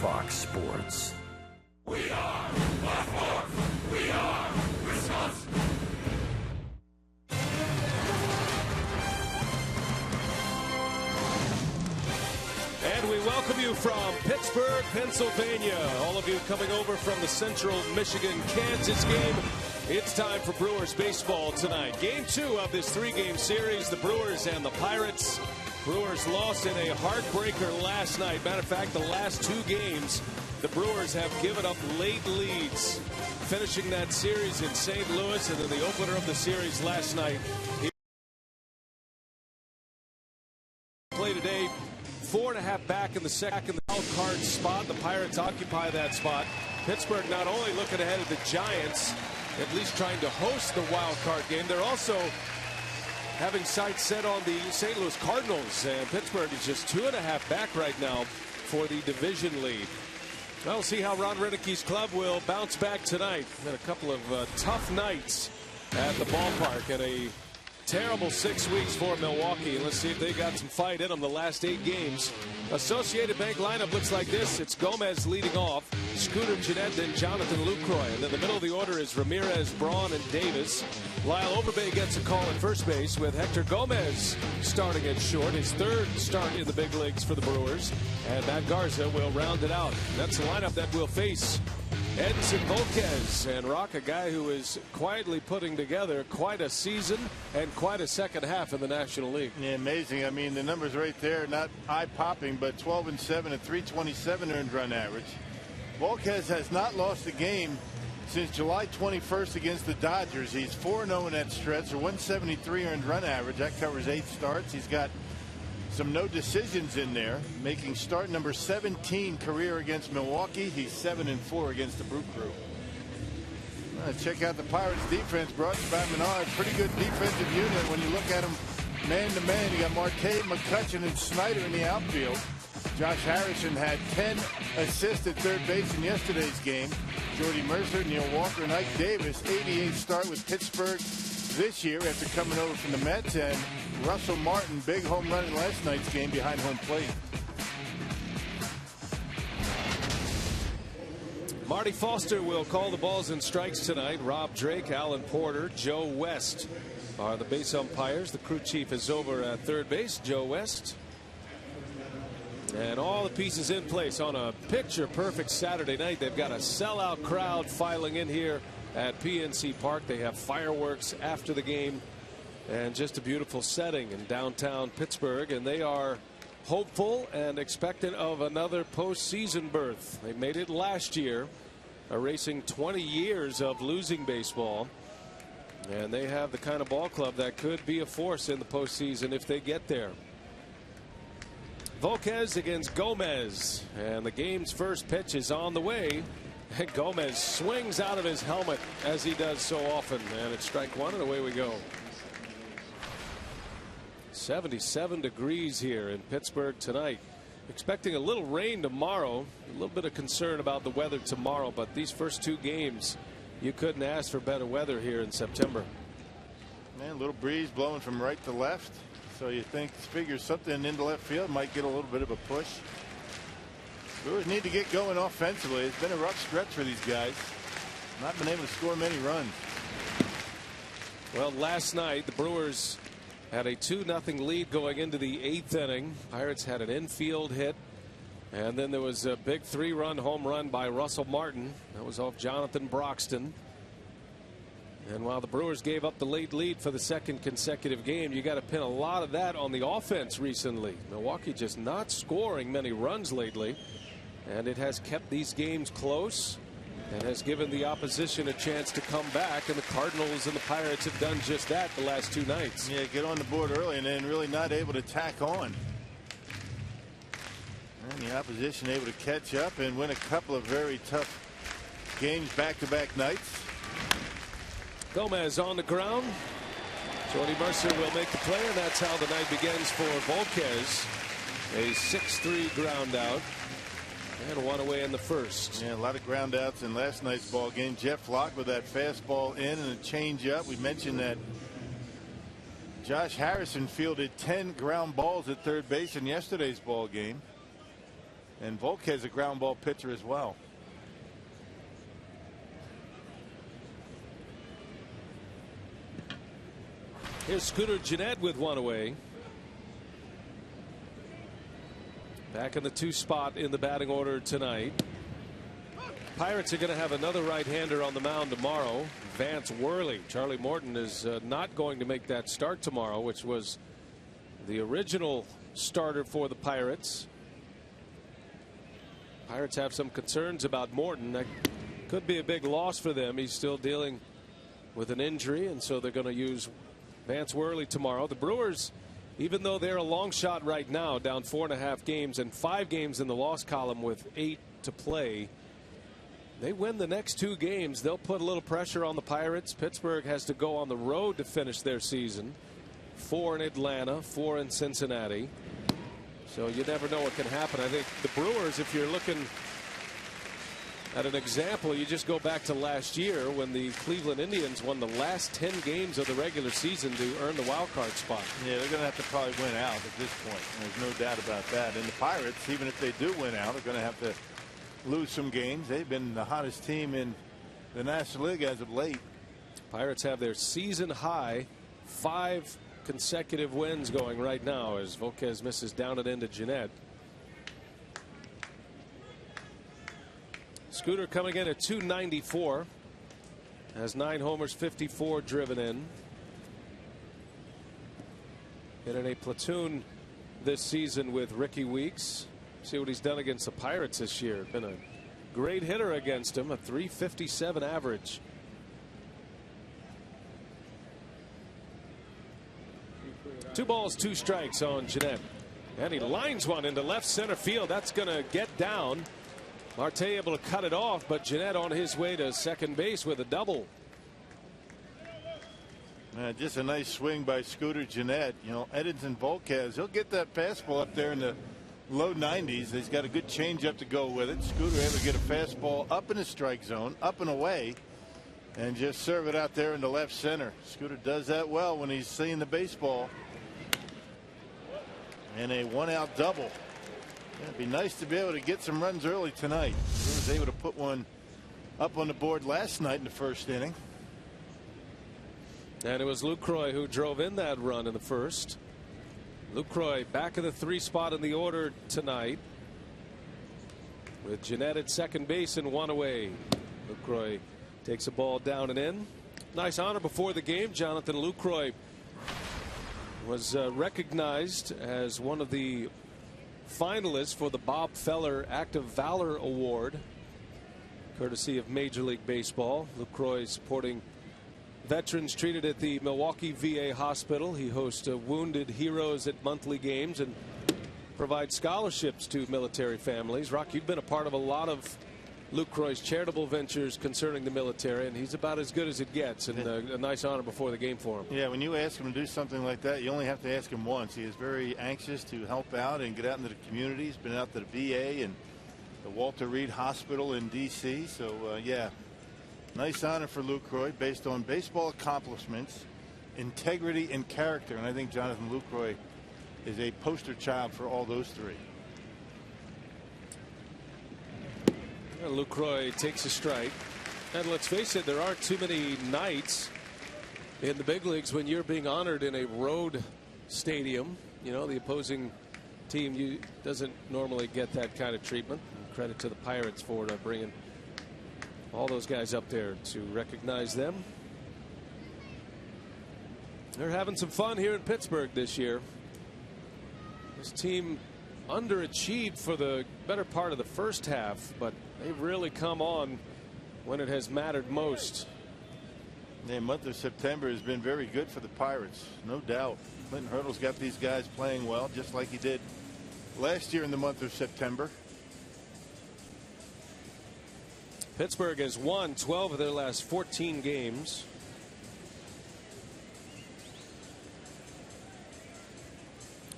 Fox Sports. We are Baltimore. We are Wisconsin. And we welcome you from Pittsburgh, Pennsylvania. All of you coming over from the Central Michigan-Kansas game. It's time for Brewers baseball tonight. Game 2 of this 3-game series, the Brewers and the Pirates. Brewers lost in a heartbreaker last night. Matter of fact, the last 2 games, the Brewers have given up late leads, finishing that series in St. Louis, and then the opener of the series last night. He played today 4.5 back in the second wild card spot. The Pirates occupy that spot. Pittsburgh not only looking ahead at the Giants, at least trying to host the wild card game, they're also having sights set on the St. Louis Cardinals, and Pittsburgh is just 2.5 back right now for the division lead. Well, we'll see how Ron Renicke's club will bounce back tonight. Had a couple of tough nights at the ballpark and a terrible 6 weeks for Milwaukee. Let's see if they got some fight in them the last 8 games. Associated Bank lineup looks like this. It's Gomez leading off, Scooter Gennett, then Jonathan Lucroy. And then the middle of the order is Ramirez, Braun, and Davis. Lyle Overbay gets a call at first base with Hector Gomez starting at short. His 3rd start in the big leagues for the Brewers. And Matt Garza will round it out. That's the lineup that will face Edinson Volquez, and Rock, a guy who is quietly putting together quite a season and quite a second half in the National League. Yeah, amazing. I mean, the numbers right there, not eye-popping, but 12-7 at 327 earned run average. Volquez has not lost a game since July 21st against the Dodgers. He's 4-0 in that stretch, a 173 earned run average. That covers 8 starts. He's got some no decisions in there, making start number 17 career against Milwaukee. He's 7-4 against the Brew Crew. Check out the Pirates defense brought to you by Menard. Pretty good defensive unit when you look at them man to man. You got Marquet, McCutchen, and Snyder in the outfield. Josh Harrison had 10 assists at third base in yesterday's game. Jordy Mercer, Neil Walker, and Ike Davis, 88 start with Pittsburgh this year after coming over from the Mets, and Russell Martin, big home run in last night's game behind home plate. Marty Foster will call the balls and strikes tonight. Rob Drake, Alan Porter, Joe West are the base umpires. The crew chief is over at third base, Joe West. And all the pieces in place on a picture-perfect Saturday night. They've got a sellout crowd filing in here at PNC Park. They have fireworks after the game and just a beautiful setting in downtown Pittsburgh, and they are hopeful and expectant of another postseason berth. They made it last year, erasing 20 years of losing baseball, and they have the kind of ball club that could be a force in the postseason if they get there. Volquez against Gomez, and the game's first pitch is on the way. And Gomez swings out of his helmet as he does so often, and it's strike one, and away we go. 77 degrees here in Pittsburgh tonight. Expecting a little rain tomorrow. A little bit of concern about the weather tomorrow, but these first 2 games, you couldn't ask for better weather here in September. Man, a little breeze blowing from right to left, so you figure something into left field might get a little bit of a push. Brewers need to get going offensively. It's been a rough stretch for these guys. Not been able to score many runs. Well, last night the Brewers had a 2-0 lead going into the 8th inning. Pirates had an infield hit, and then there was a big 3-run home run by Russell Martin. That was off Jonathan Broxton. And while the Brewers gave up the late lead for the 2nd consecutive game, you got to pin a lot of that on the offense recently. Milwaukee just not scoring many runs lately, and it has kept these games close and has given the opposition a chance to come back, and the Cardinals and the Pirates have done just that the last 2 nights. Yeah, get on the board early and then really not able to tack on. And the opposition able to catch up and win a couple of very tough games back-to-back nights. Gomez on the ground. Jordy Mercer will make the play, and that's how the night begins for Volquez. A 6-3 ground out. And one away in the first. Yeah, a lot of ground outs in last night's ball game. Jeff Locke with that fastball in and a change up. We mentioned that Josh Harrison fielded 10 ground balls at third base in yesterday's ball game. And Volquez is a ground ball pitcher as well. Here's Scooter Gennett with one away. Back in the 2 spot in the batting order tonight. Pirates are going to have another right-hander on the mound tomorrow. Vance Worley. Charlie Morton is not going to make that start tomorrow, which was the original starter for the Pirates. Pirates have some concerns about Morton. That could be a big loss for them. He's still dealing with an injury, and so they're going to use Vance Worley tomorrow. The Brewers, even though they're a long shot right now, down 4.5 games and 5 games in the loss column with 8 to play, they win the next 2 games, they'll put a little pressure on the Pirates. Pittsburgh has to go on the road to finish their season. 4 in Atlanta, 4 in Cincinnati. So you never know what can happen. I think the Brewers, if you're looking at an example, you just go back to last year when the Cleveland Indians won the last 10 games of the regular season to earn the wild card spot. Yeah, they're going to have to probably win out at this point. There's no doubt about that. And the Pirates, even if they do win out, are going to have to lose some games. They've been the hottest team in the National League as of late. Pirates have their season high 5 consecutive wins going right now as Volquez misses down and into Gennett. Scooter coming in at .294, has 9 homers, 54 driven in. Been in a platoon this season with Ricky Weeks. See what he's done against the Pirates this year. Been a great hitter against him, a .357 average. Two balls, 2 strikes on Gennett. And he lines one into left center field. That's going to get down. Marte able to cut it off, but Gennett on his way to second base with a double. Just a nice swing by Scooter Gennett. You know, Edinson Volquez, he'll get that fastball up there in the low 90s. He's got a good changeup to go with it. Scooter able to get a fastball up in the strike zone, up and away, and just serve it out there in the left center. Scooter does that well when he's seeing the baseball. And a 1-out double. It'd be nice to be able to get some runs early tonight. He was able to put one up on the board last night in the first inning. And it was Lucroy who drove in that run in the first. Lucroy back in the 3 spot in the order tonight, with Gennett at second base and 1 away. Lucroy takes a ball down and in. Nice honor before the game. Jonathan Lucroy was recognized as one of the finalists for the Bob Feller Act of Valor Award, courtesy of Major League Baseball. Lucroy supporting veterans treated at the Milwaukee VA hospital. He hosts wounded heroes at monthly games and provides scholarships to military families. Rock, you've been a part of a lot of Lucroy's charitable ventures concerning the military, and he's about as good as it gets, and a nice honor before the game for him. Yeah, when you ask him to do something like that, you only have to ask him once. He is very anxious to help out and get out into the community. He's been out to the VA and the Walter Reed Hospital in D.C. So, yeah, nice honor for Lucroy based on baseball accomplishments, integrity, and character. And I think Jonathan Lucroy is a poster child for all those 3. Lucroy takes a strike. And let's face it, there aren't too many nights in the big leagues when you're being honored in a road stadium. You know, the opposing team doesn't normally get that kind of treatment. And credit to the Pirates for bringing all those guys up there to recognize them. They're having some fun here in Pittsburgh this year. This team underachieved for the better part of the first half, but they've really come on when it has mattered most. The month of September has been very good for the Pirates, no doubt. Clinton Hurdle's got these guys playing well, just like he did last year in the month of September. Pittsburgh has won 12 of their last 14 games.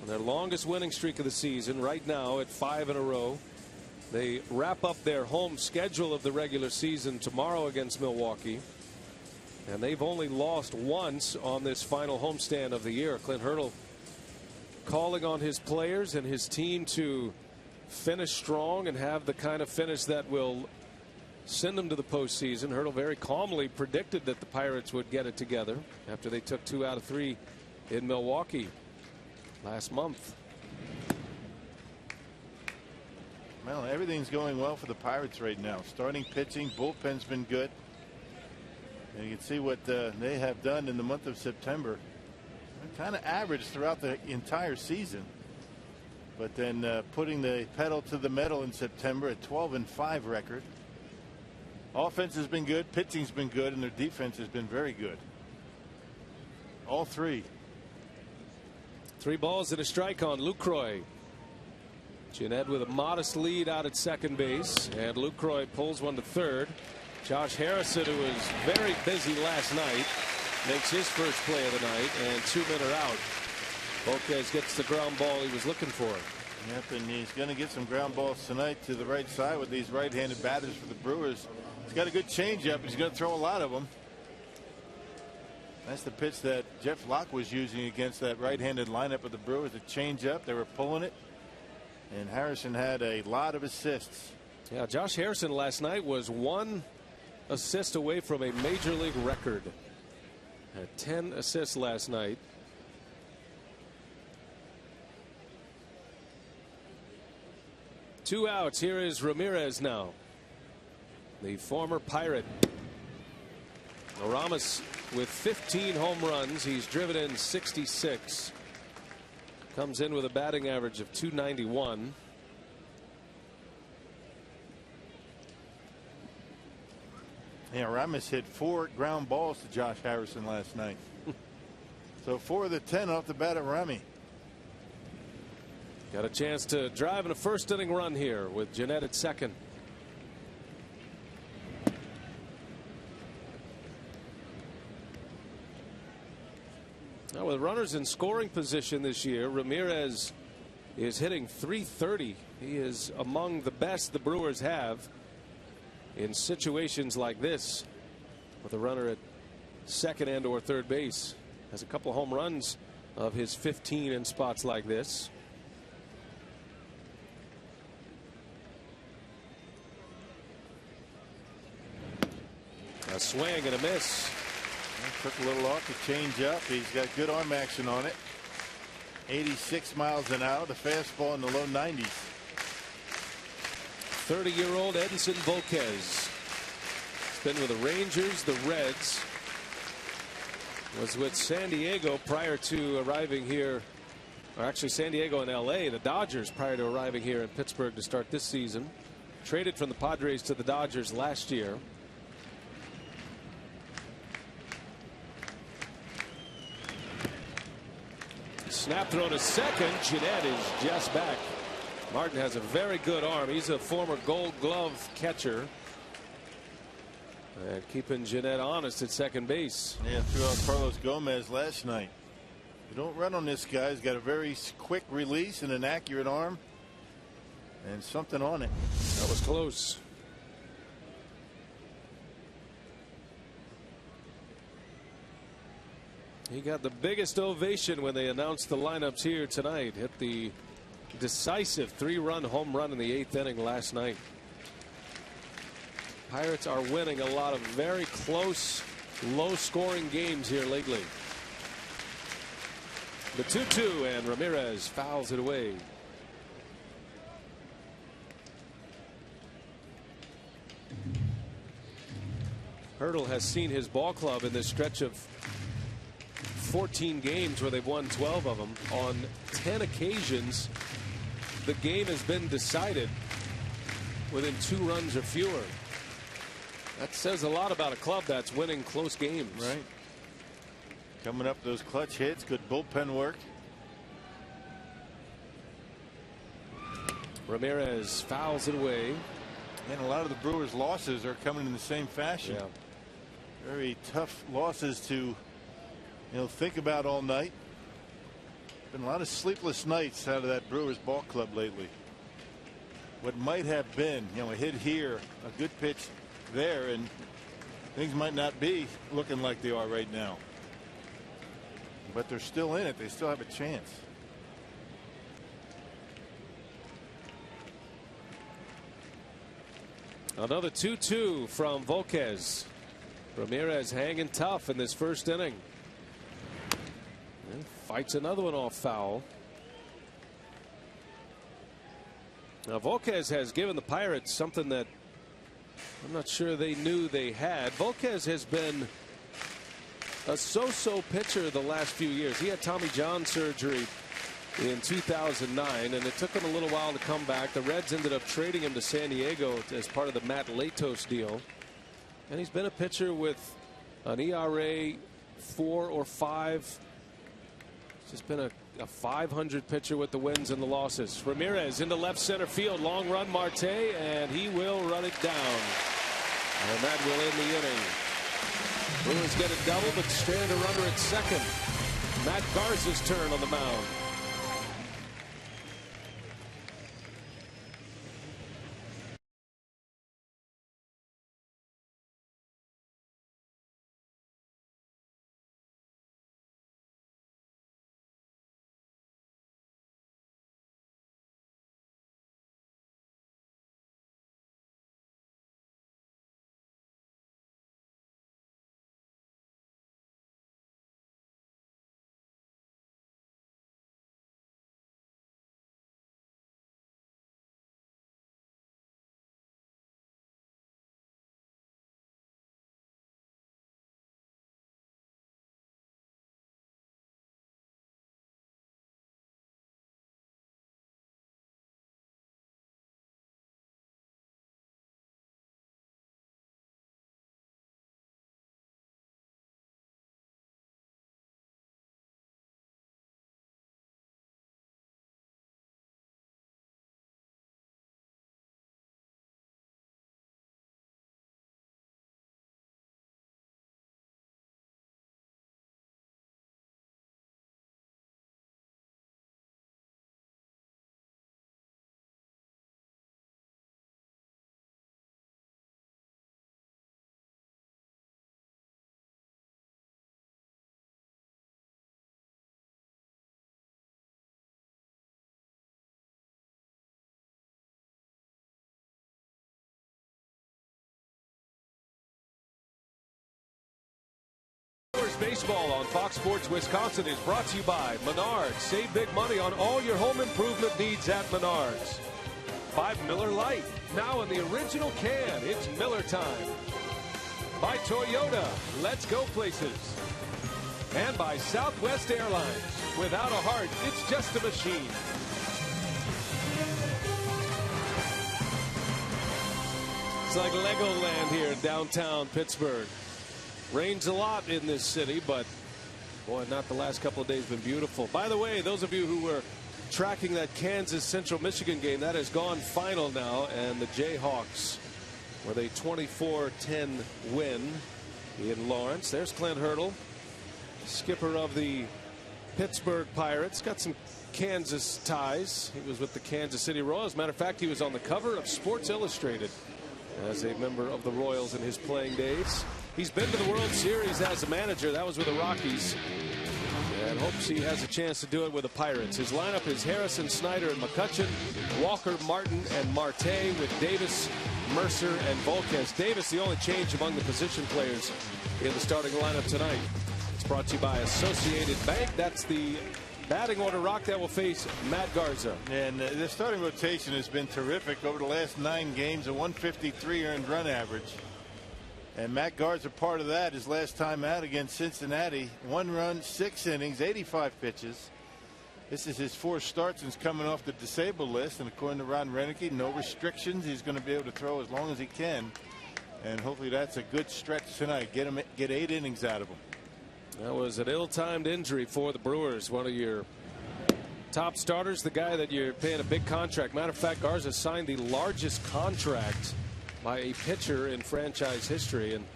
Their longest winning streak of the season right now at 5 in a row. They wrap up their home schedule of the regular season tomorrow against Milwaukee. And they've only lost once on this final homestand of the year. Clint Hurdle calling on his players and his team to finish strong and have the kind of finish that will send them to the postseason. Hurdle very calmly predicted that the Pirates would get it together after they took 2 out of 3 in Milwaukee last month. Well, everything's going well for the Pirates right now. Starting pitching, bullpen's been good. And you can see what they have done in the month of September. Kind of average throughout the entire season. But then putting the pedal to the metal in September at 12-5 record. Offense has been good, pitching's been good, and their defense has been very good. All three. 3 balls and a strike on Lucroy. Jeanette with a modest lead out at second base, and Lucroy pulls one to third. Josh Harrison, who was very busy last night, makes his first play of the night, and 2 men are out. Volquez gets the ground ball he was looking for. Yep, and he's going to get some ground balls tonight to the right side with these right-handed batters for the Brewers. He's got a good changeup. He's going to throw a lot of them. That's the pitch that Jeff Locke was using against that right-handed lineup of the Brewers. The changeup, they were pulling it, and Harrison had a lot of assists. Yeah, Josh Harrison last night was 1 assist away from a major league record. Had 10 assists last night. Two outs. Here is Ramirez now, the former Pirate. Aramis with 15 home runs. He's driven in 66. Comes in with a batting average of .291. Yeah, Aramis hit 4 ground balls to Josh Harrison last night. So 4 of the 10 off the bat of Rami. Got a chance to drive in a first inning run here with Jeanette at second. Now with runners in scoring position this year, Ramirez is hitting .330. He is among the best the Brewers have in situations like this, with a runner at second and or third base. Has a couple home runs of his 15 in spots like this. A swing and a miss. Took a little off the change up. He's got good arm action on it. 86 miles an hour. The fastball in the low 90s. 30-year-old Edinson Volquez. He's been with the Rangers, the Reds. Was with San Diego prior to arriving here, or actually San Diego and LA, the Dodgers, prior to arriving here in Pittsburgh to start this season. Traded from the Padres to the Dodgers last year. Snap throw to second. Jeanette is just back. Martin has a very good arm. He's a former Gold Glove catcher. And keeping Jeanette honest at second base. Yeah, threw out Carlos Gomez last night. You don't run on this guy. He's got a very quick release and an accurate arm. And something on it. That was close. He got the biggest ovation when they announced the lineups here tonight. Hit the decisive 3-run home run in the 8th inning last night. Pirates are winning a lot of very close, low-scoring games here lately. The 2-2, and Ramirez fouls it away. Hurdle has seen his ball club in this stretch of 14 games where they've won 12 of them. On 10 occasions, the game has been decided within 2 runs or fewer. That says a lot about a club that's winning close games. Right. Coming up, those clutch hits, good bullpen work. Ramirez fouls it away. And a lot of the Brewers' losses are coming in the same fashion. Yeah. Very tough losses to think about all night. Been a lot of sleepless nights out of that Brewers ball club lately. What might have been, a hit here, a good pitch there, and things might not be looking like they are right now. But they're still in it. They still have a chance. Another 2-2 from Volquez. Ramirez hanging tough in this first inning. And fights another one off foul. Now Volquez has given the Pirates something that I'm not sure they knew they had. Volquez has been a so-so pitcher the last few years. He had Tommy John surgery in 2009, and it took him a little while to come back. The Reds ended up trading him to San Diego as part of the Matt Latos deal. And he's been a pitcher with an ERA 4 or 5. He's just been a 500 pitcher with the wins and the losses. Ramirez into left center field. Long run, Marte, and he will run it down. And that will end the inning. Brewers get a double, but strand a runner at second. Matt Garza's turn on the mound. Baseball on Fox Sports Wisconsin is brought to you by Menards. Save big money on all your home improvement needs at Menards. By Miller Lite, now in the original can. It's Miller time. By Toyota, let's go places. And by Southwest Airlines. Without a heart, it's just a machine. It's like Legoland here in downtown Pittsburgh. Rains a lot in this city, but boy, not the last couple of days been beautiful. By the way, those of you who were tracking that Kansas Central Michigan game, that has gone final now, and the Jayhawks with a 24-10 win in Lawrence. There's Clint Hurdle, skipper of the Pittsburgh Pirates. Got some Kansas ties. He was with the Kansas City Royals. As a matter of fact, he was on the cover of Sports Illustrated as a member of the Royals in his playing days. He's been to the World Series as a manager. That was with the Rockies. And hopes he has a chance to do it with the Pirates. His lineup is Harrison, Snyder, and McCutchen, Walker, Martin, and Marte, with Davis, Mercer, and Volquez. Davis the only change among the position players in the starting lineup tonight. It's brought to you by Associated Bank. That's the batting order. Rock that will face Matt Garza. And the starting rotation has been terrific over the last 9 games, a 153 earned run average. And Matt Garza, part of that, his last time out against Cincinnati. 1 run, 6 innings, 85 pitches. This is his 4th start since coming off the disabled list. And according to Ron Renicky, no restrictions. He's going to be able to throw as long as he can. And hopefully that's a good stretch tonight. Get 8 innings out of him. That was an ill-timed injury for the Brewers. One of your top starters, the guy that you're paying a big contract. Matter of fact, Garza signed the largest contract by a pitcher in franchise history. And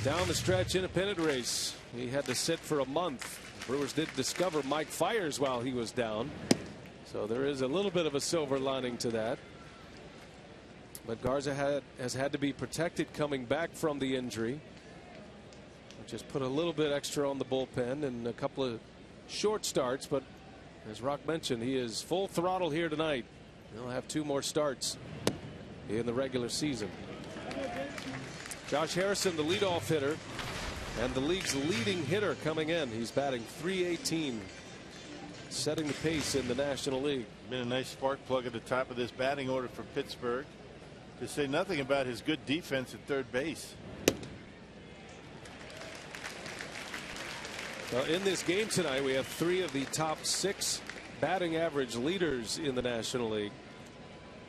down the stretch in a pennant race, he had to sit for a month. Brewers did discover Mike Fiers while he was down, so there is a little bit of a silver lining to that. But Garza has had to be protected coming back from the injury. Just put a little bit extra on the bullpen and a couple of short starts, but as Rock mentioned, he is full throttle here tonight. He'll have 2 more starts. in the regular season. Josh Harrison, the leadoff hitter and the league's leading hitter coming in. He's batting .318, setting the pace in the National League. Been a nice spark plug at the top of this batting order for Pittsburgh, to say nothing about his good defense at third base. Well, in this game tonight, we have 3 of the top 6 batting average leaders in the National League.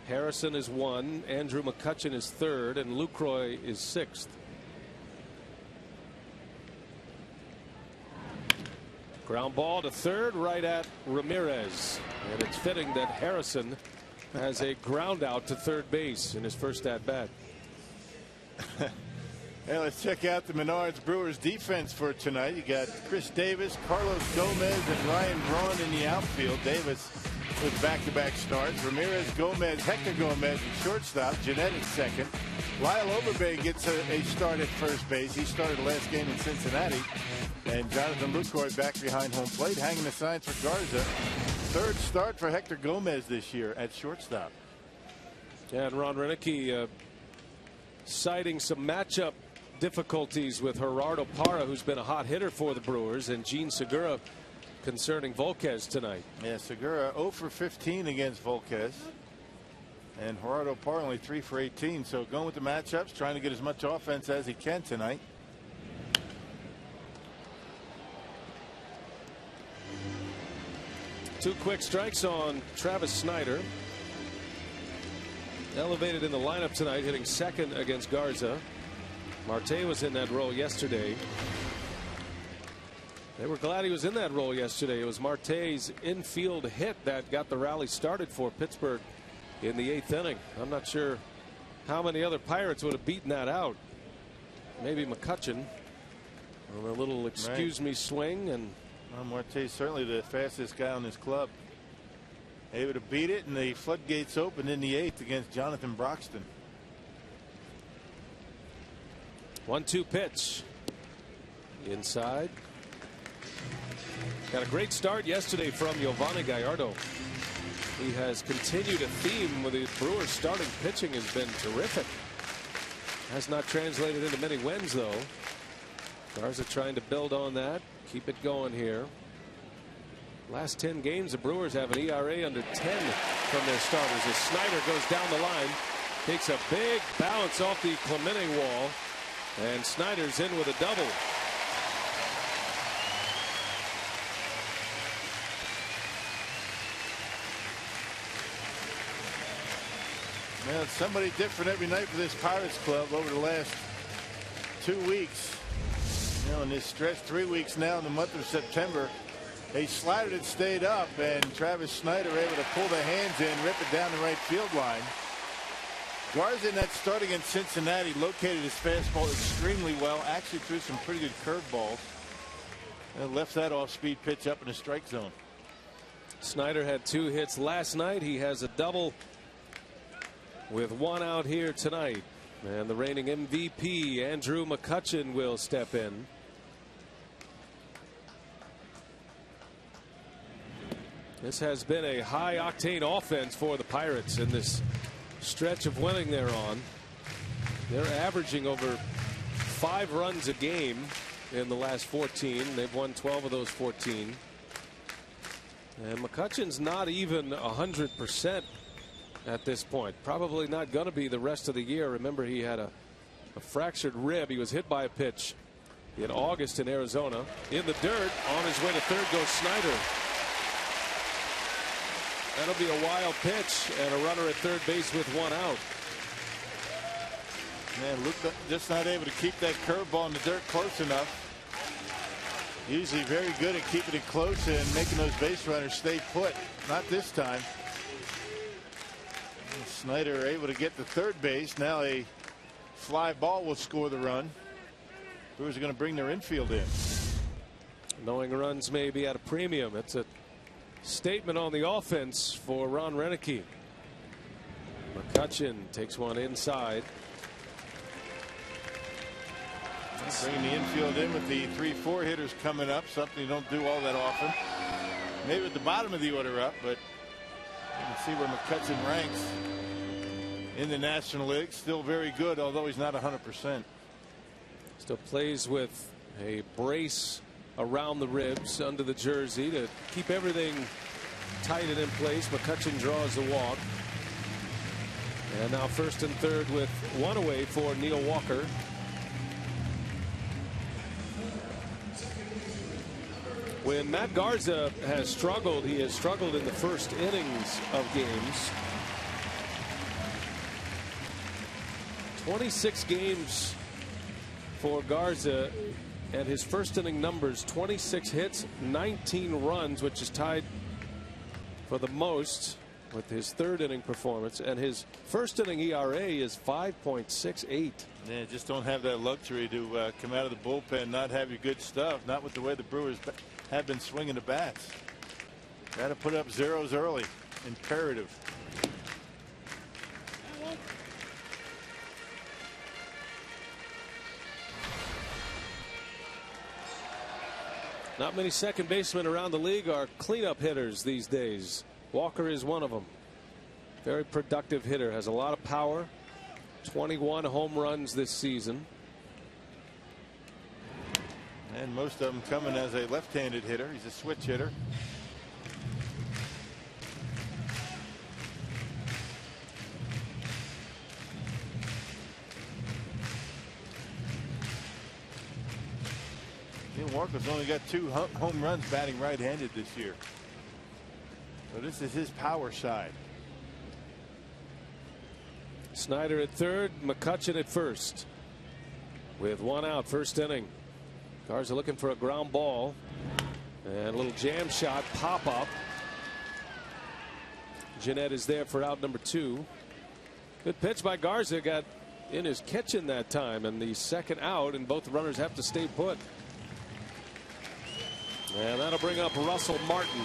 Harrison is 1, Andrew McCutchen is 3rd, and Lucroy is 6th. Ground ball to third, right at Ramirez, and it's fitting that Harrison has a ground out to third base in his first at bat. Hey, let's check out the Menards Brewers defense for tonight. You got Chris Davis, Carlos Gomez, and Ryan Braun in the outfield. Davis with back-to-back starts. Ramirez, Gomez, Hector Gomez at shortstop. Jeanette at second. Lyle Overbay gets a start at first base. He started last game in Cincinnati. And Jonathan Lucroy back behind home plate, hanging the signs for Garza. Third start for Hector Gomez this year at shortstop. And Ron Renicky citing some matchup difficulties with Gerardo Parra, who's been a hot hitter for the Brewers, and Gene Segura concerning Volquez tonight. Yeah, Segura 0 for 15 against Volquez, and Gerardo Parra only 3 for 18. So going with the matchups, trying to get as much offense as he can tonight. Two quick strikes on Travis Snider. Elevated in the lineup tonight, hitting second against Garza. Marte was in that role yesterday. They were glad he was in that role yesterday. It was Marte's infield hit that got the rally started for Pittsburgh in the 8th inning. I'm not sure how many other Pirates would have beaten that out. Maybe McCutchen on a little excuse me swing. And well, Marte's certainly the fastest guy on this club. Able to beat it, and the floodgates open in the 8th against Jonathan Broxton. 1-2 pitch inside. Got a great start yesterday from Giovanni Gallardo. He has continued a theme with the Brewers starting pitching has been terrific. Has not translated into many wins though. Garza trying to build on that, keep it going here. Last 10 games the Brewers have an ERA under 10 from their starters as Snider goes down the line, takes a big bounce off the Clemente wall, and Snider's in with a double. Well, it's somebody different every night for this Pirates club over the last 2 weeks. You know, in this stretch, 3 weeks now in the month of September. A slider that stayed up, and Travis Snider able to pull the hands in, rip it down the right field line. Garza in that start against Cincinnati located his fastball extremely well, actually threw some pretty good curveballs, and left that off-speed pitch up in the strike zone. Snider had 2 hits last night. He has a double with 1 out here tonight. And the reigning MVP, Andrew McCutchen, will step in. This has been a high octane offense for the Pirates in this stretch of winning they're on. They're averaging over 5 runs a game in the last 14. They've won 12 of those 14. And McCutchen's not even 100% at this point. Probably not going to be the rest of the year. Remember, he had a fractured rib. He was hit by a pitch in August in Arizona. In the dirt, on his way to third goes Snider. That'll be a wild pitch and a runner at third base with 1 out. Man, Luke just not able to keep that curveball in the dirt close enough. Usually very good at keeping it close and making those base runners stay put. Not this time. Snider able to get to third base. Now a fly ball will score the run. Brewers are going to bring their infield in. Knowing runs may be at a premium. It's a statement on the offense for Ron Renicky. McCutchen takes one inside. Bringing the infield in with the 3-4 hitters coming up, something you don't do all that often. Maybe at the bottom of the order up, but you can see where McCutchen ranks in the National League. Still very good, although he's not 100%. Still plays with a brace around the ribs under the jersey to keep everything tight and in place. McCutchen draws the walk. And now first and third with one away for Neil Walker. When Matt Garza has struggled, he has struggled in the first innings of games. 26 games for Garza, and his first inning numbers: 26 hits, 19 runs, which is tied for the most with his third inning performance, and his first inning ERA is 5.68. Yeah, just don't have that luxury to come out of the bullpen, not have your good stuff. Not with the way the Brewers have been swinging the bats. Got to put up zeros early. Imperative. Not many second basemen around the league are cleanup hitters these days. Walker is one of them. Very productive hitter, has a lot of power. 21 home runs this season. And most of them coming as a left-handed hitter. He's a switch hitter. Walker's only got 2 home runs batting right-handed this year. So this is his power side. Snyder at third, McCutchen at first. With one out, first inning. Garza looking for a ground ball. And a little jam shot, pop up. Jeanette is there for out number 2. Good pitch by Garza, got in his kitchen that time, and the second out, and both runners have to stay put. And that'll bring up Russell Martin.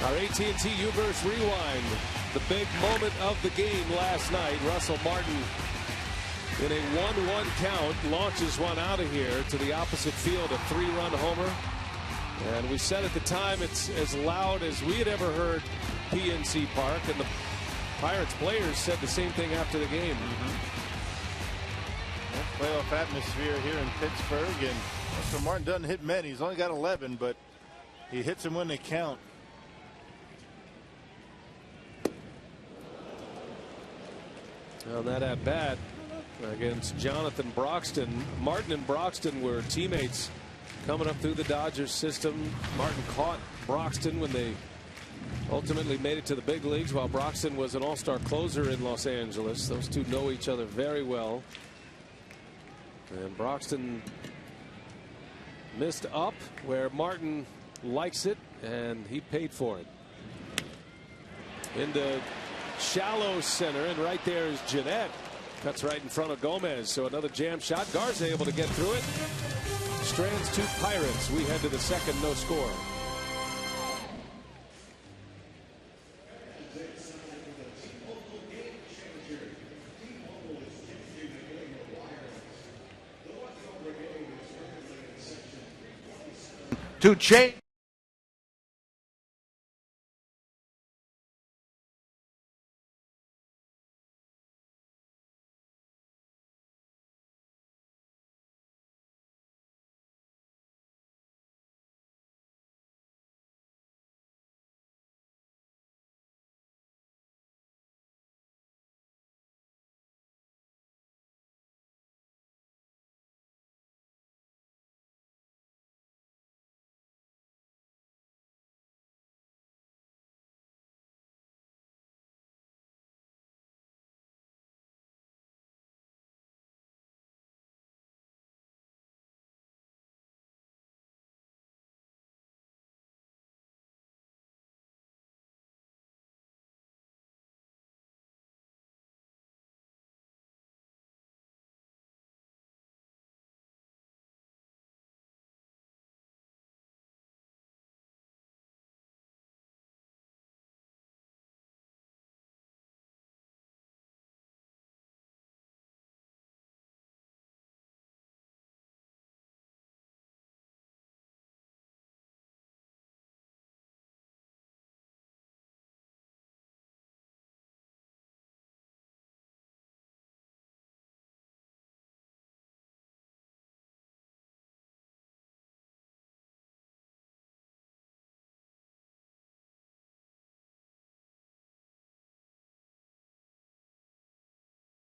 Our AT&T U-verse rewind. The big moment of the game last night. Russell Martin in a 1-1 count launches one out of here to the opposite field, a 3-run homer. And we said at the time it's as loud as we had ever heard PNC Park, and the Pirates players said the same thing after the game. Playoff atmosphere here in Pittsburgh, and Russell Martin doesn't hit many. He's only got 11, but he hits them when they count. On that at bat against Jonathan Broxton. Martin and Broxton were teammates coming up through the Dodgers system. Martin caught Broxton when they ultimately made it to the big leagues, while Broxton was an all-star closer in Los Angeles. Those two know each other very well. And Broxton missed up where Martin likes it, and he paid for it. Into shallow center, and right there is Jeanette. Cuts right in front of Gomez, so another jam shot. Garza able to get through it. Strands 2 Pirates. We head to the second, no score. To change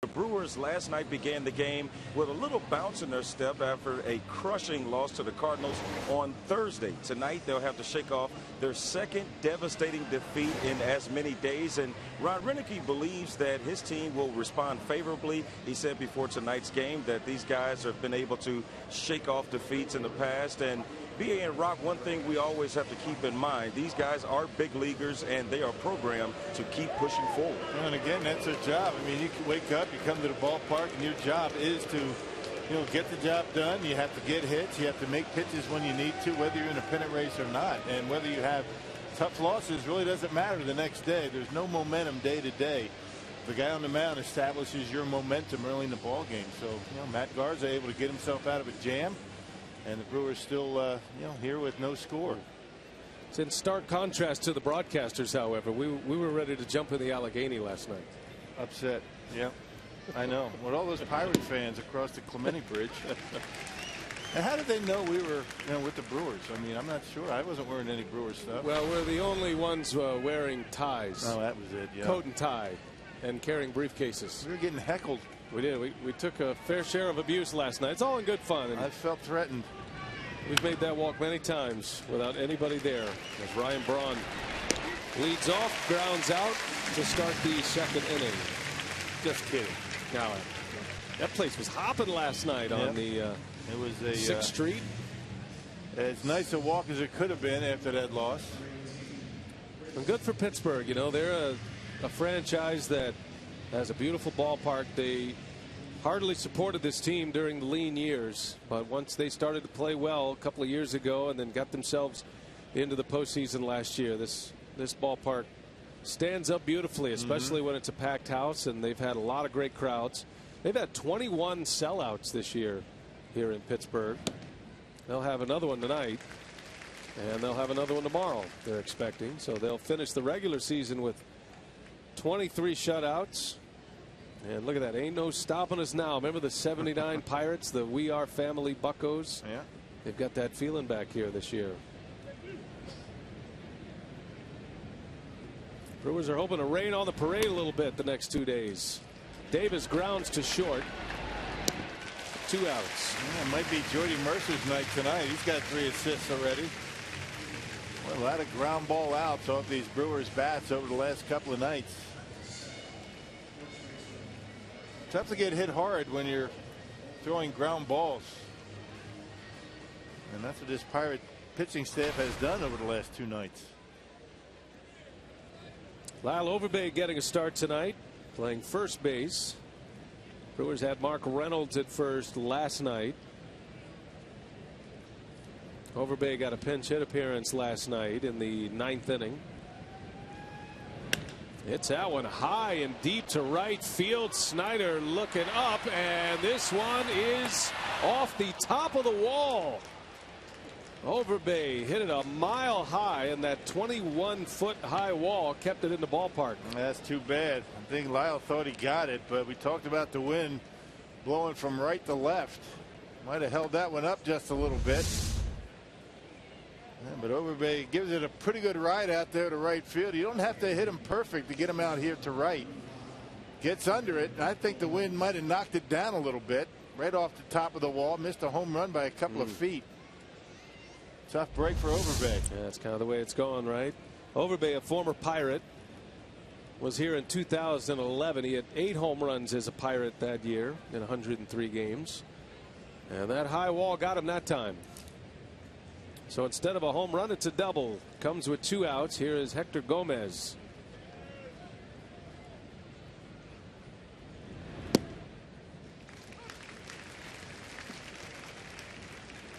The Brewers last night began the game with a little bounce in their step after a crushing loss to the Cardinals on Thursday. Tonight they'll have to shake off their second devastating defeat in as many days, and Ron Renicky believes that his team will respond favorably. He said before tonight's game that these guys have been able to shake off defeats in the past. And BA and Rock, one thing we always have to keep in mind, these guys are big leaguers and they are programmed to keep pushing forward. And again, that's their job. I mean, you can wake up, you come to the ballpark, and your job is to, get the job done. You have to get hits. You have to make pitches when you need to, whether you're in a pennant race or not. And whether you have tough losses really doesn't matter the next day. There's no momentum day to day. The guy on the mound establishes your momentum early in the ball game. So, Matt Garza able to get himself out of a jam. And the Brewers still, here with no score. It's in stark contrast to the broadcasters, however. We were ready to jump in the Allegheny last night. Upset. Yeah, I know. With all those Pirate fans across the Clemente Bridge. And how did they know we were, with the Brewers? I mean, I'm not sure. I wasn't wearing any Brewers stuff. Well, we're the only ones wearing ties. Oh, that was it. Yeah. Coat and tie, and carrying briefcases. We were getting heckled. We did. We took a fair share of abuse last night. It's all in good fun. And I felt threatened. We've made that walk many times without anybody there. As Ryan Braun leads off, grounds out to start the second inning. Just kidding. Now, that place was hopping last night on the it was a 6th Street. As nice a walk as it could have been after that loss. And good for Pittsburgh. They're a franchise that has a beautiful ballpark. They hardly supported this team during the lean years, but once they started to play well a couple of years ago and then got themselves into the postseason last year, this ballpark stands up beautifully, especially when it's a packed house, and they've had a lot of great crowds. They've had 21 sellouts this year here in Pittsburgh. They'll have another one tonight, and they'll have another one tomorrow, they're expecting. So they'll finish the regular season with 23 shutouts. And look at that. Ain't no stopping us now. Remember the 79 Pirates, the We Are Family Buccos? Yeah. They've got that feeling back here this year. Brewers are hoping to rain on the parade a little bit the next 2 days. Davis grounds to short. 2 outs. Yeah, it might be Jordy Mercer's night tonight. He's got 3 assists already. Well, a lot of ground ball outs off these Brewers bats over the last couple of nights. Tough to get hit hard when you're throwing ground balls. And that's what this Pirate pitching staff has done over the last 2 nights. Lyle Overbay getting a start tonight, playing first base. Brewers had Mark Reynolds at first last night. Overbay got a pinch hit appearance last night in the 9th inning. It's that one high and deep to right field. Snyder looking up, and this one is off the top of the wall. Overbay hit it a mile high, and that 21-foot high wall kept it in the ballpark. That's too bad. I think Lyle thought he got it, but we talked about the wind blowing from right to left. Might have held that one up just a little bit. But Overbay gives it a pretty good ride out there to right field. You don't have to hit him perfect to get him out here to right. Gets under it. I think the wind might have knocked it down a little bit. Right off the top of the wall. Missed a home run by a couple of feet. Tough break for Overbay. Yeah, that's kind of the way it's going, right? Overbay, a former Pirate, was here in 2011. He had 8 home runs as a Pirate that year in 103 games. And that high wall got him that time. So instead of a home run, it's a double. Comes with 2 outs. Here is Hector Gomez.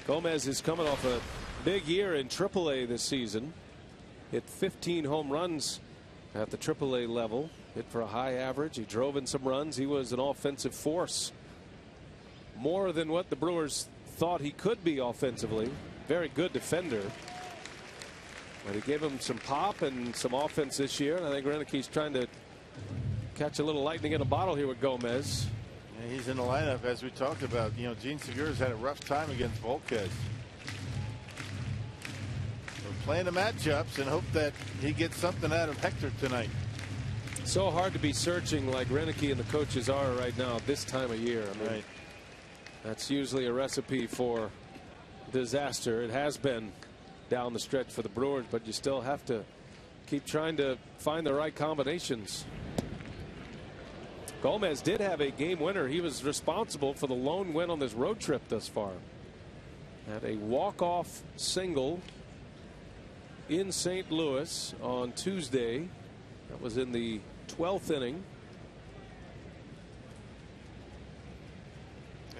Gomez is coming off a big year in AAA this season. Hit 15 home runs at the AAA level. Hit for a high average. He drove in some runs. He was an offensive force. More than what the Brewers thought he could be offensively. Very good defender. But he gave him some pop and some offense this year. And I think Renicky's trying to catch a little lightning in a bottle here with Gomez. Yeah, he's in the lineup as we talked about. Gene Segura's had a rough time against Volquez. We're playing the matchups and hope that he gets something out of Hector tonight. So hard to be searching like Renicky and the coaches are right now this time of year. I mean, that's usually a recipe for disaster. It has been down the stretch for the Brewers, but you still have to keep trying to find the right combinations. Gomez did have a game winner. He was responsible for the lone win on this road trip thus far. Had a walk-off single in St. Louis on Tuesday. That was in the 12th inning.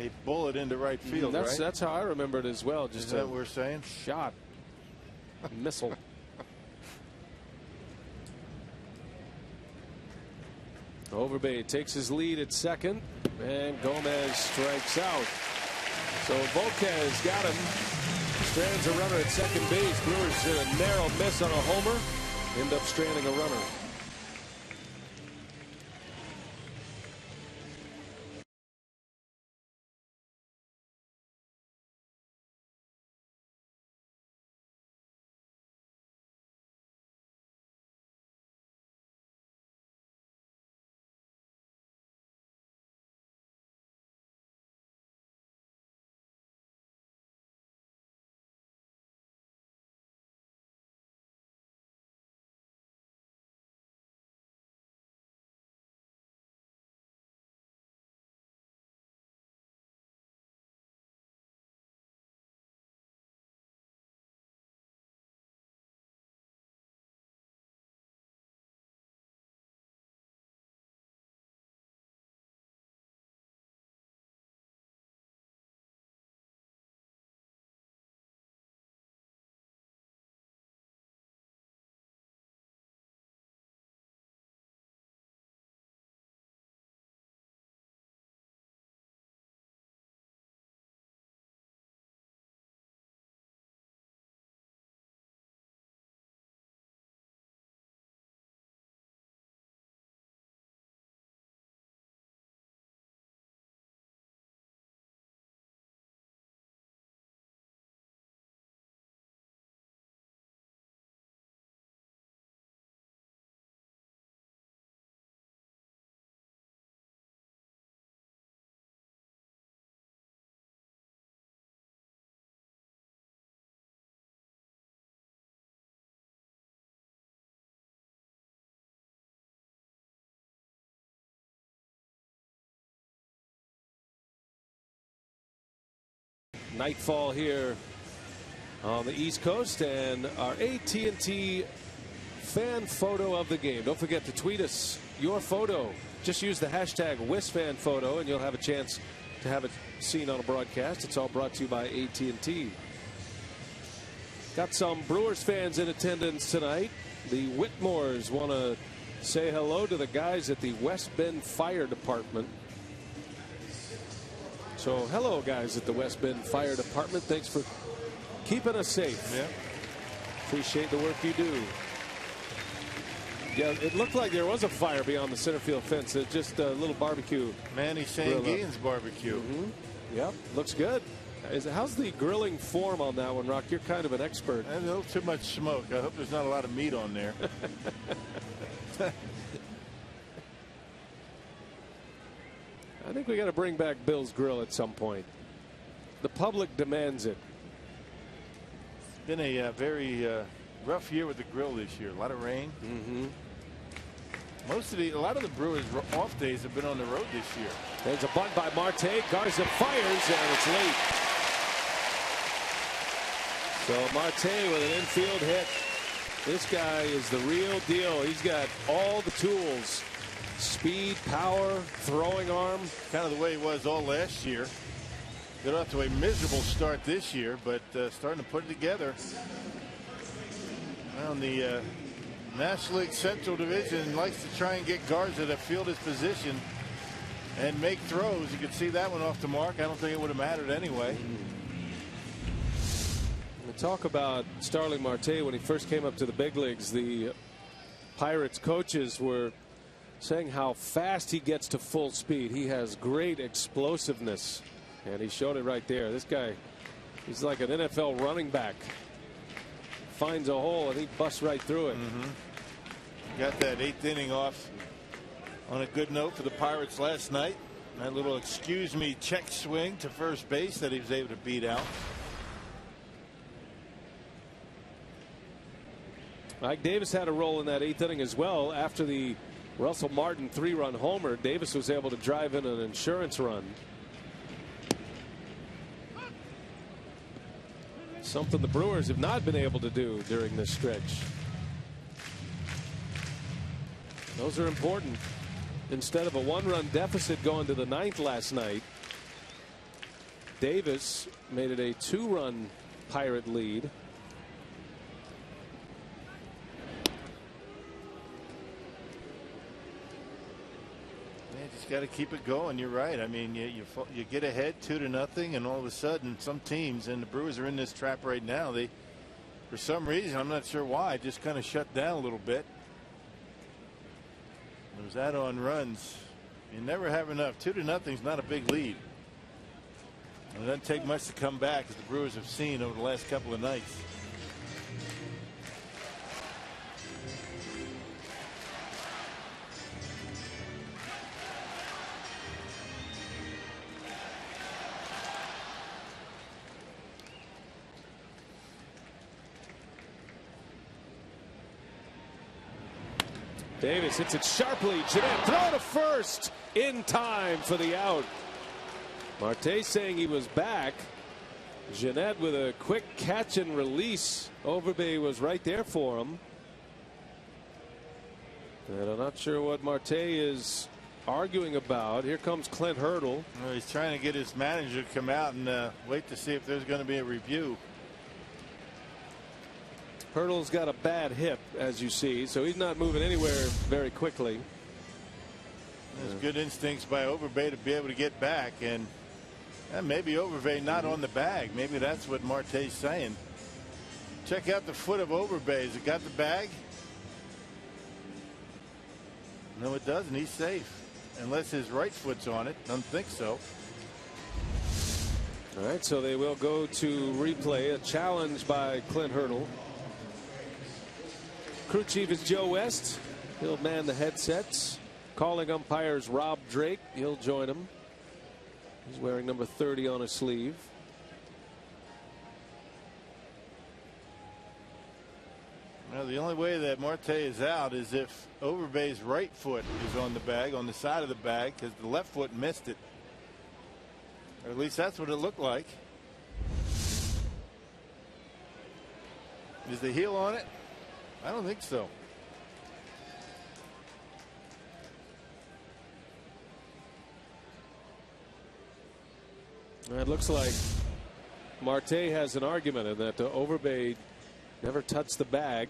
A bullet into right field. That's how I remember it as well. Just is that what we're saying? Shot. Missile. Overbay takes his lead at second, and Gomez strikes out. So Volquez got him. Strands a runner at second base. Brewers in a narrow miss on a homer. End up stranding a runner. Nightfall here on the East Coast, and our AT&T fan photo of the game. Don't forget to tweet us your photo. Just use the hashtag WisFanPhoto and you'll have a chance to have it seen on a broadcast. It's all brought to you by AT&T. Got some Brewers fans in attendance tonight. The Whitmores want to say hello to the guys at the West Bend Fire Department. So hello, guys at the West Bend Fire Department. Thanks for keeping us safe. Yeah. Appreciate the work you do. Yeah, it looked like there was a fire beyond the center field fence. It's just a little barbecue. Manny Sanguine's barbecue. Yep, looks good. How's the grilling form on that one, Rock? You're kind of an expert. A little too much smoke. I hope there's not a lot of meat on there. I think we got to bring back Bill's Grill at some point. The public demands it. It's been a very rough year with the grill this year. A lot of rain. A lot of the Brewers off days have been on the road this year. There's a bunt by Marte. Garza fires, and it's late. So Marte with an infield hit. This guy is the real deal. He's got all the tools. Speed, power, throwing arm. Kind of the way he was all last year. Got off to a miserable start this year, but starting to put it together. Well, the National League Central Division likes to try and get Garza to field his position and make throws. You could see that one off the mark. I don't think it would have mattered anyway. We talk about Starling Marte when he first came up to the big leagues. The Pirates coaches were saying how fast he gets to full speed. He has great explosiveness, and he showed it right there. This guy, he's like an NFL running back. Finds a hole and he busts right through it. Got that 8th inning off on a good note for the Pirates last night. That little excuse me check swing to first base that he was able to beat out. Mike Davis had a role in that 8th inning as well. After the Russell Martin 3-run homer, Davis was able to drive in an insurance run. Something the Brewers have not been able to do during this stretch. Those are important. Instead of a 1-run deficit going to the 9th last night, Davis made it a 2-run Pirate lead. Just got to keep it going. You're right. I mean, you get ahead 2-0, and all of a sudden, some teams, and the Brewers are in this trap right now. They, for some reason, I'm not sure why, just kind of shut down a little bit. Those add-on runs, you never have enough. 2-0 is not a big lead. And it doesn't take much to come back, as the Brewers have seen over the last couple of nights. Davis hits it sharply. Jeanette throw to first in time for the out. Marte saying he was back. Jeanette with a quick catch and release. Overbay was right there for him. And I'm not sure what Marte is arguing about. Here comes Clint Hurdle. Well, he's trying to get his manager to come out and wait to see if there's going to be a review. Hurdle's got a bad hip, as you see, so he's not moving anywhere very quickly. There's good instincts by Overbay to be able to get back, and maybe Overbay not on the bag. Maybe that's what Marte's saying. Check out the foot of Overbay. Has it got the bag? No, it doesn't. He's safe, unless his right foot's on it. Don't think so. All right, so they will go to replay. A challenge by Clint Hurdle. Crew chief is Joe West. He'll man the headsets. Calling umpires Rob Drake. He'll join him. He's wearing number 30 on his sleeve. Well, the only way that Marte is out is if Overbay's right foot is on the bag, on the side of the bag, because the left foot missed it. Or at least that's what it looked like. Is the heel on it? I don't think so. It looks like Marte has an argument in that Overbay never touched the bag.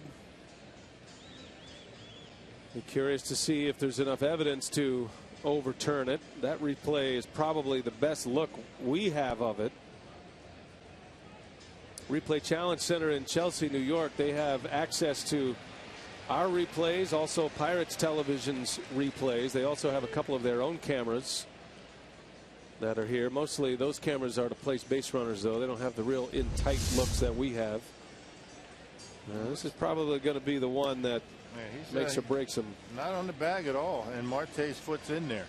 Be curious to see if there's enough evidence to overturn it. That replay is probably the best look we have of it. Replay Challenge Center in Chelsea, New York. They have access to our replays, also Pirates Television's replays. They also have a couple of their own cameras that are here. Mostly those cameras are to place base runners, though. They don't have the real in tight looks that we have. This is probably going to be the one that makes or breaks him. Not on the bag at all, and Marte's foot's in there.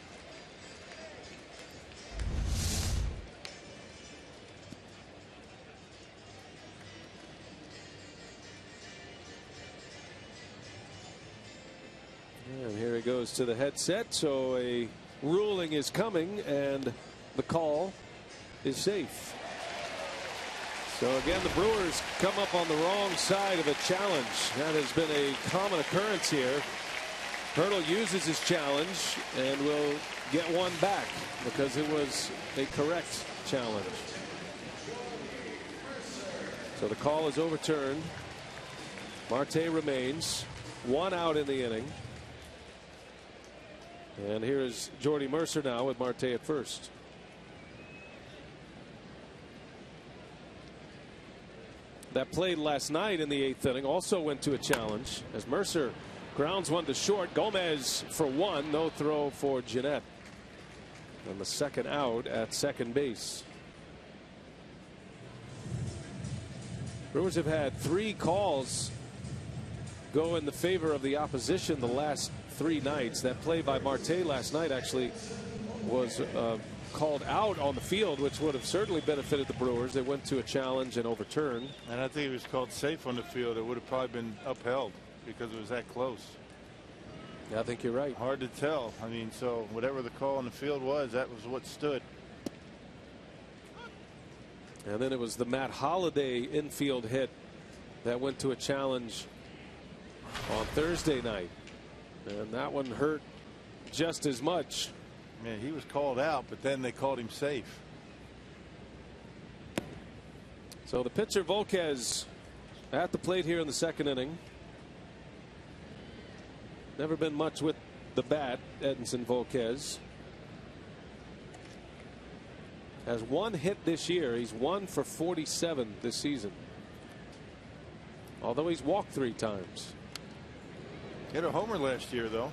And here he goes to the headset. So a ruling is coming, and the call is safe. So again, the Brewers come up on the wrong side of a challenge. That has been a common occurrence here. Hurdle uses his challenge and will get one back because it was a correct challenge. So the call is overturned. Marte remains. One out in the inning. And here is Jordy Mercer now with Marte at first. That played last night in the 8th inning also went to a challenge as Mercer grounds one to short. Gomez for one. No throw for Jeanette. And the second out at second base. Brewers have had 3 calls go in the favor of the opposition the last 3 nights. That play by Marte last night actually was called out on the field, which would have certainly benefited the Brewers. They went to a challenge and overturned. And I think it was called safe on the field. It would have probably been upheld because it was that close. Yeah, I think you're right. Hard to tell. I mean, so whatever the call on the field was, that was what stood. And then it was the Matt Holliday infield hit that went to a challenge on Thursday night. And that one hurt just as much. Man, he was called out, but then they called him safe. So the pitcher Volquez at the plate here in the 2nd inning. Never been much with the bat, Edinson Volquez. Has 1 hit this year. He's 1 for 47 this season. Although he's walked 3 times. Hit a homer last year, though.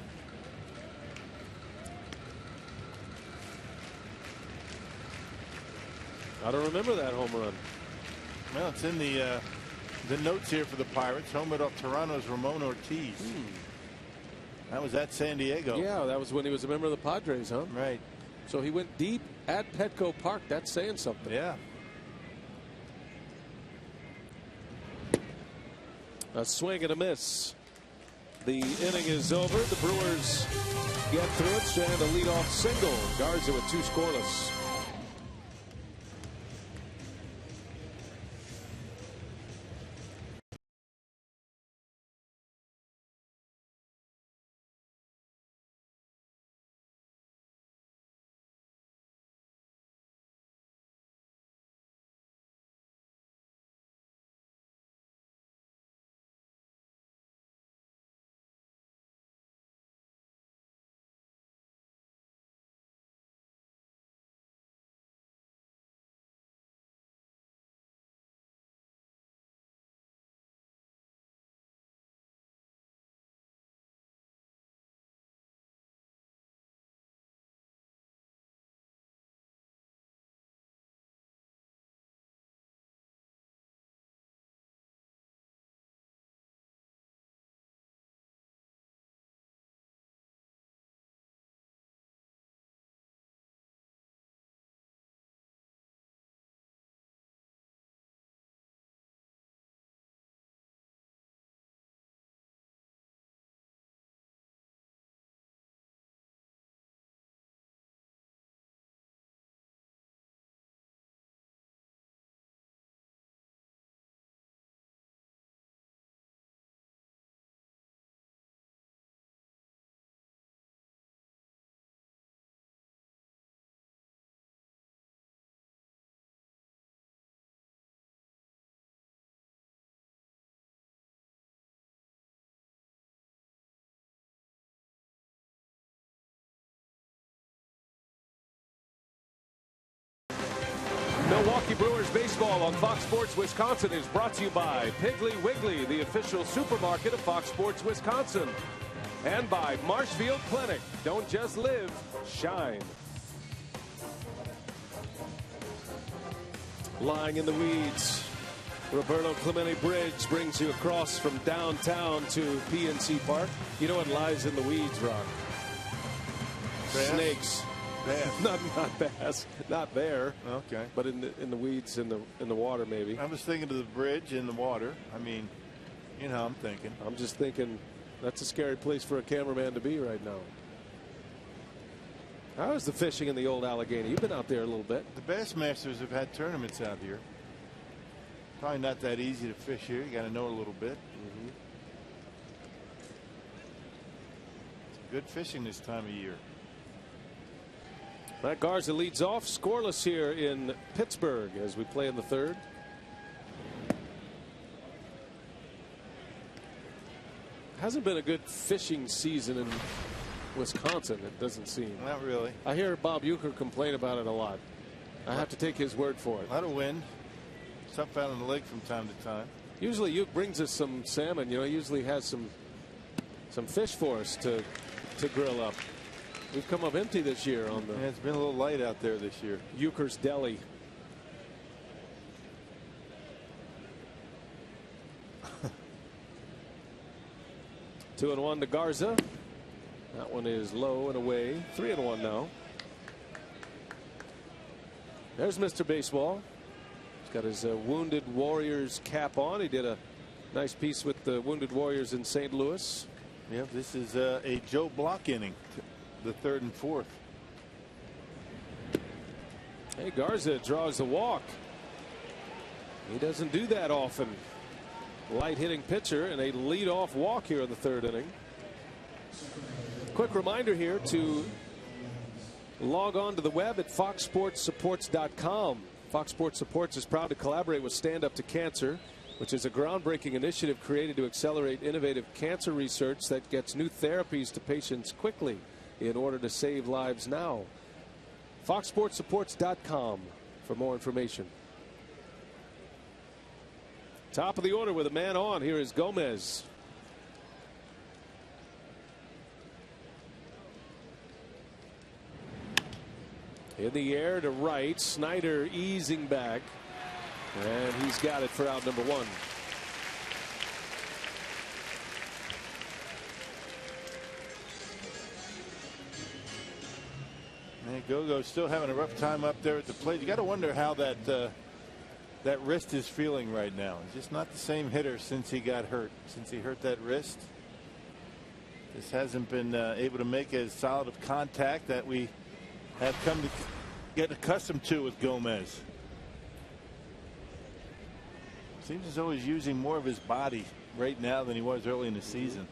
I don't remember that home run. Well, it's in the notes here for the Pirates. Homered off Toronto's Ramon Ortiz. That was at San Diego. Yeah, that was when he was a member of the Padres, huh? Right. So he went deep at Petco Park. That's saying something. Yeah. A swing and a miss. The inning is over. The Brewers get through it. Strand a leadoff single. Garza with 2 scoreless. Milwaukee Brewers baseball on Fox Sports Wisconsin is brought to you by Piggly Wiggly, the official supermarket of Fox Sports Wisconsin, and by Marshfield Clinic. Don't just live, shine. Lying in the weeds, Roberto Clemente Bridge brings you across from downtown to PNC Park. You know what lies in the weeds, Rock? Bass? Snakes. Bass. Not bass. Not there. Okay. But in the weeds, in the water, maybe. I was thinking of the bridge in the water. I mean, you know, I'm thinking. I'm just thinking that's a scary place for a cameraman to be right now. How is the fishing in the old Allegheny? You've been out there a little bit. The Bassmasters have had tournaments out here. Probably not that easy to fish here. You got to know a little bit. It's good fishing this time of year. Matt Garza leads off, scoreless here in Pittsburgh as we play in the 3rd. Hasn't been a good fishing season in Wisconsin, it doesn't seem. Not really. I hear Bob Euchre complain about it a lot. I have to take his word for it. A lot of wind. Stuff out on the lake from time to time. Usually Euchre brings us some salmon. You know, he usually has some fish for us to grill up. We've come up empty this year on the. Yeah, it's been a little light out there this year. Euchre's Deli. 2-1 to Garza. That one is low and away. 3-1 now. There's Mr. Baseball. He's got his Wounded Warriors cap on. He did a nice piece with the Wounded Warriors in St. Louis. Yep, this is a Joe Block inning, the third and fourth. Hey, Garza draws the walk. He doesn't do that often. Light hitting pitcher and a leadoff walk here in the third inning. Quick reminder here to log on to the web at foxsportssupports.com. Fox Sports Supports is proud to collaborate with Stand Up to Cancer, which is a groundbreaking initiative created to accelerate innovative cancer research that gets new therapies to patients quickly in order to save lives now. foxsportssupports.com for more information. Top of the order with a man on. Here is Gomez. In the air to right. Snyder easing back. And he's got it for out number one. And Gogo's still having a rough time up there at the plate. You got to wonder how that wrist is feeling right now. He's just not the same hitter since he got hurt. Since he hurt that wrist, just hasn't been able to make as solid of contact that we have come to get accustomed to with Gomez. Seems as though he's using more of his body right now than he was early in the season.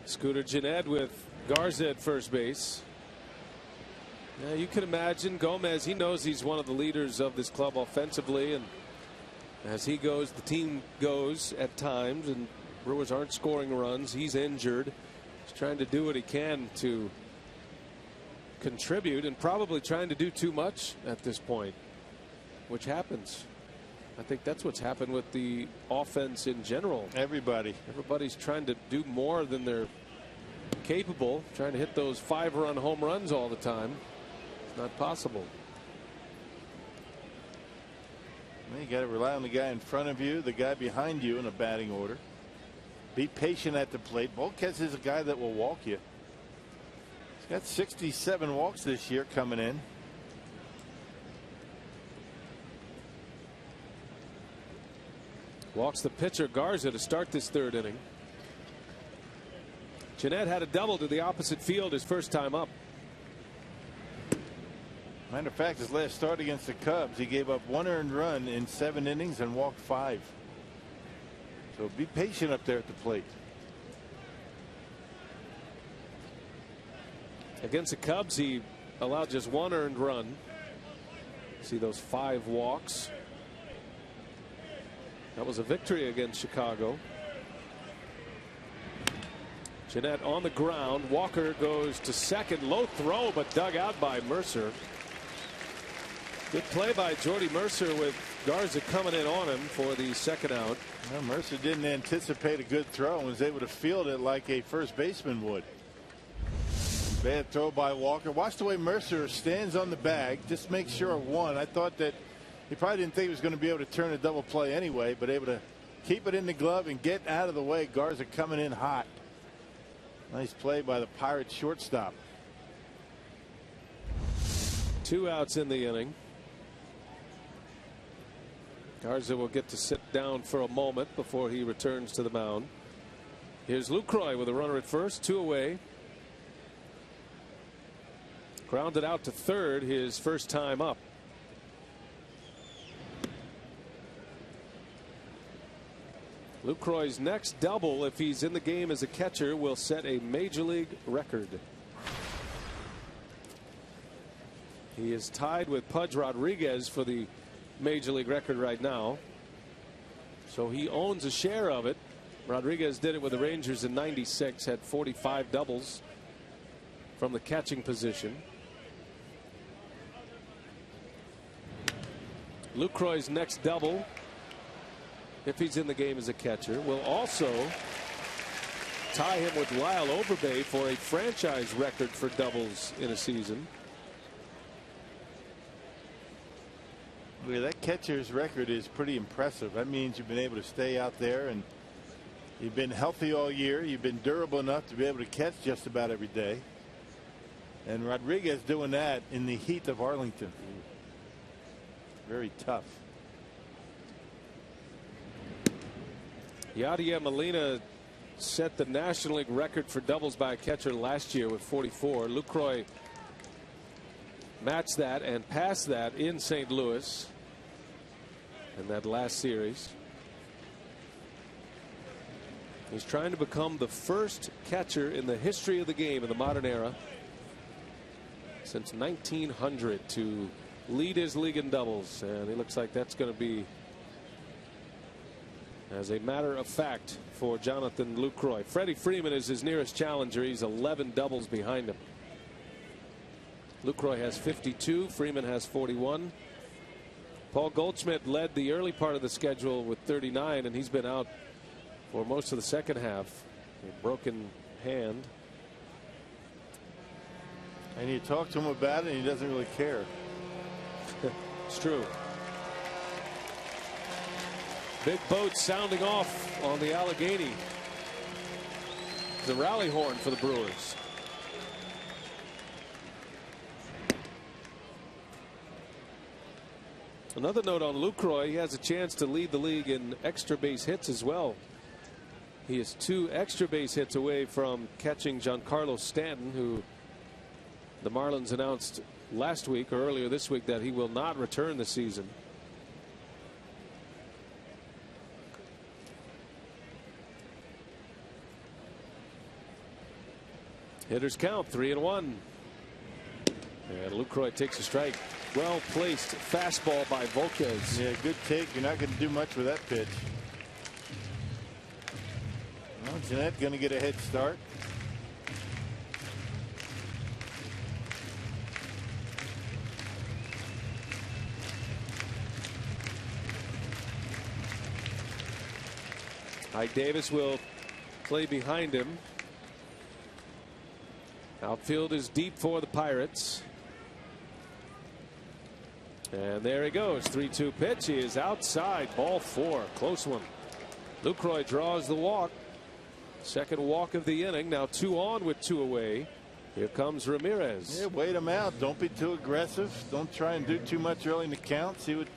Scooter Gennett with Garza at first base. Yeah, you can imagine Gomez, he knows he's one of the leaders of this club offensively, and as he goes, the team goes at times, and Brewers aren't scoring runs. He's injured. He's trying to do what he can to contribute, and probably trying to do too much at this point, which happens. I think that's what's happened with the offense in general. Everybody's trying to do more than they're capable, trying to hit those 5-run home runs all the time. It's not possible. Well, you got to rely on the guy in front of you, the guy behind you in a batting order. Be patient at the plate. Volquez is a guy that will walk you. He's got 67 walks this year coming in. Walks the pitcher Garza to start this third inning. Gennett had a double to the opposite field his first time up. Matter of fact, his last start against the Cubs, he gave up 1 earned run in 7 innings and walked 5. So be patient up there at the plate. Against the Cubs, he allowed just 1 earned run. See those 5 walks. That was a victory against Chicago. Gennett on the ground. Walker goes to second. Low throw, but dug out by Mercer. Good play by Jordy Mercer with Garza coming in on him for the second out. Well, Mercer didn't anticipate a good throw and was able to field it like a first baseman would. Bad throw by Walker. Watch the way Mercer stands on the bag. Just make sure of one. I thought that he probably didn't think he was going to be able to turn a double play anyway, but able to keep it in the glove and get out of the way. Garza coming in hot. Nice play by the Pirates shortstop. 2 outs in the inning. Garza will get to sit down for a moment before he returns to the mound. Here's Lucroy with a runner at first, 2 away. Grounded out to third his first time up. Lucroy's next double, if he's in the game as a catcher, will set a major league record. He is tied with Pudge Rodriguez for the major league record right now. So he owns a share of it. Rodriguez did it with the Rangers in '96, had 45 doubles from the catching position. Lucroy's next double, if he's in the game as a catcher, will also tie him with Lyle Overbay for a franchise record for doubles in a season. That catcher's record is pretty impressive. That means you've been able to stay out there and You've been healthy all year. You've been durable enough to be able to catch just about every day. And Rodriguez doing that in the heat of Arlington. Very tough. Yadier Molina set the National League record for doubles by a catcher last year with 44. Lucroy matched that and passed that in St. Louis in that last series. He's trying to become the first catcher in the history of the game in the modern era since 1900 to lead his league in doubles, and it looks like that's going to be, as a matter of fact, for Jonathan Lucroy. Freddie Freeman is his nearest challenger. He's 11 doubles behind him. Lucroy has 52. Freeman has 41. Paul Goldschmidt led the early part of the schedule with 39, and he's been out for most of the second half. A broken hand. And you talk to him about it and he doesn't really care. It's true. Big boat sounding off on the Allegheny. The rally horn for the Brewers. Another note on Lucroy, he has a chance to lead the league in extra base hits as well. He is 2 extra base hits away from catching Giancarlo Stanton, who the Marlins announced last week or earlier this week that he will not return this season. Hitters count 3-1. And Lucroy takes a strike. Well placed fastball by Volquez. Yeah, good take. You're not going to do much with that pitch. Well, Jeanette going to get a head start. Ike Davis will play behind him. Outfield is deep for the Pirates. And there he goes. 3-2 pitch. He is outside. Ball 4. Close one. Lucroy draws the walk. Second walk of the inning. Now 2 on with 2 away. Here comes Ramirez. Yeah, wait him out. Don't be too aggressive. Don't try and do too much early in the count. See what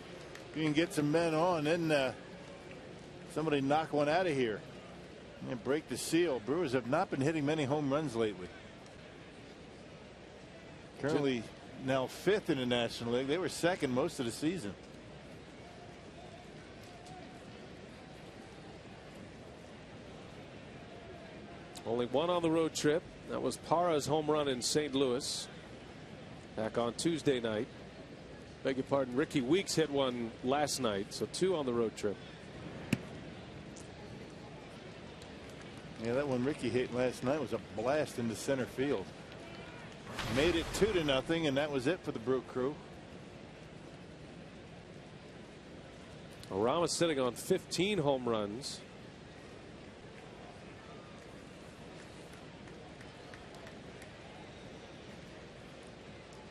you can get some men on. Then somebody knock one out of here and break the seal. Brewers have not been hitting many home runs lately. Currently now 5th in the National League. They were 2nd most of the season. Only 1 on the road trip. That was Parra's home run in St. Louis back on Tuesday night. Beg your pardon. Ricky Weeks hit one last night. So 2 on the road trip. Yeah, that one Ricky hit last night was a blast into center field. Made it 2-0, and that was it for the Brew Crew. Orama's sitting on 15 home runs.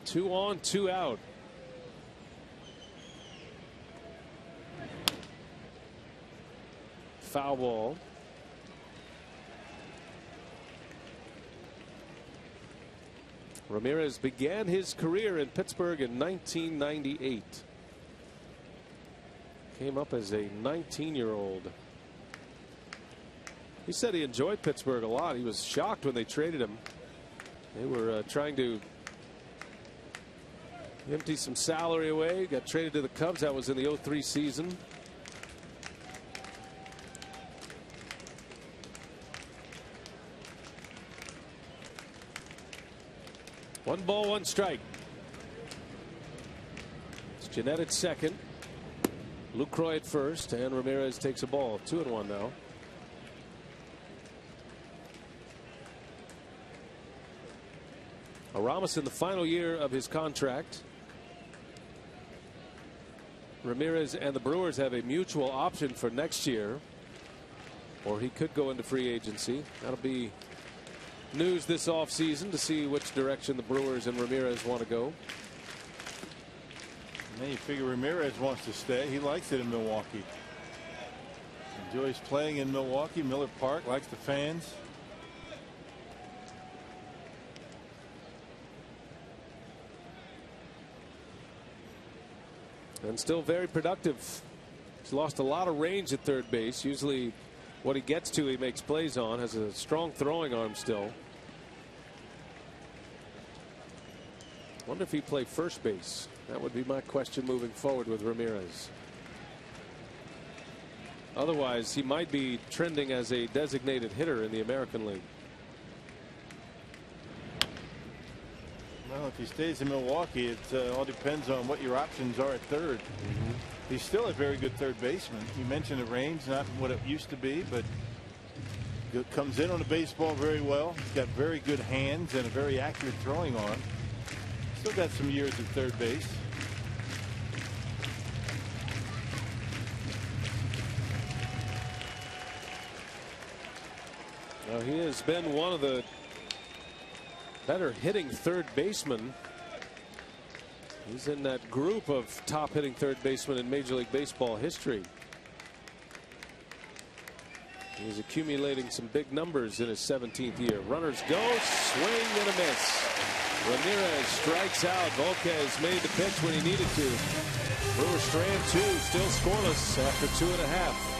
Two on, 2 out. Foul ball. Ramirez began his career in Pittsburgh in 1998. Came up as a 19-year-old. He said he enjoyed Pittsburgh a lot. He was shocked when they traded him. They were trying to empty some salary away. Got traded to the Cubs. That was in the 03 season. One ball, 1 strike. It's Jeanette at second. Lucroy at first, and Ramirez takes a ball. 2-1 now. Aramis in the final year of his contract. Ramirez and the Brewers have a mutual option for next year, or he could go into free agency. That'll be news this offseason to see which direction the Brewers and Ramirez want to go. And then you figure Ramirez wants to stay. He likes it in Milwaukee. Enjoys playing in Milwaukee. Miller Park, likes the fans. And still very productive. He's lost a lot of range at third base. Usually what he gets to, he makes plays on. Has a strong throwing arm still. Wonder if he play first base. That would be my question moving forward with Ramirez. Otherwise, he might be trending as a designated hitter in the American League. Well, if he stays in Milwaukee, it all depends on what your options are at third. He's still a very good third baseman. You mentioned the range, not what it used to be, but comes in on the baseball very well. He's got very good hands and a very accurate throwing arm. Still got some years at third base. Well, he has been one of the better hitting third basemen. He's in that group of top hitting third basemen in Major League Baseball history. He's accumulating some big numbers in his 17th year. Runners go, swing and a miss. Ramirez strikes out. Volquez made the pitch when he needed to. Brewers strand 2, still scoreless after 2.5.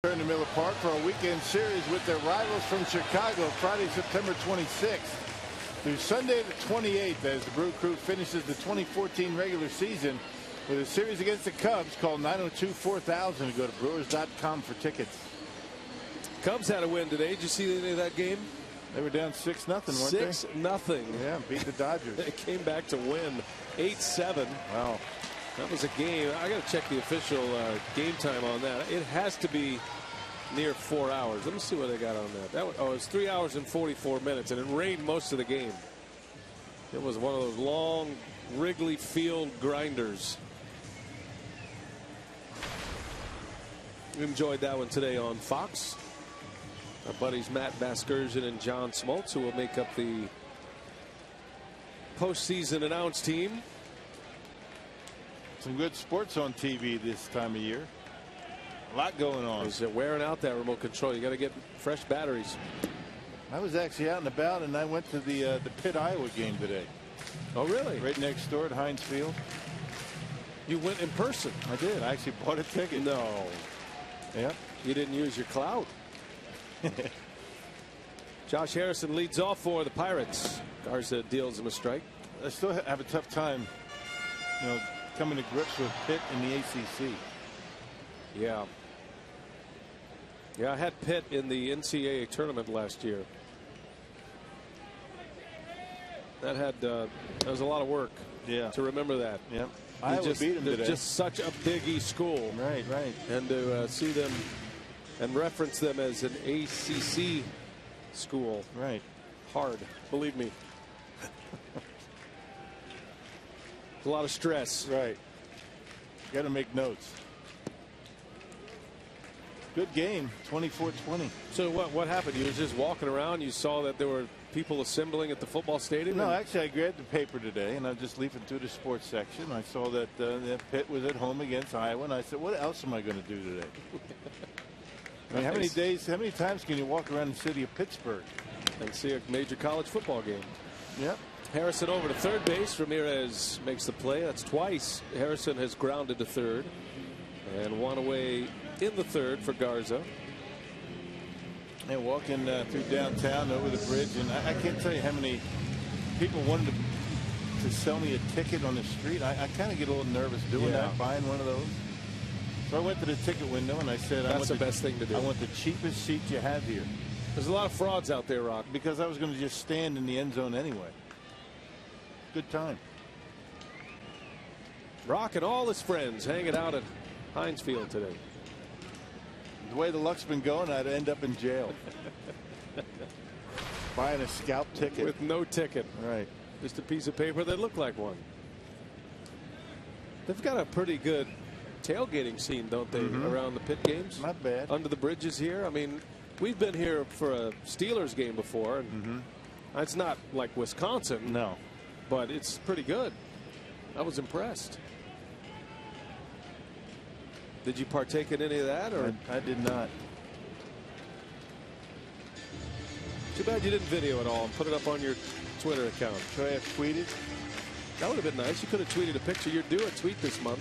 Turn to Miller Park for a weekend series with their rivals from Chicago, Friday, September 26th through Sunday the 28th, as the Brew Crew finishes the 2014 regular season with a series against the Cubs. Call 902-4000 to go to Brewers.com for tickets. Cubs had a win today. Did you see any of that game? They were down 6-0, weren't they? 6-0. Yeah, beat the Dodgers. They came back to win 8-7. Wow. That was a game. I got to check the official game time on that. It has to be near 4 hours. Let me see what they got on that. It was 3 hours and 44 minutes, and it rained most of the game. It was one of those long Wrigley Field grinders. Enjoyed that one today on Fox. Our buddies Matt Vasgersian and John Smoltz, who will make up the postseason announce team. Some good sports on TV this time of year. A lot going on. Is it wearing out that remote control? You got to get fresh batteries. I was actually out and about, and I went to the Pitt, Iowa game today. Oh, really? Right next door at Heinz Field. You went in person? I did. I actually bought a ticket. No. Yep. You didn't use your clout. Josh Harrison leads off for the Pirates. Garza deals him a strike. I still have a tough time, coming to grips with Pitt in the ACC. Yeah. Yeah, I had Pitt in the NCAA tournament last year. That was a lot of work. Yeah. To remember that. Yep. Iowa beat them they're today. just such a Big East school. Right, right. And to see them and reference them as an ACC school. Right. Hard, believe me. A lot of stress. Right. Got to make notes. Good game, 24-20. So what happened? You were just walking around. You saw that there were people assembling at the football stadium? No, actually, I grabbed the paper today, and I was just leafing through the sports section. I saw that Pitt was at home against Iowa, and I said, what else am I going to do today? I mean, how many times can you walk around the city of Pittsburgh and see a major college football game? Yep. Harrison over to third base. Ramirez makes the play. That's twice. Harrison has grounded to third. And one away in the third for Garza. And walking through downtown over the bridge, and I can't tell you how many people wanted to sell me a ticket on the street. I kind of get a little nervous doing that, buying one of those. So I went to the ticket window and I said, that's the best thing to do. I want the cheapest seat you have here. There's a lot of frauds out there, Rock. Because I was going to just stand in the end zone anyway. Good time. Rock and all his friends hanging out at Heinz Field today. The way the luck's been going, I'd end up in jail. Buying a scalp ticket. With no ticket. Right. Just a piece of paper that looked like one. They've got a pretty good tailgating scene, don't they, around the Pitt games? Not bad. Under the bridges here. I mean, we've been here for a Steelers game before, and it's not like Wisconsin. No. But it's pretty good. I was impressed. Did you partake in any of that? Or I did not. Too bad you didn't video it all and put it up on your Twitter account. Should I have tweeted? That would have been nice. You could have tweeted a picture. You're due a tweet this month.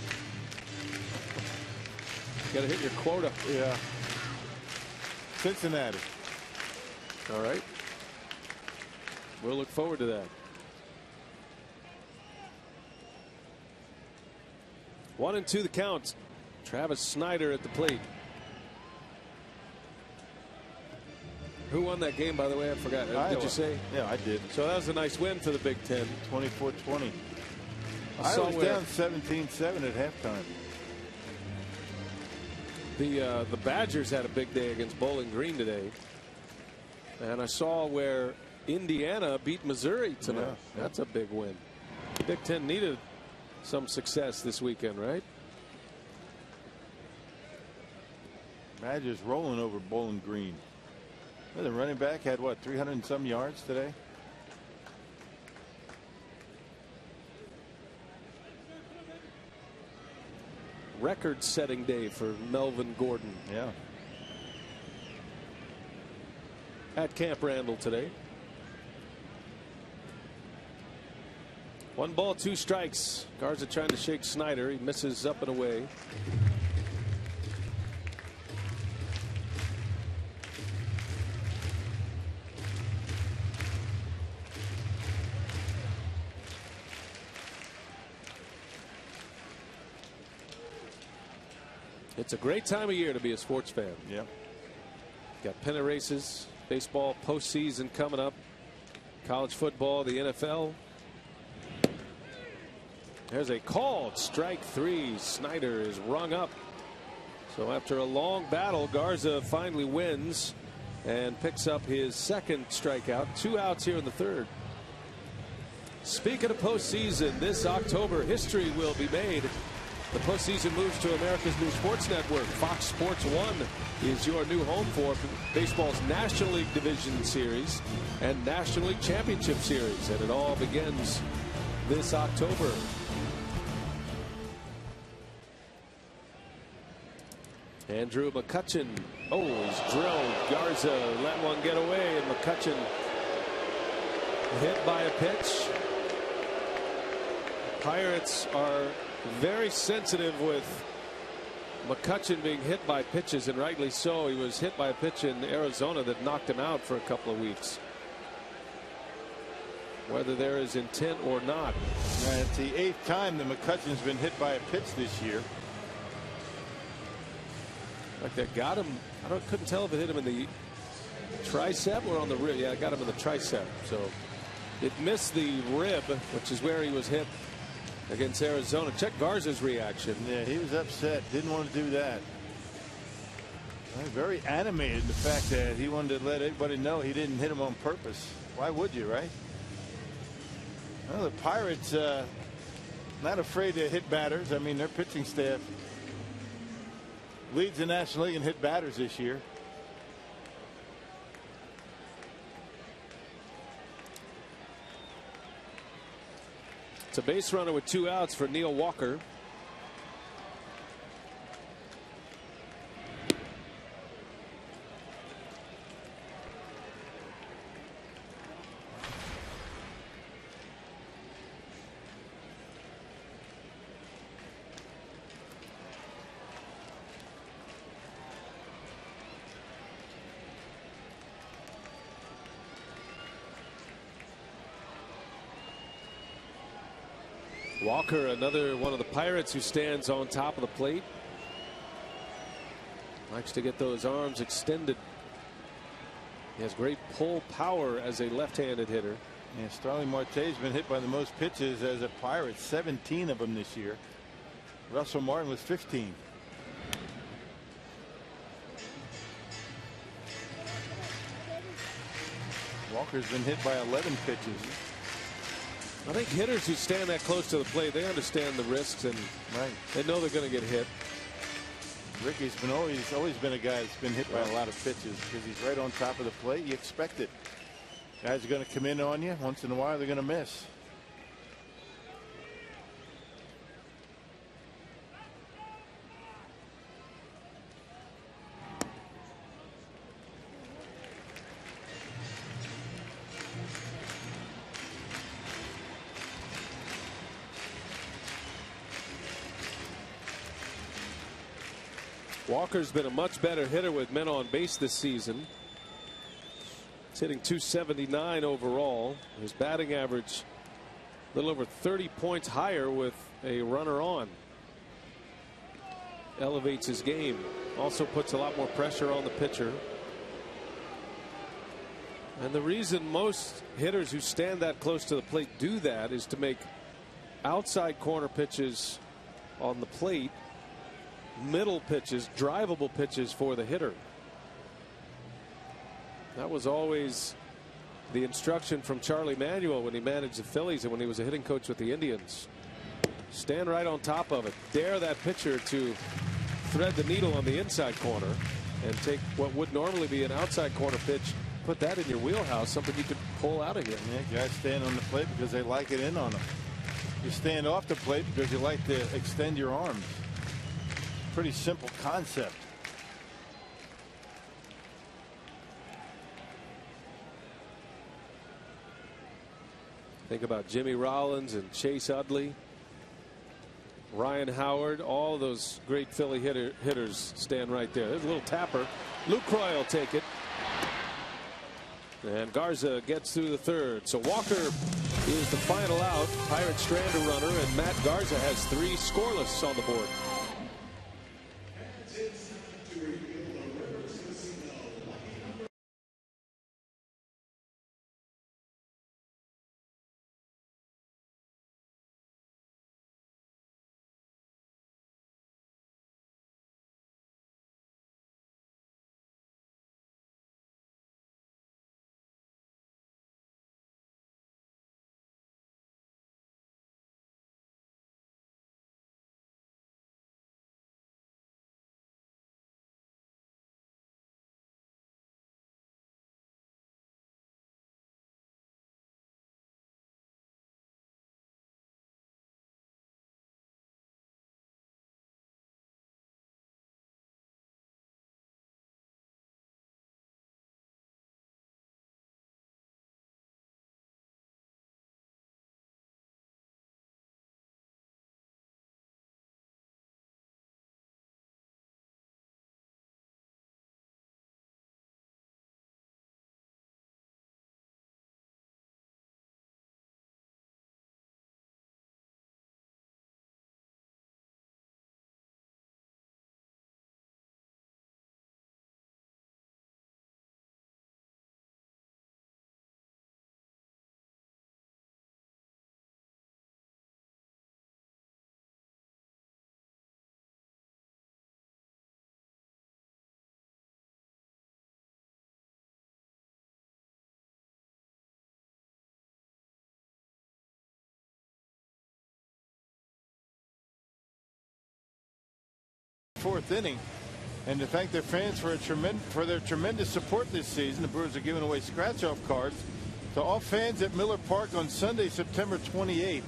Got to hit your quota. Yeah. Cincinnati. All right. We'll look forward to that. 1-2 the count. Travis Snyder at the plate. Who won that game, by the way? I forgot. Iowa. Did you say? Yeah, I did. So that was a nice win for the Big Ten. 24-20. I was down 17-7 at halftime. The Badgers had a big day against Bowling Green today. And I saw where Indiana beat Missouri tonight. Yeah. That's a big win. Big Ten needed some success this weekend, right? Badgers rolling over Bowling Green. Well, the running back had what, 300 and some yards today? Record-setting day for Melvin Gordon. Yeah. At Camp Randall today. 1 ball, 2 strikes. Garza trying to shake Snyder. He misses up and away. It's a great time of year to be a sports fan. Yep. Got pennant races, baseball postseason coming up, college football, the NFL. There's a called strike 3. Snyder is rung up. So after a long battle, Garza finally wins and picks up his second strikeout. 2 outs here in the third. Speaking of postseason, this October history will be made. The postseason moves to America's new sports network. Fox Sports 1 is your new home for baseball's National League Division Series and National League Championship Series. And it all begins this October. Andrew McCutchen. Oh, he's drilled. Garza let one get away, and McCutchen hit by a pitch. Pirates are very sensitive with McCutchen being hit by pitches, and rightly so. He was hit by a pitch in Arizona that knocked him out for a couple of weeks. Whether there is intent or not. It's the 8th time that McCutchen's been hit by a pitch this year. Like that got him. Couldn't tell if it hit him in the tricep or on the rib. Yeah, it got him in the tricep. So it missed the rib, which is where he was hit against Arizona. Check Garza's reaction. Yeah, he was upset. Didn't want to do that. Very animated, the fact that he wanted to let everybody know he didn't hit him on purpose. Why would you, right? Well, the Pirates not afraid to hit batters. I mean, their pitching staff leads the National League in hit batters this year. It's a base runner with 2 outs for Neil Walker. Walker, another one of the Pirates who stands on top of the plate. Likes to get those arms extended. He has great pull power as a left-handed hitter. Yeah, Starling Marte's been hit by the most pitches as a Pirate, 17 of them this year. Russell Martin was 15. Walker's been hit by 11 pitches. I think hitters who stand that close to the plate, they understand the risks and they know they're going to get hit. Ricky's been always been a guy that's been hit by a lot of pitches because he's right on top of the plate. You expect it. Guys are going to come in on you once in a while. They're going to miss. Walker's been a much better hitter with men on base this season. He's hitting .279 overall. His batting average a little over 30 points higher with a runner on. Elevates his game. Also puts a lot more pressure on the pitcher. And the reason most hitters who stand that close to the plate do that is to make outside corner pitches on the plate middle pitches, drivable pitches for the hitter. That was always the instruction from Charlie Manuel when he managed the Phillies and when he was a hitting coach with the Indians. Stand right on top of it. Dare that pitcher to thread the needle on the inside corner and take what would normally be an outside corner pitch, put that in your wheelhouse, something you could pull out of here. Yeah, guys stand on the plate because they like it in on them. You stand off the plate because you like to extend your arms. Pretty simple concept. Think about Jimmy Rollins and Chase Utley, Ryan Howard, all those great Philly hitters stand right there. There's a little tapper. Lucroy will take it. And Garza gets through the third. So Walker is the final out. Pirates strand a runner, and Matt Garza has 3 scoreless on the board. fourth inning. And to thank their fans for their tremendous support this season, the Brewers are giving away scratch-off cards to all fans at Miller Park on Sunday, September 28th,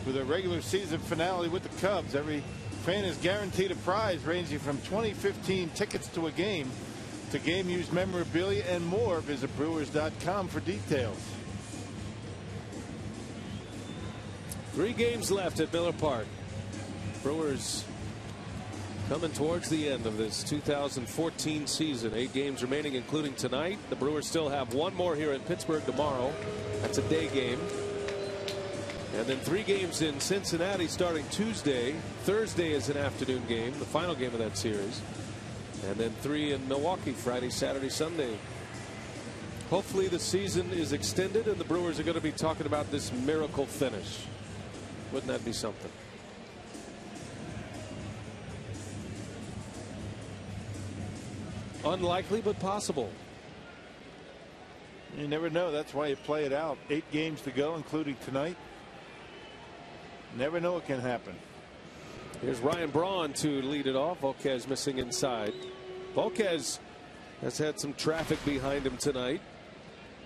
for their regular season finale with the Cubs. Every fan is guaranteed a prize ranging from 2015 tickets to a game to game-used memorabilia and more. Visit Brewers.com for details. 3 games left at Miller Park. Brewers coming towards the end of this 2014 season. 8 games remaining, including tonight. The Brewers still have 1 more here in Pittsburgh tomorrow. That's a day game. And then 3 games in Cincinnati starting Tuesday. Thursday is an afternoon game, the final game of that series. And then 3 in Milwaukee, Friday, Saturday, Sunday. Hopefully the season is extended and the Brewers are going to be talking about this miracle finish. Wouldn't that be something? Unlikely, but possible. You never know. That's why you play it out. 8 games to go, including tonight. Never know what can happen. Here's Ryan Braun to lead it off. Volquez missing inside. Volquez has had some traffic behind him tonight.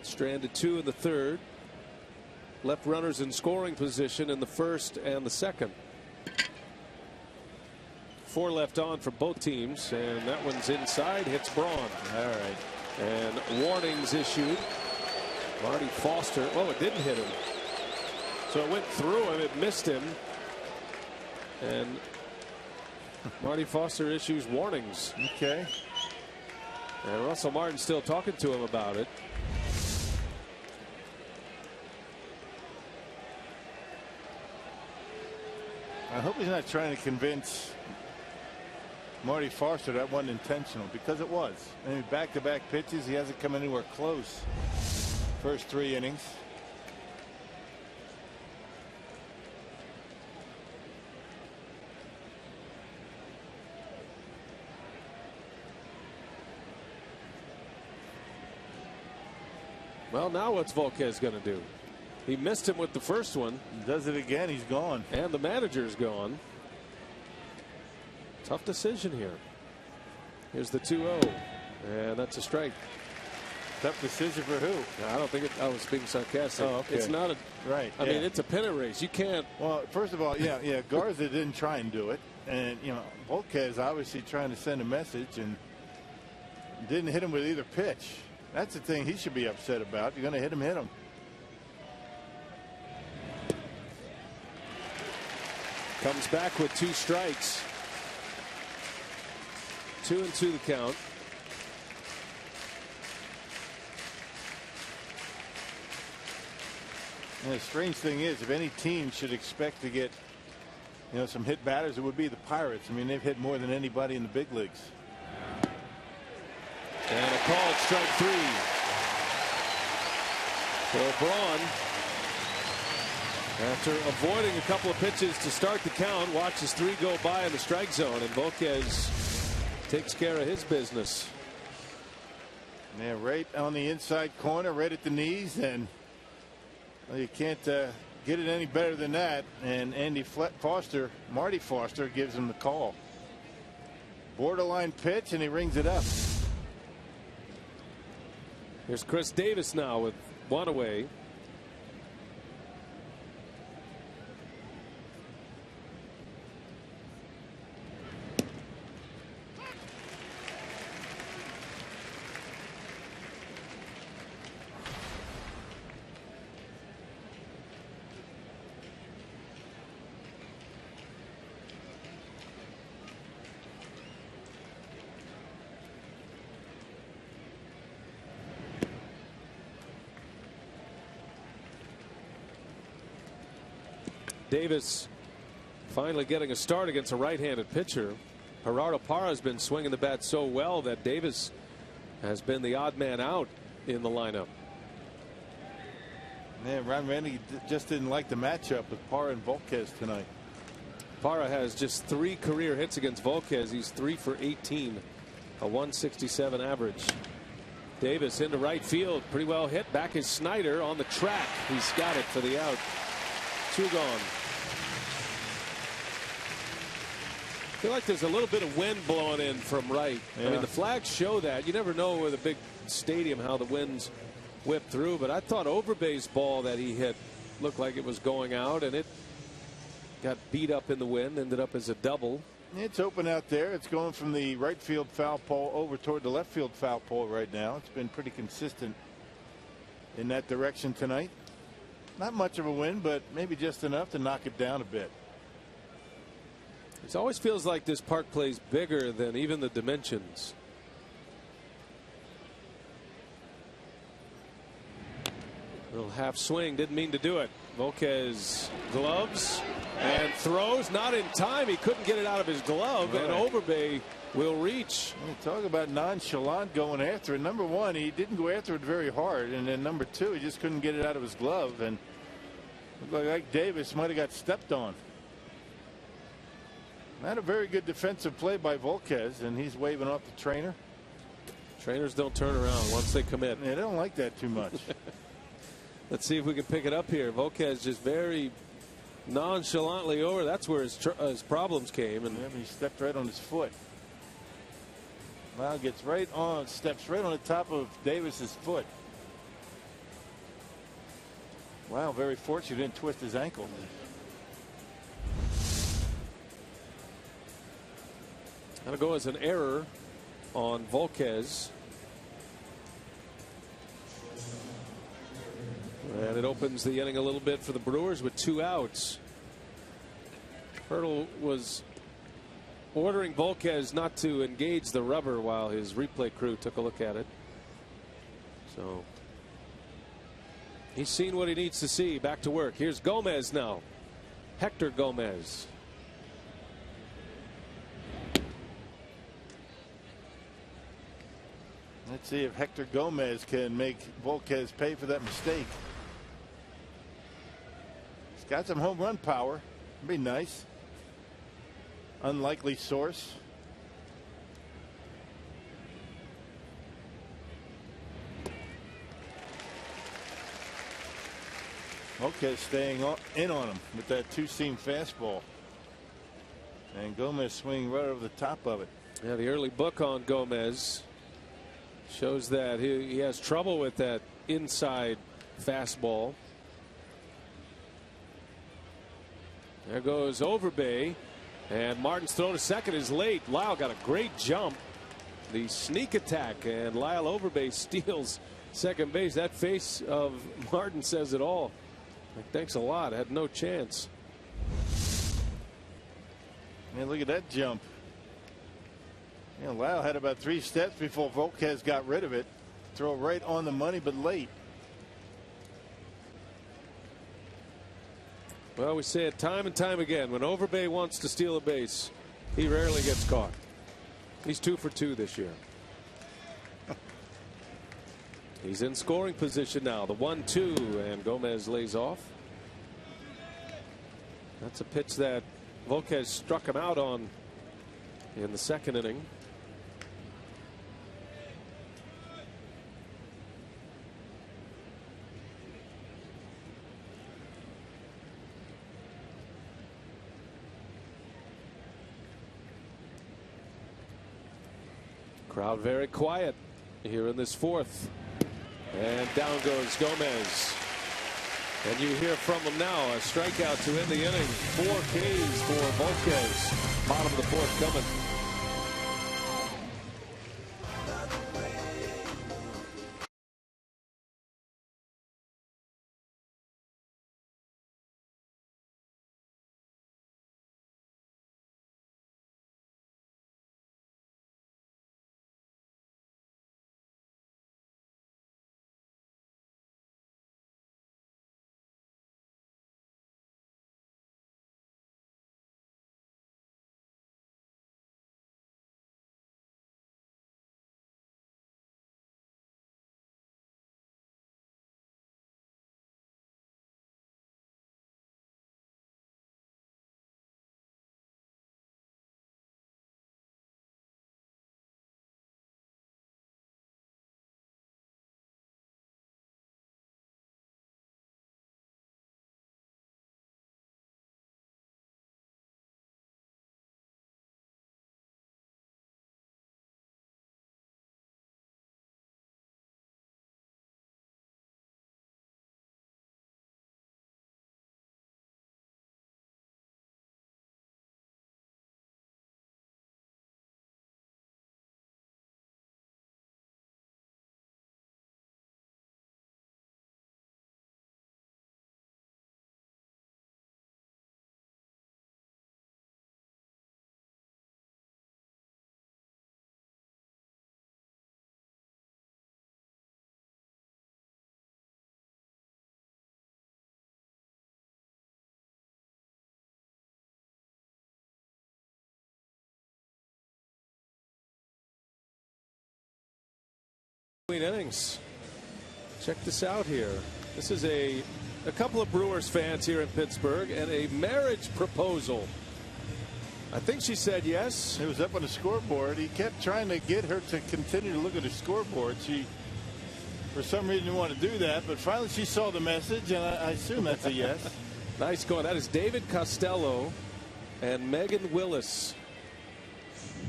Stranded 2 in the 3rd. Left runners in scoring position in the 1st and the 2nd. 4 left on for both teams, and that one's inside, hits Braun. All right. And warnings issued. Marty Foster. Oh, it didn't hit him. So it went through him, it missed him. And Marty Foster issues warnings. Okay. And Russell Martin's still talking to him about it. I hope he's not trying to convince Marty Foster that wasn't intentional, because it was. I mean, back-to-back pitches, he hasn't come anywhere close. First 3 innings. Well, now what's Volquez going to do? He missed him with the first one. Does it again, he's gone. And the manager's gone. Tough decision here. Here's the 2-0. And that's a strike. Tough decision for who? I don't think I was being sarcastic. Oh, okay. It's not a. Right. I mean, it's a pennant race. You can't. Well, first of all, yeah. Garza didn't try and do it. And, Volquez obviously trying to send a message and didn't hit him with either pitch. That's the thing he should be upset about. If you're going to hit him, hit him. Comes back with 2 strikes. 2-2 the count. And the strange thing is, if any team should expect to get, some hit batters, it would be the Pirates. I mean, they've hit more than anybody in the big leagues. And a called strike 3. So Braun, after avoiding a couple of pitches to start the count, watches 3 go by in the strike zone, and Volquez takes care of his business. Yeah, right on the inside corner, right at the knees, and you can't get it any better than that. And Marty Foster gives him the call. Borderline pitch, and he rings it up. Here's Chris Davis now with 1 away. Davis finally getting a start against a right-handed pitcher. Gerardo Parra has been swinging the bat so well that Davis has been the odd man out in the lineup. Man, Ron Randy just didn't like the matchup with Parra and Volquez tonight. Parra has just 3 career hits against Volquez. He's 3 for 18, a 167 average. Davis into right field, pretty well hit. Back is Snyder on the track. He's got it for the out. 2 gone. feel like there's a little bit of wind blowing in from right. Yeah. I mean, the flags show that. You never know with a big stadium how the winds whip through. But I thought Overbay's ball that he hit looked like it was going out, and it got beat up in the wind, ended up as a double. It's open out there. It's going from the right field foul pole over toward the left field foul pole right now. It's been pretty consistent in that direction tonight. Not much of a wind, but maybe just enough to knock it down a bit. It always feels like this park plays bigger than even the dimensions. Little half swing, didn't mean to do it. Volquez gloves and throws, not in time. He couldn't get it out of his glove, and Overbay will reach. Talk about nonchalant going after it. Number one, he didn't go after it very hard, and then number two, he just couldn't get it out of his glove, and looked like Davis might have got stepped on. Not a very good defensive play by Volquez, and he's waving off the trainer. Trainers don't turn around once they commit. Yeah, they don't like that too much. Let's see if we can pick it up here. Volquez just very nonchalantly over. That's where his problems came. And he stepped right on his foot. Now gets right on, steps right on the top of Davis's foot. Wow, very fortunate he didn't twist his ankle. That'll go as an error on Volquez. And it opens the inning a little bit for the Brewers with 2 outs. Hurdle was ordering Volquez not to engage the rubber while his replay crew took a look at it. So he's seen what he needs to see. Back to work. Here's Gomez now. Hector Gomez. Let's see if Hector Gomez can make Volquez pay for that mistake. He's got some home run power. It'd be nice. Unlikely source. Volquez staying in on him with that two-seam fastball. And Gomez swinging right over the top of it. Yeah, the early book on Gomez shows that he has trouble with that inside fastball. There goes Overbay, and Martin's throw to second is late. Lyle got a great jump. The sneak attack, and Lyle Overbay steals second base. That face of Martin says it all. Like, thanks a lot. I had no chance. Man, look at that jump. You know, Lyle had about 3 steps before Volquez got rid of it. Throw right on the money, but late. Well, we say it time and time again. When Overbay wants to steal a base, he rarely gets caught. He's 2 for 2 this year. He's in scoring position now. The 1-2, and Gomez lays off. That's a pitch that Volquez struck him out on in the second inning. Crowd very quiet here in this fourth. And down goes Gomez. And you hear from him now. A strikeout to end the inning. 4 Ks for Volquez. Bottom of the fourth coming. between innings. Check this out here. This is a couple of Brewers fans here in Pittsburgh and a marriage proposal. I think she said yes. It was up on the scoreboard. He kept trying to get her to continue to look at the scoreboard. She, for some reason, didn't want to do that. But finally, she saw the message, and I assume that's a yes. Nice going. That is David Costello and Megan Willis.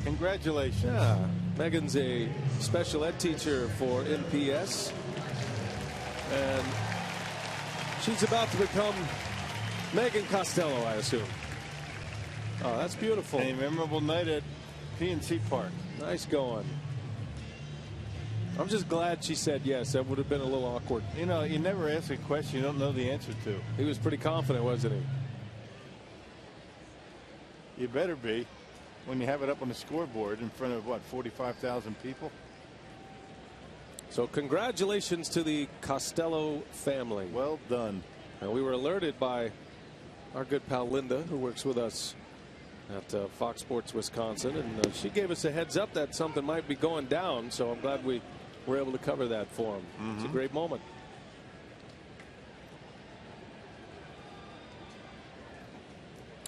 Congratulations. Yeah. Megan's a special ed teacher for NPS. And she's about to become Megan Costello, I assume. Oh, that's beautiful. A memorable night at PNC Park. Nice going. I'm just glad she said yes. That would have been a little awkward. You know, you never ask a question you don't know the answer to. He was pretty confident, wasn't he? You better be when you have it up on the scoreboard in front of, what, 45,000 people? So congratulations to the Costello family. Well done. And we were alerted by our good pal Linda, who works with us at Fox Sports Wisconsin, and she gave us a heads up that something might be going down, so I'm glad we were able to cover that for him. It's a great moment.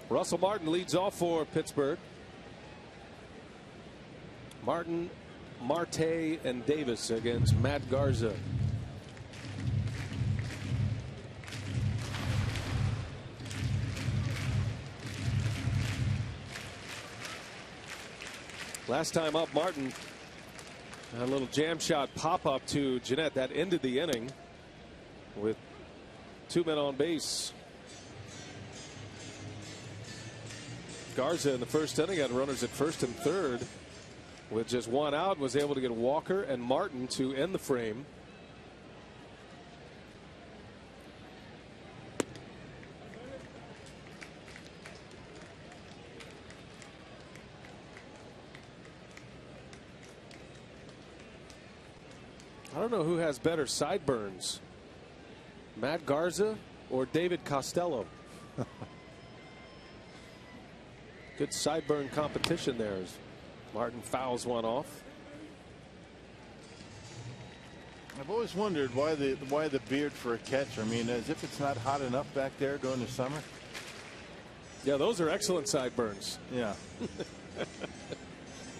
Russell Martin leads off for Pittsburgh. Martin, Marte, and Davis against Matt Garza. Last time up, Martin a little jam shot pop up to Jeanette that ended the inning with 2 men on base. Garza in the first inning had runners at first and third with just 1 out, was able to get Walker and Martin to end the frame. I don't know who has better sideburns, Matt Garza or David Costello. Good sideburn competition there as Martin fouls one off. I've always wondered why the beard for a catcher. I mean, as if it's not hot enough back there during the summer. Yeah, those are excellent sideburns. Yeah.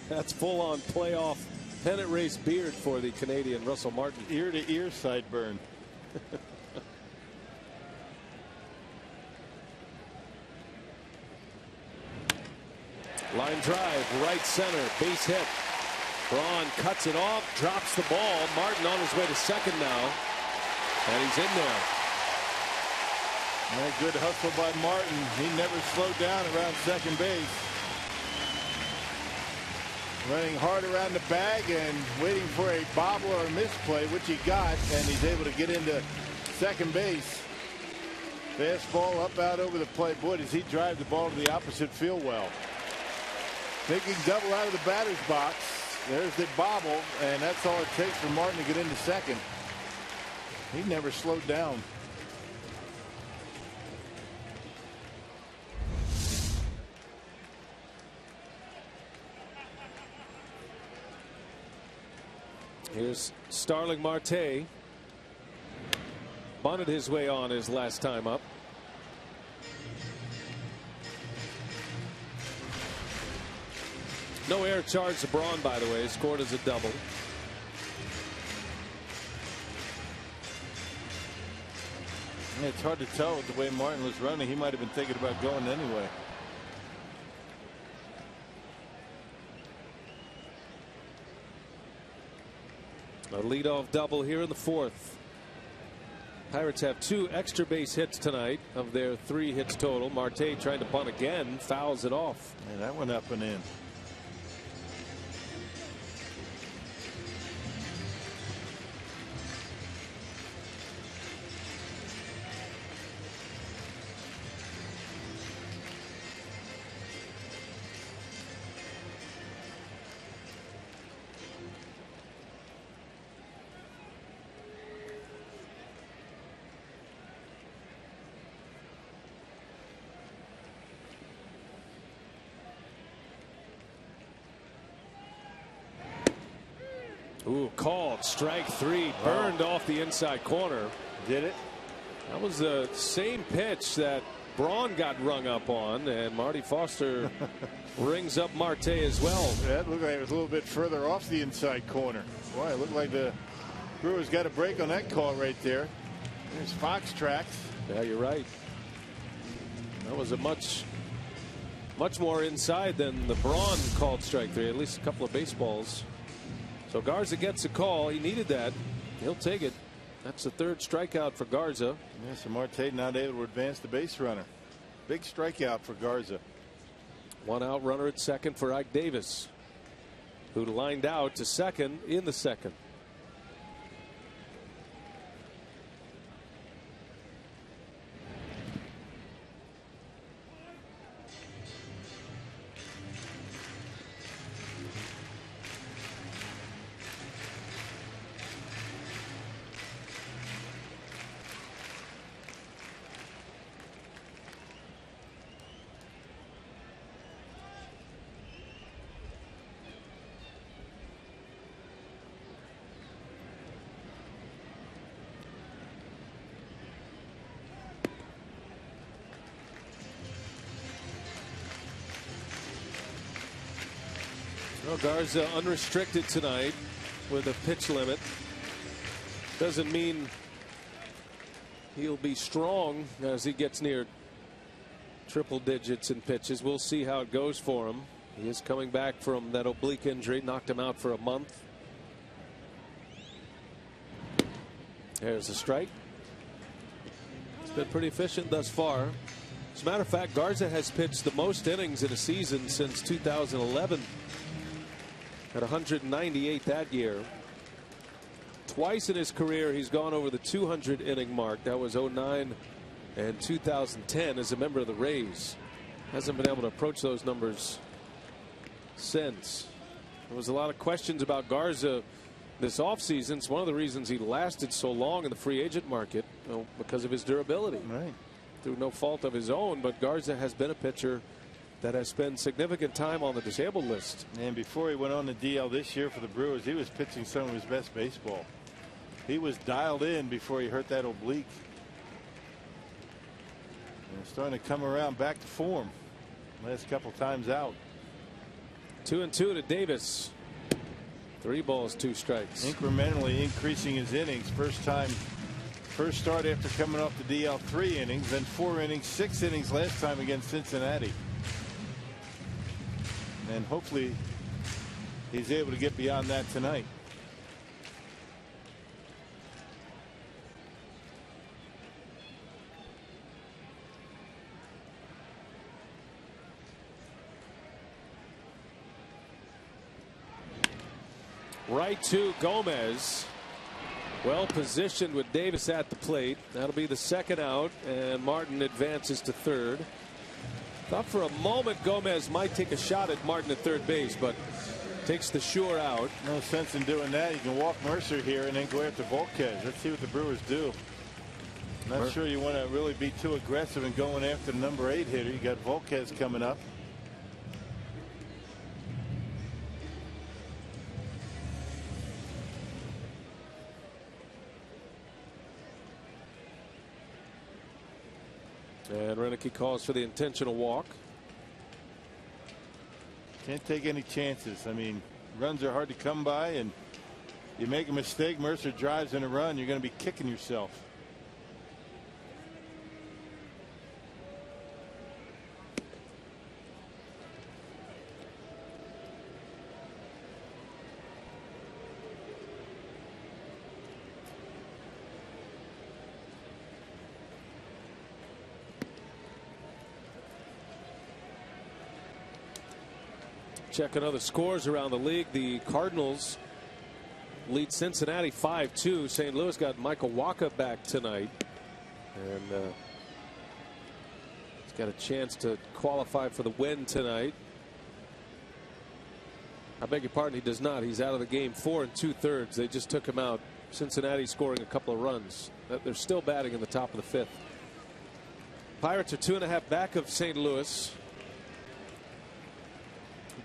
That's full on playoff pennant race beard for the Canadian Russell Martin. Ear to ear sideburn. Line drive, right center, base hit. Braun cuts it off, drops the ball. Martin on his way to second now, and he's in there. And a good hustle by Martin. He never slowed down around second base. Running hard around the bag and waiting for a bobble or a misplay, which he got, and he's able to get into second base. Fastball up out over the plate. Boy, does he drive the ball to the opposite field well. Thinking double out of the batter's box. There's the bobble, and that's all it takes for Martin to get into second. He never slowed down. Here's Starling Marte. Bunted his way on his last time up. No air charge to Braun, by the way. Scored as a double. It's hard to tell with the way Martin was running. He might have been thinking about going anyway. A leadoff double here in the fourth. Pirates have 2 extra base hits tonight of their 3 hits total. Marte trying to bunt again, fouls it off. And that went up and in. Ooh, called strike 3, burned off the inside corner. Did it? That was the same pitch that Braun got rung up on, and Marty Foster rings up Marte as well. That looked like it was a little bit further off the inside corner. Boy, it looked like the Brewers got a break on that call right there. There's Fox tracks. Yeah, you're right. That was a much more inside than the Braun called strike 3, at least a couple of baseballs. So Garza gets a call. He needed that. He'll take it. That's the 3rd strikeout for Garza. Yeah, so Marte not able to advance the base runner. Big strikeout for Garza. 1 out runner at second for Ike Davis, who lined out to second in the 2nd. Well, Garza unrestricted tonight with a pitch limit. Doesn't mean he'll be strong as he gets near triple digits in pitches. We'll see how it goes for him. He is coming back from that oblique injury, knocked him out for a month. There's a strike. It's been pretty efficient thus far. As a matter of fact, Garza has pitched the most innings in a season since 2011. At 198 that year. Twice in his career he's gone over the 200 inning mark. That was 09 and 2010 as a member of the Rays. Hasn't been able to approach those numbers since. There was a lot of questions about Garza this offseason. It's one of the reasons he lasted so long in the free agent market, because of his durability. Right. Through no fault of his own, but Garza has been a pitcher that has spent significant time on the disabled list. And before he went on the DL this year for the Brewers, he was pitching some of his best baseball. He was dialed in before he hurt that oblique. And starting to come around back to form. Last couple times out. 2-2 to Davis. 3 balls, 2 strikes. Incrementally increasing his innings. First start after coming off the DL, 3 innings, then 4 innings, 6 innings last time against Cincinnati. And hopefully he's able to get beyond that tonight. Right to Gomez. Well positioned with Davis at the plate. That'll be the 2nd out, and Martin advances to 3rd. Thought for a moment Gomez might take a shot at Martin at 3rd base, but takes the sure out. No sense in doing that. You can walk Mercer here and then go after Volquez. Let's see what the Brewers do. Not sure you want to really be too aggressive in going after the number 8 hitter. You got Volquez coming up. And Renicky calls for the intentional walk. Can't take any chances. I mean, runs are hard to come by, and you make a mistake, Mercer drives in a run, you're going to be kicking yourself. Checking other scores around the league. The Cardinals lead Cincinnati 5-2. St. Louis got Michael Wacha back tonight, and he's got a chance to qualify for the win tonight. I beg your pardon, he does not. He's out of the game 4 2/3. They just took him out. Cincinnati scoring a couple of runs. They're still batting in the top of the 5th. Pirates are 2.5 back of St. Louis.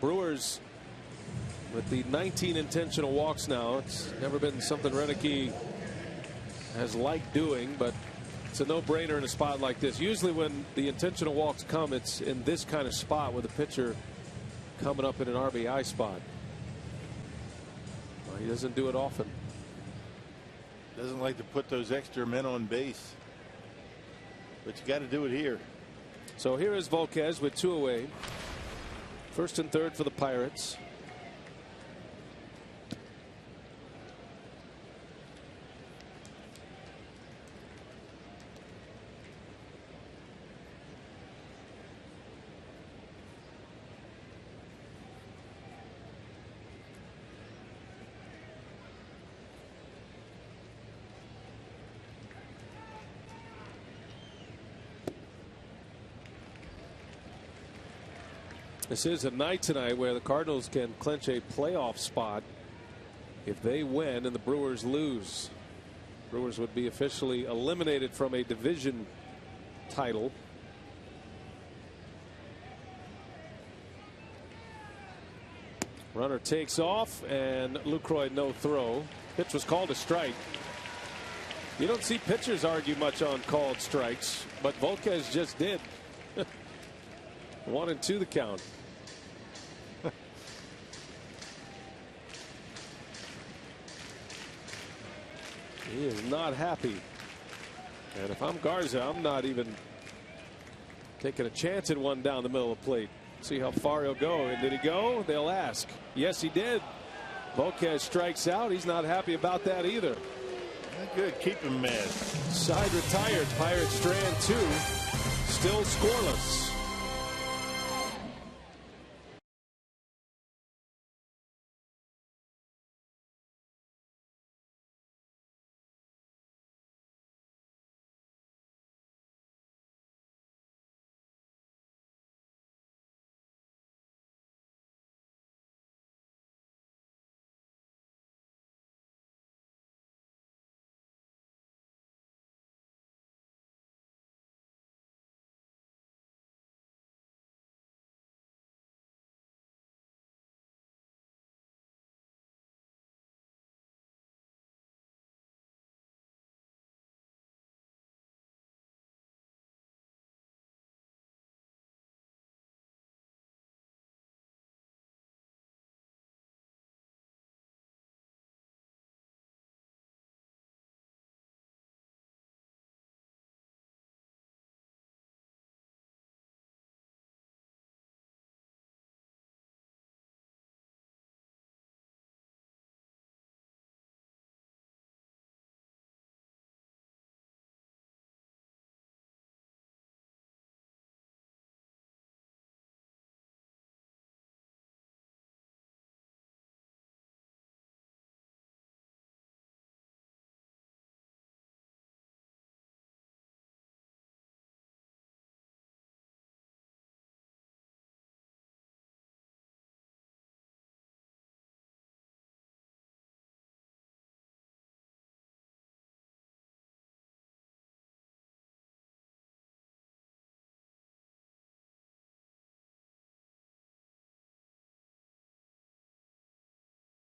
Brewers with the 19 intentional walks now. It's never been something Renicky has liked doing, but it's a no-brainer in a spot like this. Usually when the intentional walks come, it's in this kind of spot with a pitcher coming up in an RBI spot. Well, he doesn't do it often. Doesn't like to put those extra men on base, but you got to do it here. So here is Volquez with 2 away. First and third for the Pirates. This is a night tonight where the Cardinals can clinch a playoff spot if they win and the Brewers lose. Brewers would be officially eliminated from a division title. Runner takes off, and Lucroy no throw. Pitch was called a strike. You don't see pitchers argue much on called strikes, but Volquez just did. 1-2 the count. He is not happy. And if I'm Garza, I'm not even taking a chance at one down the middle of the plate. See how far he'll go. And did he go? They'll ask. Yes, he did. Volquez strikes out. He's not happy about that either. Not good. Keep him mad. Side retired. Pirates strand 2. Still scoreless.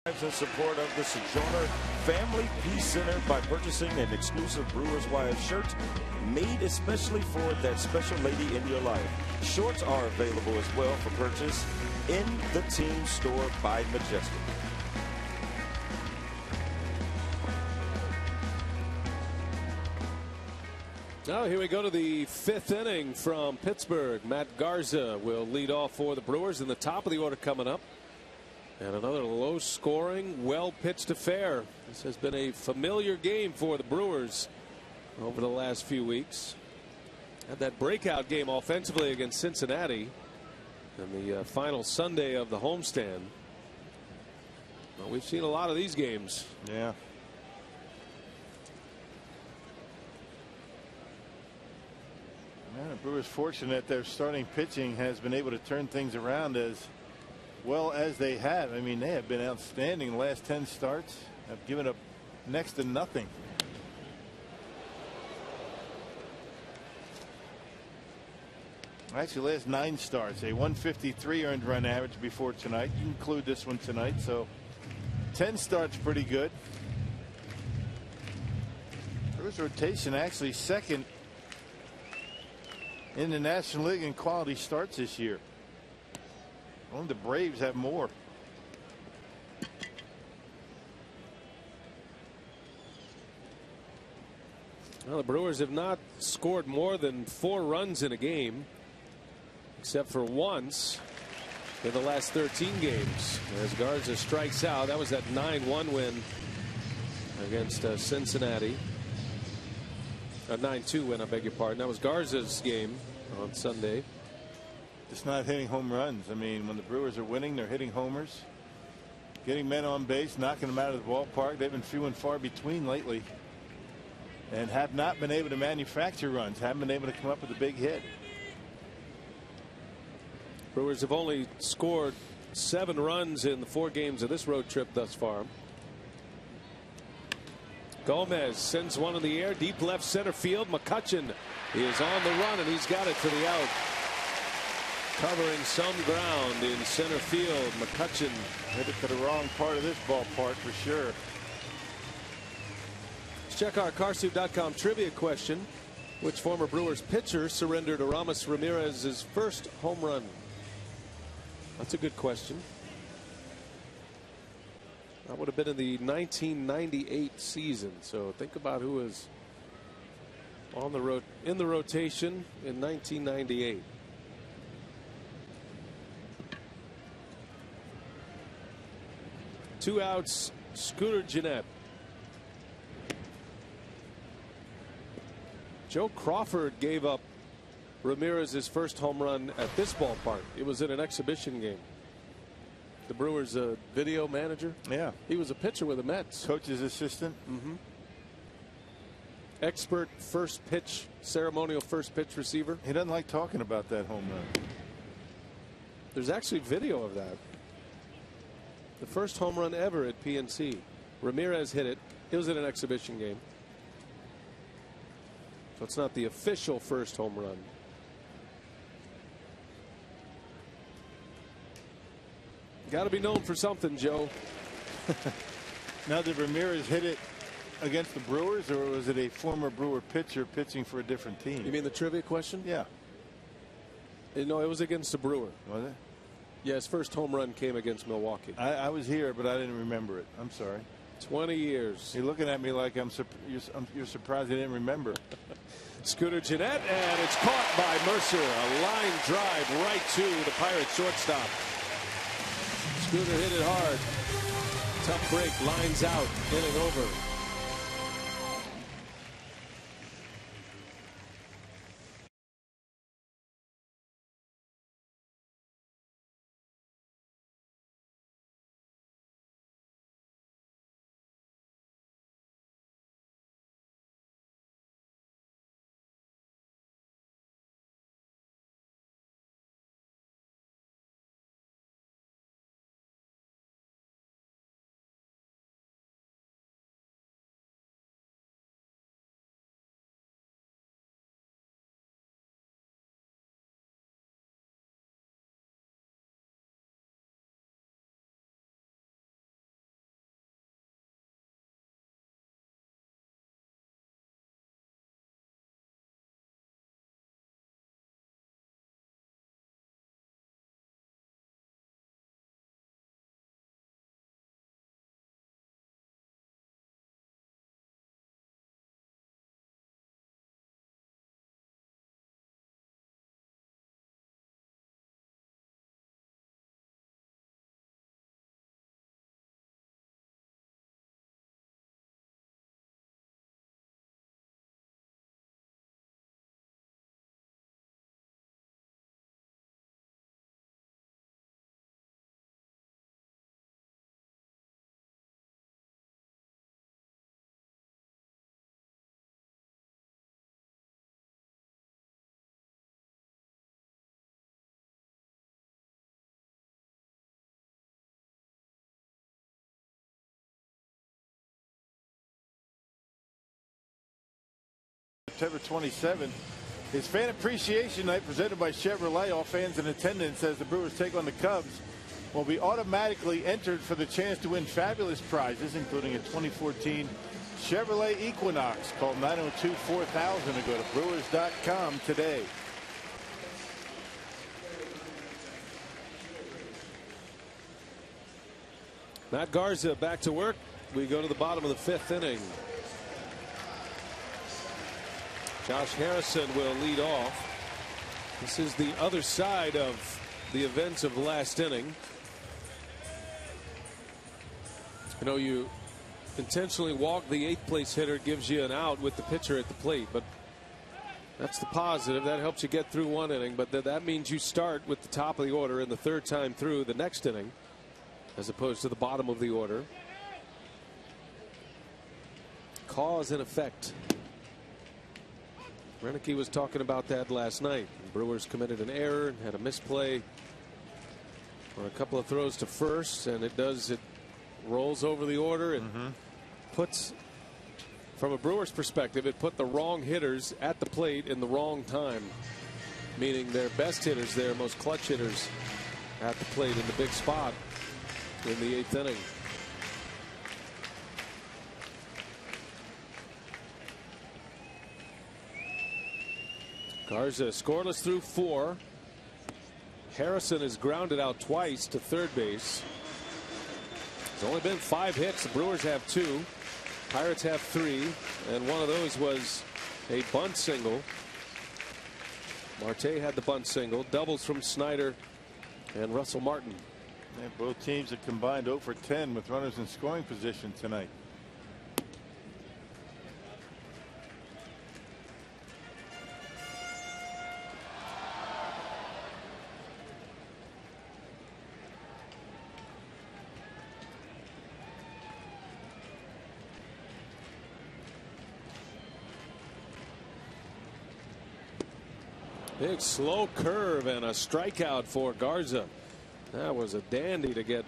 In support of the Sojourner Family Peace Center by purchasing an exclusive Brewers Wild shirt made especially for that special lady in your life. Shorts are available as well for purchase in the team store by Majestic. Now here we go to the 5th inning from Pittsburgh. Matt Garza will lead off for the Brewers in the top of the order coming up. And another low scoring, well pitched affair. This has been a familiar game for the Brewers over the last few weeks. Had that breakout game offensively against Cincinnati in the final Sunday of the homestand. Well, we've seen a lot of these games. Yeah. The Brewers fortunate their starting pitching has been able to turn things around as well as they have. I mean, they have been outstanding the last 10 starts. Have given up next to nothing. Actually, last 9 starts, a 153 earned run average before tonight. You include this one tonight, so 10 starts pretty good. Brewers rotation actually second in the National League in quality starts this year. Only the Braves have more. Well, the Brewers have not scored more than 4 runs in a game, except for once in the last 13 games. As Garza strikes out, that was that 9-1 win against Cincinnati. A 9-2 win, I beg your pardon. That was Garza's game on Sunday. Just not hitting home runs. I mean, when the Brewers are winning, they're hitting homers, getting men on base, knocking them out of the ballpark. They've been few and far between lately, and have not been able to manufacture runs, haven't been able to come up with a big hit. Brewers have only scored 7 runs in the 4 games of this road trip thus far. Gomez sends one in the air, deep left center field. McCutchen is on the run, and he's got it for the out. Covering some ground in center field. McCutchen hit it to the wrong part of this ballpark for sure. Let's check our Carsoup.com trivia question. Which former Brewers pitcher surrendered Aramis Ramirez's first home run? That's a good question. That would have been in the 1998 season. So think about who was on the road in the rotation in 1998. Two outs, Scooter Gennett. Joe Crawford gave up Ramirez's first home run at this ballpark. It was in an exhibition game. The Brewers video manager. Yeah. He was a pitcher with the Mets. Coach's assistant. Expert first pitch, ceremonial first pitch receiver. He doesn't like talking about that home run. There's actually video of that. The first home run ever at PNC. Ramirez hit it. It was in an exhibition game. So it's not the official first home run. Got to be known for something, Joe. Now, did Ramirez hit it against the Brewers, or was it a former Brewer pitcher pitching for a different team? You mean the trivia question? Yeah. No, it was against the Brewer. Was it? Yeah, his first home run came against Milwaukee. I was here, but I didn't remember it. I'm sorry. 20 years. You're looking at me like you're surprised I didn't remember. Scooter Gennett, and it's caught by Mercer. A line drive right to the Pirates shortstop. Scooter hit it hard. Tough break, lines out, inning over. September 27th, It's Fan Appreciation Night presented by Chevrolet. All fans in attendance as the Brewers take on the Cubs will be automatically entered for the chance to win fabulous prizes, including a 2014 Chevrolet Equinox. Call 902-4000 or go to Brewers.com today. Matt Garza back to work. We go to the bottom of the 5th inning. Josh Harrison will lead off. This is the other side of the events of last inning. You know, you intentionally walk the 8th place hitter, gives you an out with the pitcher at the plate, but that's the positive. That helps you get through one inning, but that means you start with the top of the order in the 3rd time through the next inning as opposed to the bottom of the order. Cause and effect. Renicky was talking about that last night. The Brewers committed an error, had a misplay on a couple of throws to first, and it rolls over the order and puts, from a Brewers perspective, it put the wrong hitters at the plate in the wrong time, meaning their best hitters, their most clutch hitters at the plate in the big spot in the 8th inning. Garza scoreless through 4. Harrison is grounded out twice to third base. There's only been 5 hits. The Brewers have 2. Pirates have 3, and one of those was a bunt single. Marte had the bunt single. Doubles from Snyder and Russell Martin. And both teams have combined 0 for 10 with runners in scoring position tonight. Big slow curve and a strikeout for Garza. That was a dandy to get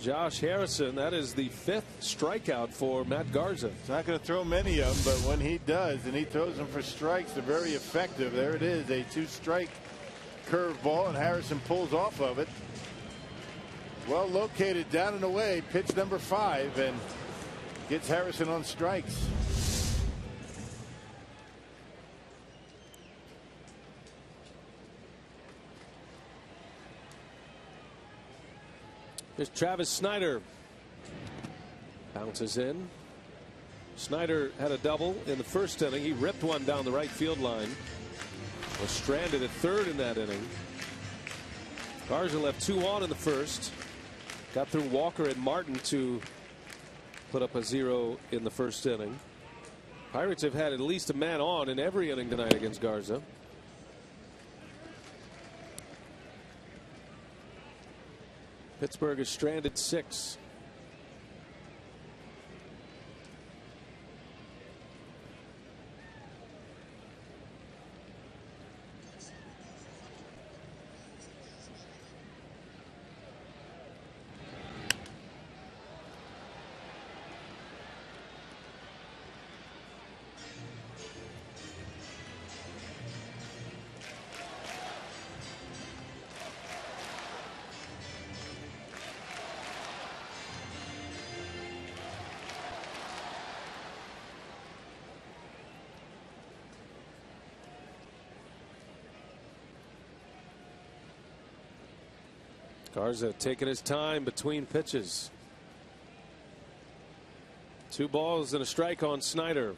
Josh Harrison. That is the 5th strikeout for Matt Garza. He's not going to throw many of them, but when he does, and he throws them for strikes, they're very effective. There it is, a 2-strike curveball, and Harrison pulls off of it. Well located down and away, pitch number 5, and gets Harrison on strikes. Here's Travis Snyder. Bounces in. Snyder had a double in the 1st inning. He ripped one down the right field line. Was stranded at 3rd in that inning. Garza left 2 on in the 1st. Got through Walker and Martin to put up a 0 in the 1st inning. Pirates have had at least a man on in every inning tonight against Garza. Pittsburgh is stranded 6. Garza taking his time between pitches. 2 balls and a strike on Snyder.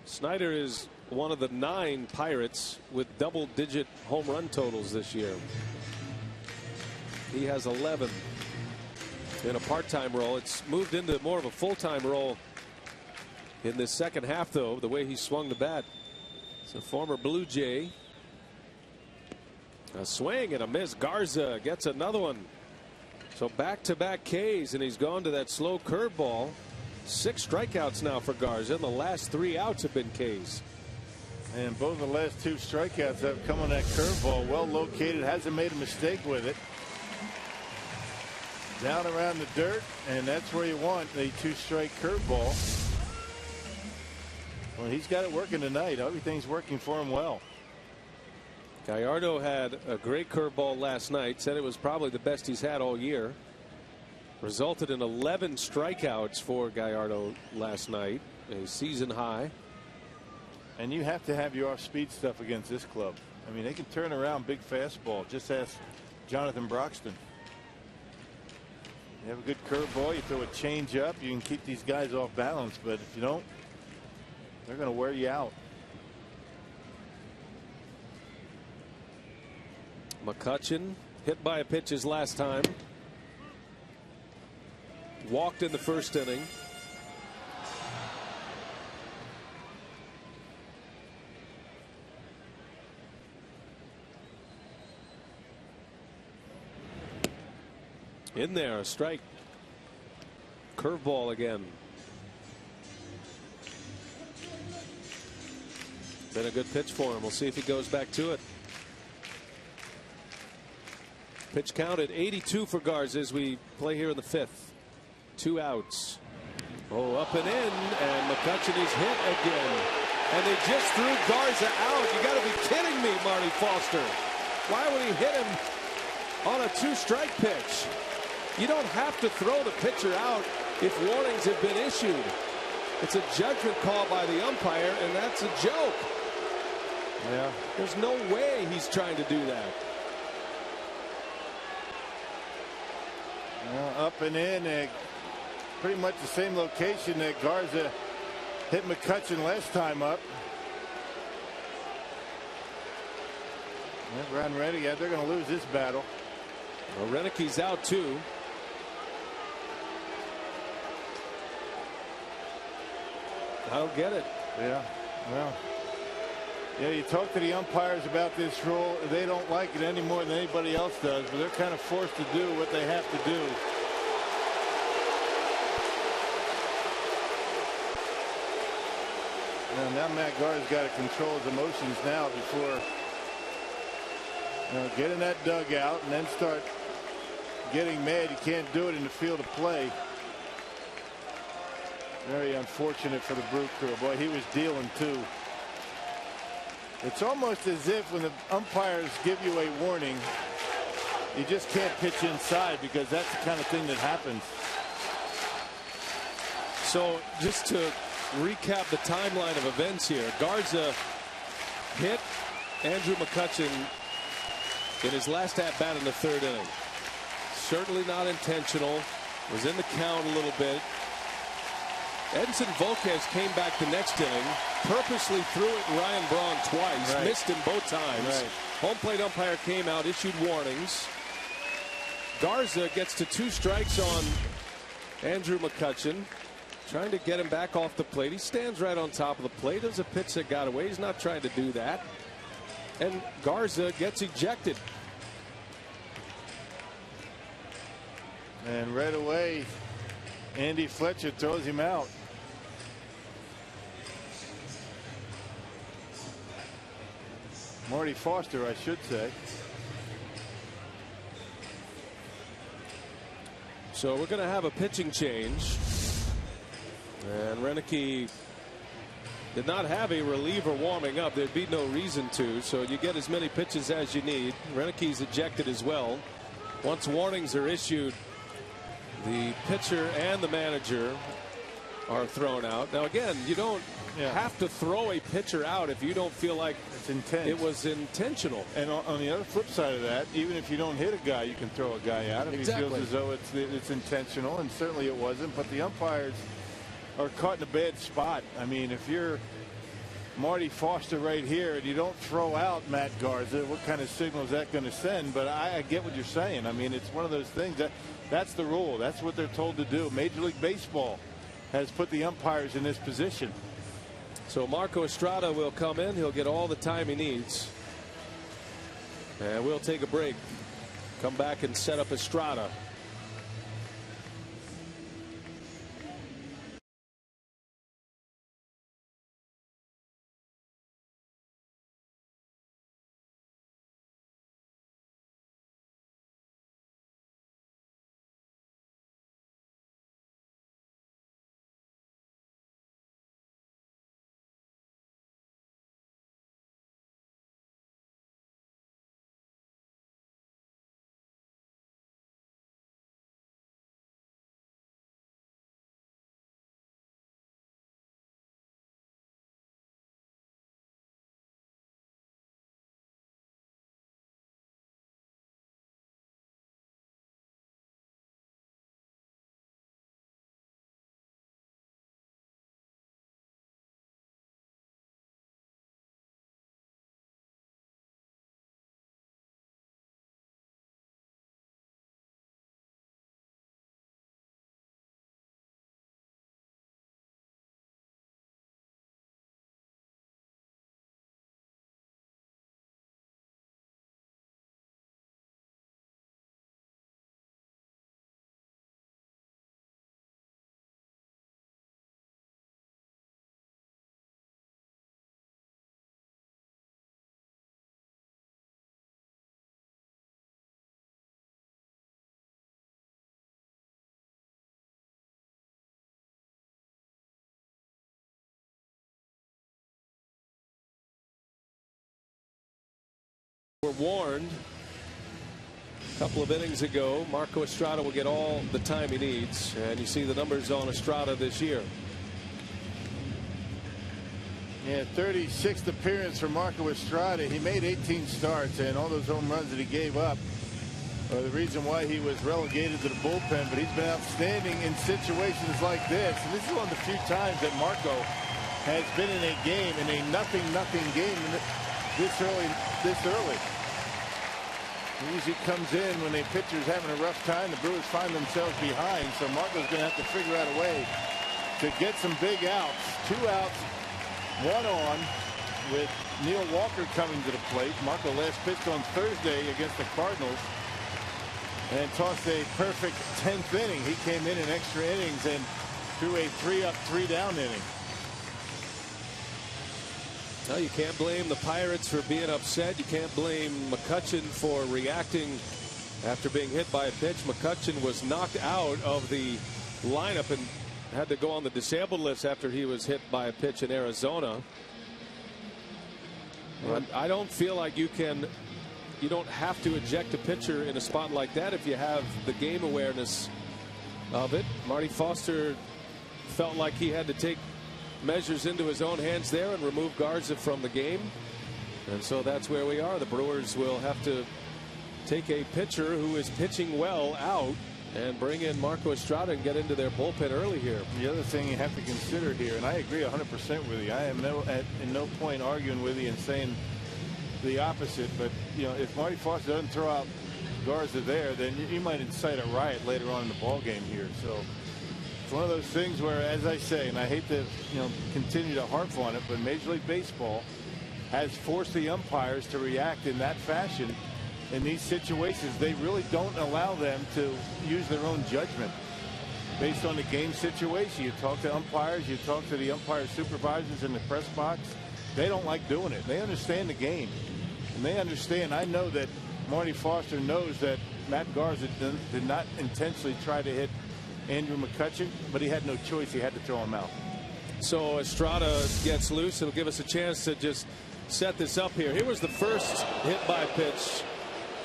Snyder is one of the 9 Pirates with double-digit home run totals this year. He has 11 in a part-time role. It's moved into more of a full-time role in this second half, though, the way he swung the bat. It's a former Blue Jay. A swing and a miss. Garza gets another one. So back-to-back Ks, and he's gone to that slow curveball. 6 strikeouts now for Garza, and the last 3 outs have been Ks. And both of the last 2 strikeouts have come on that curveball. Well located, hasn't made a mistake with it. Down around the dirt, and that's where you want a 2-strike curveball. Well, he's got it working tonight. Everything's working for him well. Gallardo had a great curveball last night. Said it was probably the best he's had all year. Resulted in 11 strikeouts for Gallardo last night, a season high. And you have to have your off-speed stuff against this club. I mean, they can turn around big fastball. Just ask Jonathan Broxton. You have a good curveball, you throw a change up, you can keep these guys off balance, but if you don't, they're going to wear you out. McCutchen hit by a pitch his last time. Walked in the first inning. In there, a strike. Curveball again. Been a good pitch for him. We'll see if he goes back to it. Pitch count at 82 for Garza as we play here in the fifth. 2 outs. Oh, up and in, and McCutchen is hit again. And they just threw Garza out. You got to be kidding me, Marty Foster. Why would he hit him on a 2-strike pitch? You don't have to throw the pitcher out if warnings have been issued. It's a judgment call by the umpire, and that's a joke. Yeah. There's no way he's trying to do that. Up and in, pretty much the same location that Garza hit McCutchen last time up. Ron Rennie, they're going to lose this battle. Well, Renick's out too. I don't get it. Yeah, well, yeah, you talk to the umpires about this rule. They don't like it any more than anybody else does, but they're kind of forced to do what they have to do. Now Matt Garza's got to control his emotions now before get in that dugout and then start getting mad. You can't do it in the field of play. Very unfortunate for the Brew Crew. Boy, he was dealing too. It's almost as if when the umpires give you a warning, you just can't pitch inside because that's the kind of thing that happens. So just to recap the timeline of events here, Garza hit Andrew McCutchen in his last at bat in the 3rd inning. Certainly not intentional. Was in the count a little bit. Edinson Volquez came back the next inning, purposely threw it Ryan Braun twice, right. Missed him both times. Right. Home plate umpire came out, issued warnings. Garza gets to 2 strikes on Andrew McCutchen, trying to get him back off the plate. He stands right on top of the plate. There's a pitch that got away. He's not trying to do that. And Garza gets ejected. And right away, Andy Fletcher throws him out. Marty Foster, I should say. So we're going to have a pitching change. And Renicky did not have a reliever warming up. There'd be no reason to. So you get as many pitches as you need. Renicky's ejected as well. Once warnings are issued, the pitcher and the manager are thrown out. Now, again, you don't have to throw a pitcher out if you don't feel like it was intentional. And on the other flip side of that, even if you don't hit a guy, you can throw a guy out if he feels as though it's intentional, and certainly it wasn't. But the umpires are caught in a bad spot. I mean, if you're Marty Foster right here and you don't throw out Matt Garza, what kind of signal is that going to send? But I get what you're saying. I mean, it's one of those things that's the rule. That's what they're told to do. Major League Baseball has put the umpires in this position. So Marco Estrada will come in. He'll get all the time he needs. And we'll take a break. Come back and set up Estrada. We're warned a couple of innings ago, Marco Estrada will get all the time he needs, and you see the numbers on Estrada this year. Yeah, 36th appearance for Marco Estrada. He made 18 starts, and all those home runs that he gave up are the reason why he was relegated to the bullpen. But he's been outstanding in situations like this. And this is one of the few times that Marco has been in a game, in a nothing game this early. He usually comes in when the pitcher's having a rough time. The Brewers find themselves behind, so Marco's going to have to figure out a way to get some big outs. 2 outs, 1 on, with Neil Walker coming to the plate. Marco last pitched on Thursday against the Cardinals and tossed a perfect 10th inning. He came in extra innings and threw a 3-up, 3-down inning. No, you can't blame the Pirates for being upset. You can't blame McCutchen for reacting after being hit by a pitch. McCutchen was knocked out of the lineup and had to go on the disabled list after he was hit by a pitch in Arizona. I don't feel like you don't have to eject a pitcher in a spot like that if you have the game awareness of it. Marty Foster felt like he had to take measures into his own hands there and remove Garza from the game, and so that's where we are. The Brewers will have to take a pitcher who is pitching well out and bring in Marco Estrada and get into their bullpen early here. The other thing you have to consider here, and I agree 100% with you, I am in no point arguing with you and saying the opposite, but if Marty Foster doesn't throw out Garza there, then you might incite a riot later on in the ball game here. So it's one of those things where, as I say, and I hate to continue to harp on it, but Major League Baseball has forced the umpires to react in that fashion in these situations. They really don't allow them to use their own judgment based on the game situation. You talk to umpires, you talk to the umpire supervisors in the press box. They don't like doing it. They understand the game, and they understand. I know that Marty Foster knows that Matt Garza did not intentionally try to hit Andrew McCutchen, but he had no choice. He had to throw him out. So Estrada gets loose. It'll give us a chance to just set this up here. Here was the first hit by pitch.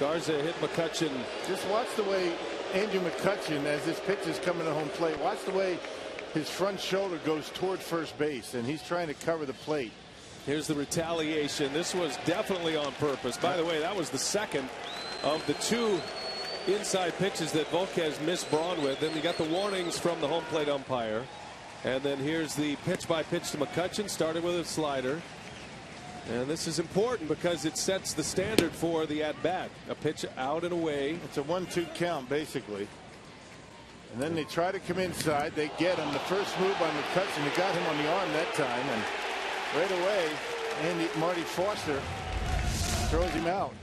Garza hit McCutchen. Just watch the way Andrew McCutchen, as this pitch is coming to home plate, watch the way his front shoulder goes toward first base, and he's trying to cover the plate. Here's the retaliation. This was definitely on purpose. By the way, that was the second of the 2 inside pitches that Volquez missed Braun with. Then you got the warnings from the home plate umpire, and then here's the pitch by pitch to McCutchen. Started with a slider, and this is important because it sets the standard for the at bat. A pitch out and away. It's a 1-2 count basically, and then they try to come inside. They get him. The first move by McCutchen, they got him on the arm that time, and right away Marty Foster throws him out.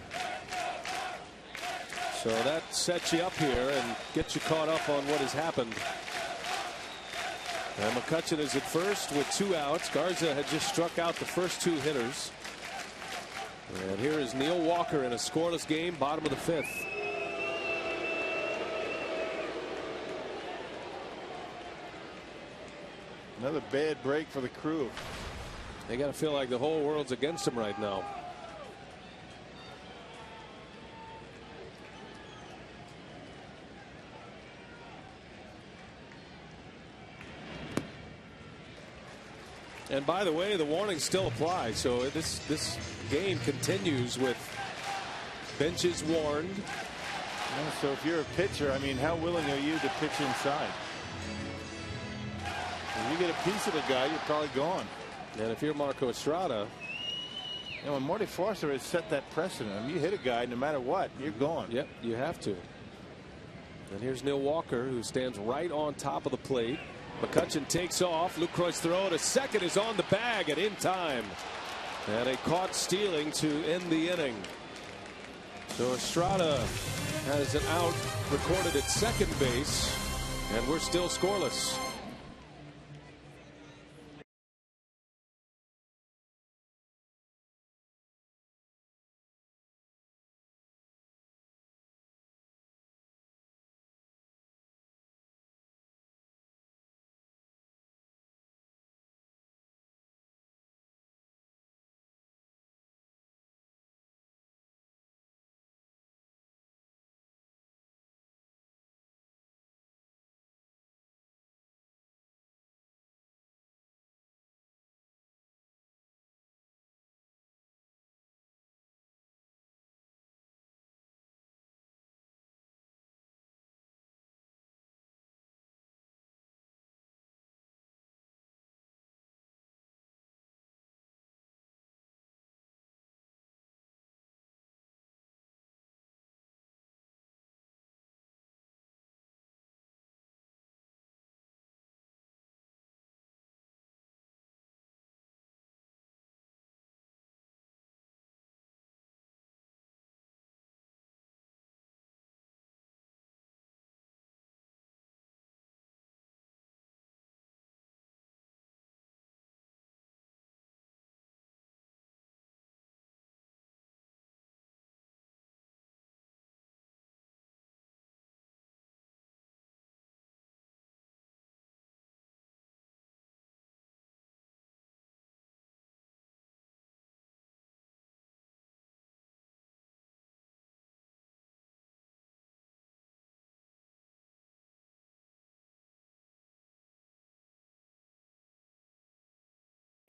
So that sets you up here and gets you caught up on what has happened. And McCutchen is at first with 2 outs. Garza had just struck out the first 2 hitters. And here is Neil Walker in a scoreless game, bottom of the 5th. Another bad break for the Crew. They got to feel like the whole world's against them right now. And by the way, the warning still applies. So this game continues with benches warned. Yeah, so if you're a pitcher, I mean, how willing are you to pitch inside? If you get a piece of the guy, you're probably gone. And if you're Marco Estrada, when Marty Foster has set that precedent, I mean, you hit a guy, no matter what, you're gone. Yep, you have to. And here's Neil Walker, who stands right on top of the plate. McCutchen takes off. Lucroy's throw to second is on the bag and in time. And a caught stealing to end the inning. So Estrada has an out recorded at second base, and we're still scoreless.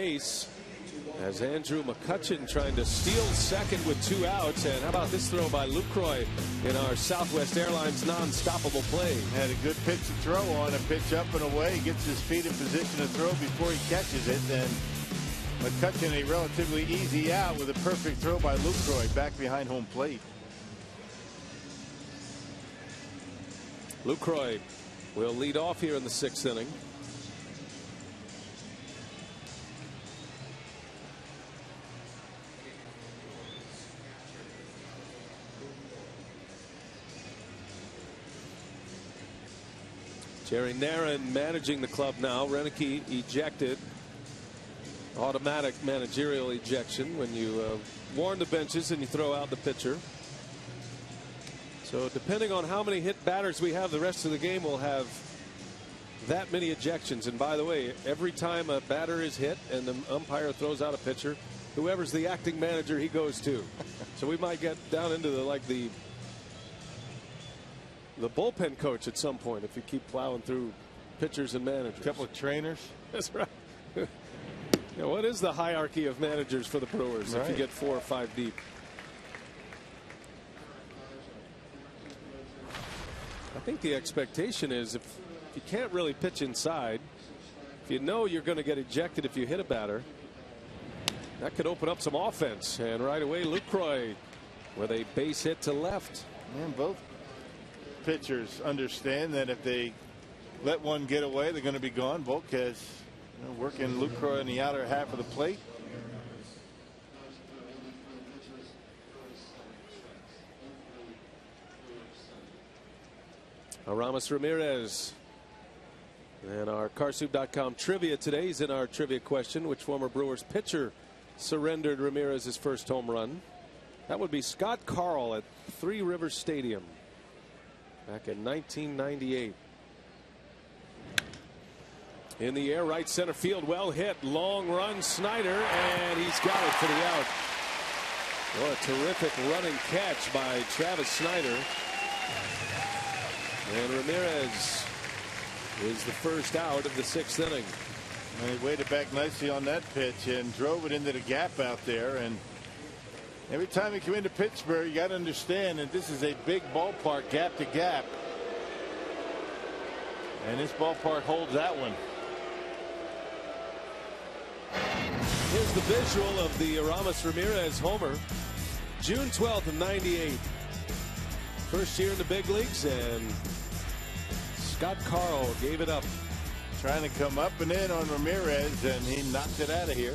base as Andrew McCutchen trying to steal second with 2 outs. And how about this throw by Lucroy in our Southwest Airlines non-stoppable play? Had a good pitch to throw on, a pitch up and away, gets his feet in position to throw before he catches it. And McCutchen a relatively easy out with a perfect throw by Lucroy back behind home plate. Lucroy will lead off here in the 6th inning. Jerry Narron managing the club now. Renicky ejected. Automatic managerial ejection when you warn the benches and you throw out the pitcher. So depending on how many hit batters we have the rest of the game, we'll have that many ejections. And by the way, every time a batter is hit and the umpire throws out a pitcher, whoever's the acting manager he goes to. So we might get down into the bullpen coach at some point if you keep plowing through pitchers and managers. A couple of trainers. That's right. Yeah, what is the hierarchy of managers for the Brewers if you get 4 or 5 deep? I think the expectation is if you can't really pitch inside, if you know you're going to get ejected if you hit a batter, that could open up some offense. And right away, Lucroy with a base hit to left. And both pitchers understand that if they let one get away, they're going to be gone. Volquez working Lucroy in the outer half of the plate. Aramis Ramirez. And our Carsoup.com trivia today is in our trivia question. Which former Brewers pitcher surrendered Ramirez his first home run? That would be Scott Carl at Three Rivers Stadium back in 1998. In the air, right center field, well hit, long run, Snyder, and he's got it for the out. What a terrific running catch by Travis Snyder. And Ramirez is the first out of the 6th inning. And he waited back nicely on that pitch and drove it into the gap out there. And every time you come into Pittsburgh, you got to understand that this is a big ballpark, gap to gap. And this ballpark holds that one. Here's the visual of the Aramis Ramirez homer. June 12th of '98. First year in the big leagues, and Scott Carl gave it up. Trying to come up and in on Ramirez, and he knocked it out of here.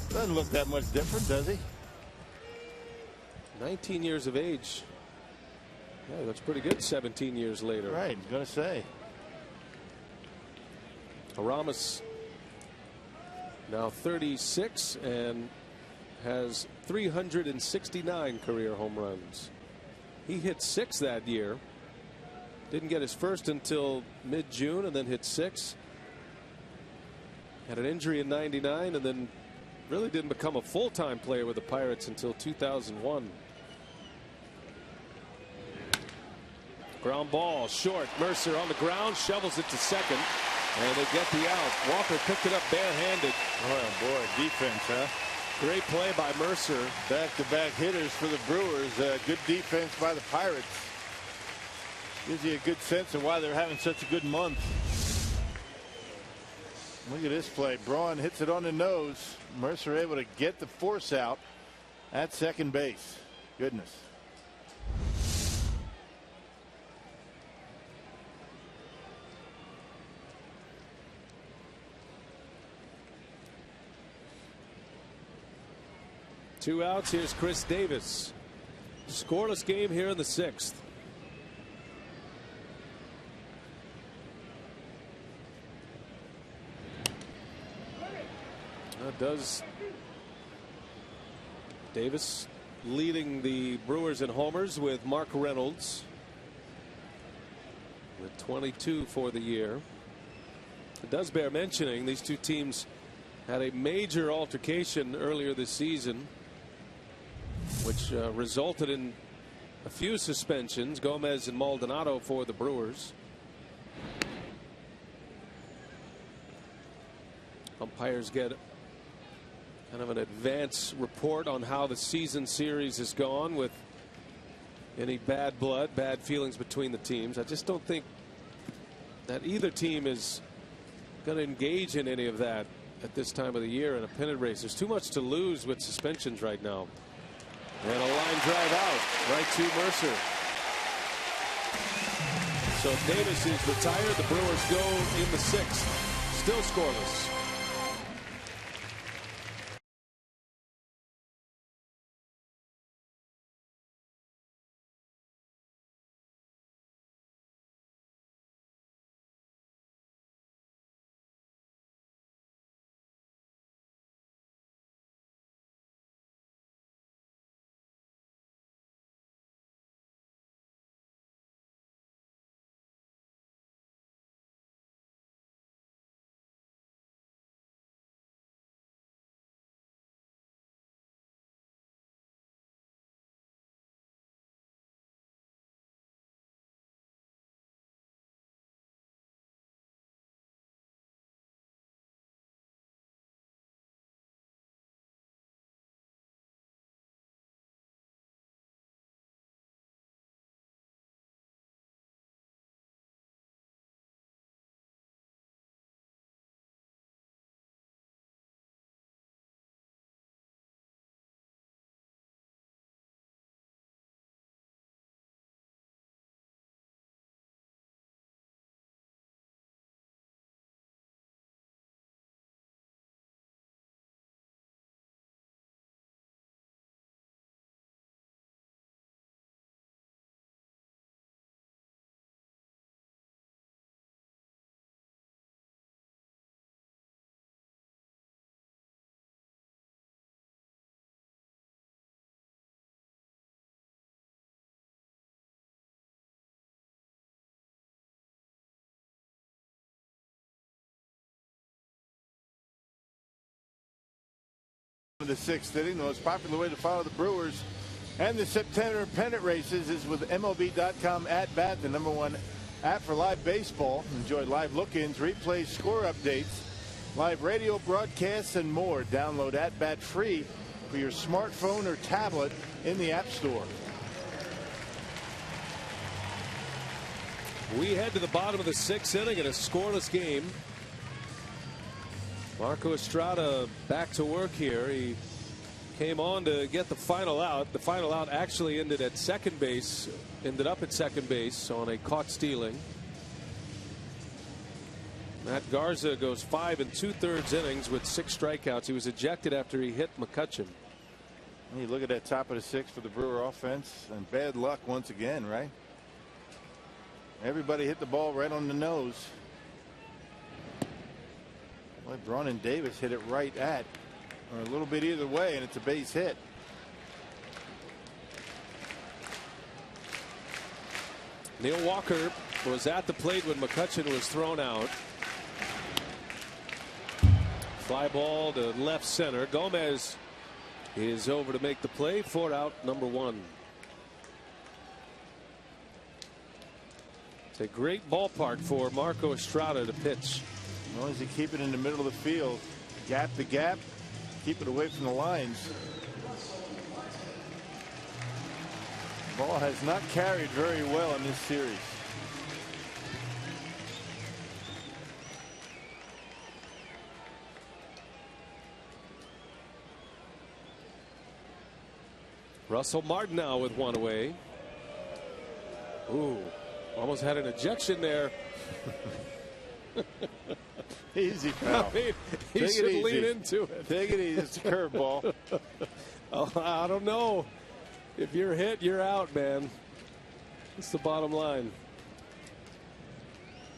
Doesn't look that much different, does he? 19 years of age. Yeah, he looks pretty good 17 years later. Right, going to say. Aramis now 36 and has 369 career home runs. He hit 6 that year. Didn't get his first until mid-June and then hit 6. Had an injury in '99 and then really didn't become a full-time player with the Pirates until 2001. Ground ball short. Mercer on the ground, shovels it to second, and they get the out. Walker picked it up barehanded. Oh boy, defense, huh? Great play by Mercer. Back-to-back hitters for the Brewers. Good defense by the Pirates. Gives you a good sense of why they're having such a good month. Look at this play. Braun hits it on the nose. Mercer able to get the force out at second base. Goodness. Two outs. Here's Chris Davis. Scoreless game here in the 6th. Does Davis leading the Brewers in homers with Mark Reynolds with 22 for the year. It does bear mentioning these two teams had a major altercation earlier this season, which resulted in a few suspensions. Gomez and Maldonado for the Brewers. Umpires get kind of an advance report on how the season series has gone with any bad blood, bad feelings between the teams. I just don't think that either team is going to engage in any of that at this time of the year in a pennant race. There's too much to lose with suspensions right now. And a line drive out right to Mercer. So Davis is retired. The Brewers go in the 6th. Still scoreless. The 6th inning, the most popular way to follow the Brewers and the September pennant races is with MLB.com at bat, the #1 app for live baseball. Enjoy live look-ins, replays, score updates, live radio broadcasts, and more. Download at bat free for your smartphone or tablet in the App Store. We head to the bottom of the 6th inning in a scoreless game. Marco Estrada back to work here. He came on to get the final out. The final out actually ended at second base, ended up at second base on a caught stealing. Matt Garza goes 5 2/3 innings with 6 strikeouts. He was ejected after he hit McCutchen. You look at that top of the 6th for the Brewer offense, and bad luck once again, right? Everybody hit the ball right on the nose. Well, Braun and Davis hit it right at, or a little bit either way, and it's a base hit. Neil Walker was at the plate when McCutchen was thrown out. Fly ball to left center. Gomez is over to make the play for out #1. It's a great ballpark for Marco Estrada to pitch. As long as you keep it in the middle of the field, gap to gap, keep it away from the lines. Ball has not carried very well in this series. Russell Martin now with 1 away. Ooh, almost had an ejection there. Easy, pal. I mean, he should lean into it. Take it easy. It's a curveball. Oh, I don't know. If you're hit, you're out, man. That's the bottom line.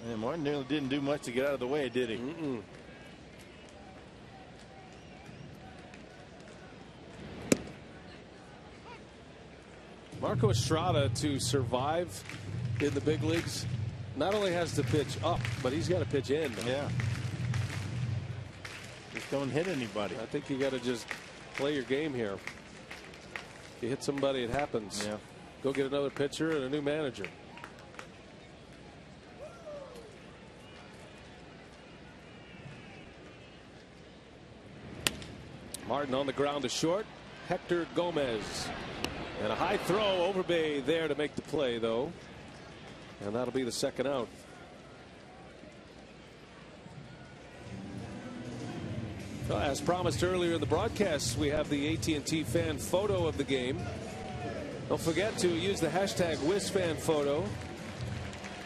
And Martin nearly didn't do much to get out of the way, did he? Marco Estrada, to survive in the big leagues, not only has to pitch up, but he's got to pitch in. Yeah. Just don't hit anybody. I think you got to just play your game here. If you hit somebody, it happens. Yeah. Go get another pitcher and a new manager. Martin on the ground to short. Hector Gomez. And a high throw. Overbay there to make the play, though. And that'll be the second out. Well, as promised earlier in the broadcast, we have the AT&T fan photo of the game. Don't forget to use the hashtag WizFanPhoto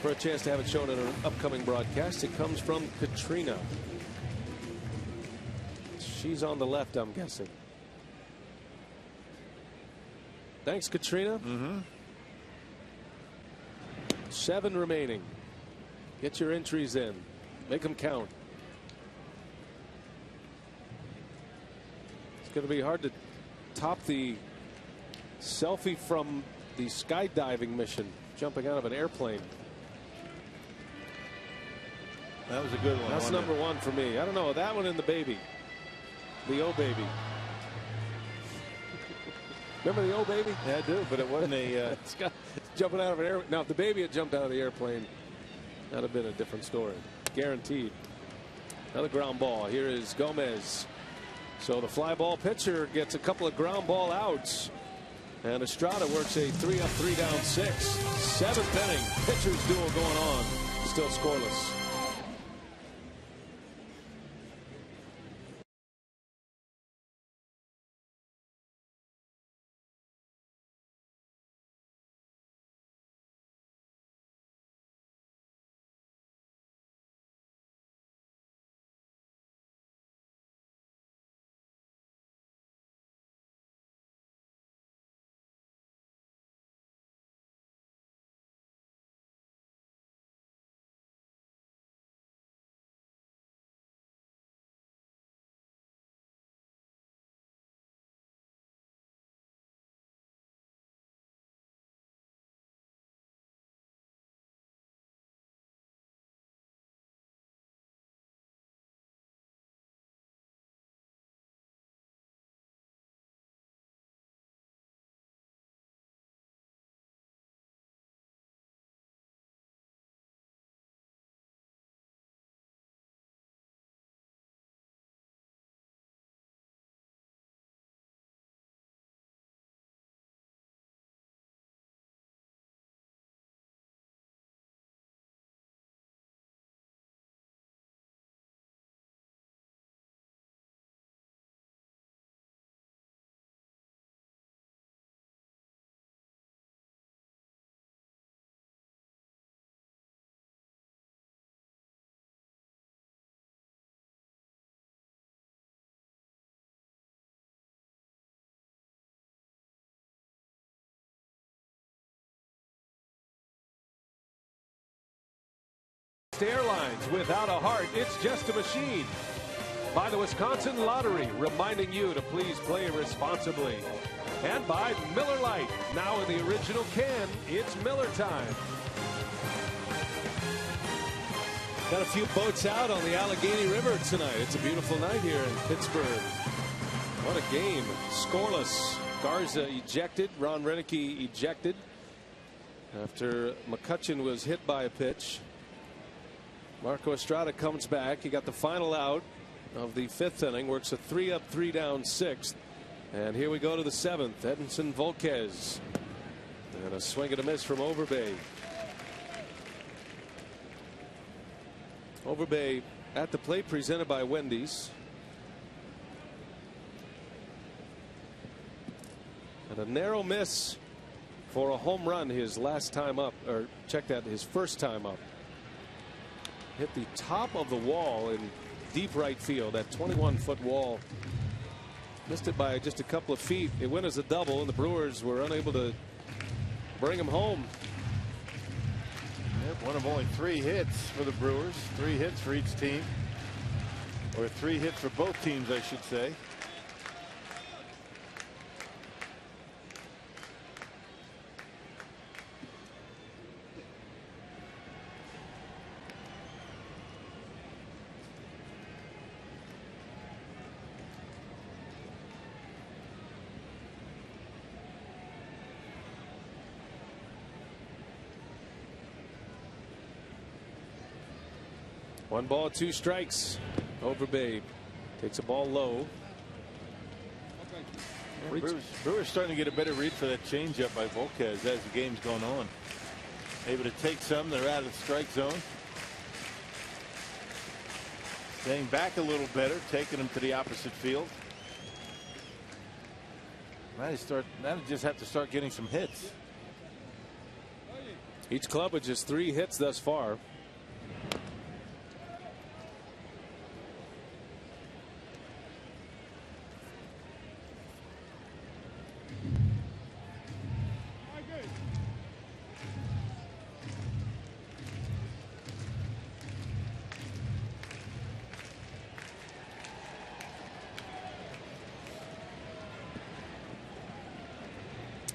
for a chance to have it shown in an upcoming broadcast. It comes from Katrina. She's on the left, I'm guessing. Thanks, Katrina. 7 remaining. Get your entries in. Make them count. It's going to be hard to top the selfie from the skydiving mission, jumping out of an airplane. That was a good one. That's number 1 for me. I don't know, that one and the baby. The O baby. Remember the O baby? Yeah, I do, but it wasn't a jumping out of an airplane. Now, if the baby had jumped out of the airplane, that'd have been a different story. Guaranteed. Another ground ball. Here is Gomez. So the fly ball pitcher gets a couple of ground ball outs. And Estrada works a 3 up, 3 down, 6. 7th inning. Pitchers duel going on. Still scoreless. Airlines, without a heart, it's just a machine. By the Wisconsin Lottery, reminding you to please play responsibly. And by Miller Lite, now in the original can, it's Miller time. Got a few boats out on the Allegheny River tonight. It's a beautiful night here in Pittsburgh. What a game. Scoreless. Garza ejected. Ron Renicky ejected after McCutchen was hit by a pitch. Marco Estrada comes back. He got the final out of the 5th inning. Works a 3 up, 3 down, 6th. And here we go to the 7th. Edinson Volquez. And a swing and a miss from Overbay. Overbay at the plate, presented by Wendy's. And a narrow miss for a home run his last time up, or check that, his first time up. Hit the top of the wall in deep right field, that 21-foot wall. Missed it by just a couple of feet. It went as a double, and the Brewers were unable to bring him home. Yep, one of only 3 hits for the Brewers. 3 hits for each team. Or 3 hits for both teams, I should say. One ball, 2 strikes. Overbay takes a ball low. Brewers starting to get a better read for that changeup by Volquez as the game's going on. Able to take some. They're out of the strike zone. Staying back a little better, taking them to the opposite field. Now they just have to start getting some hits. Each club with just 3 hits thus far.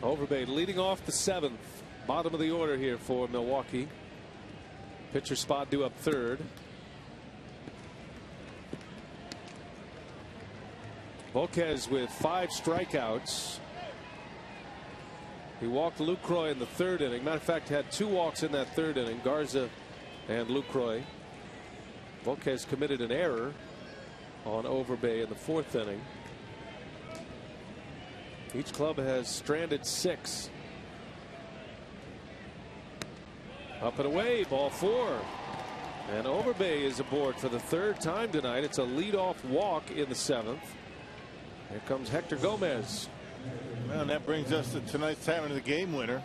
Overbay leading off the 7th. Bottom of the order here for Milwaukee. Pitcher spot due up 3rd. Volquez with 5 strikeouts. He walked Lucroy in the 3rd inning. Matter of fact, had 2 walks in that 3rd inning. Garza and Lucroy. Volquez committed an error on Overbay in the 4th inning. Each club has stranded 6. Up and away, ball 4. And Overbay is aboard for the 3rd time tonight. It's a leadoff walk in the 7th. Here comes Hector Gomez. Well, and that brings us to tonight's time of the game winner.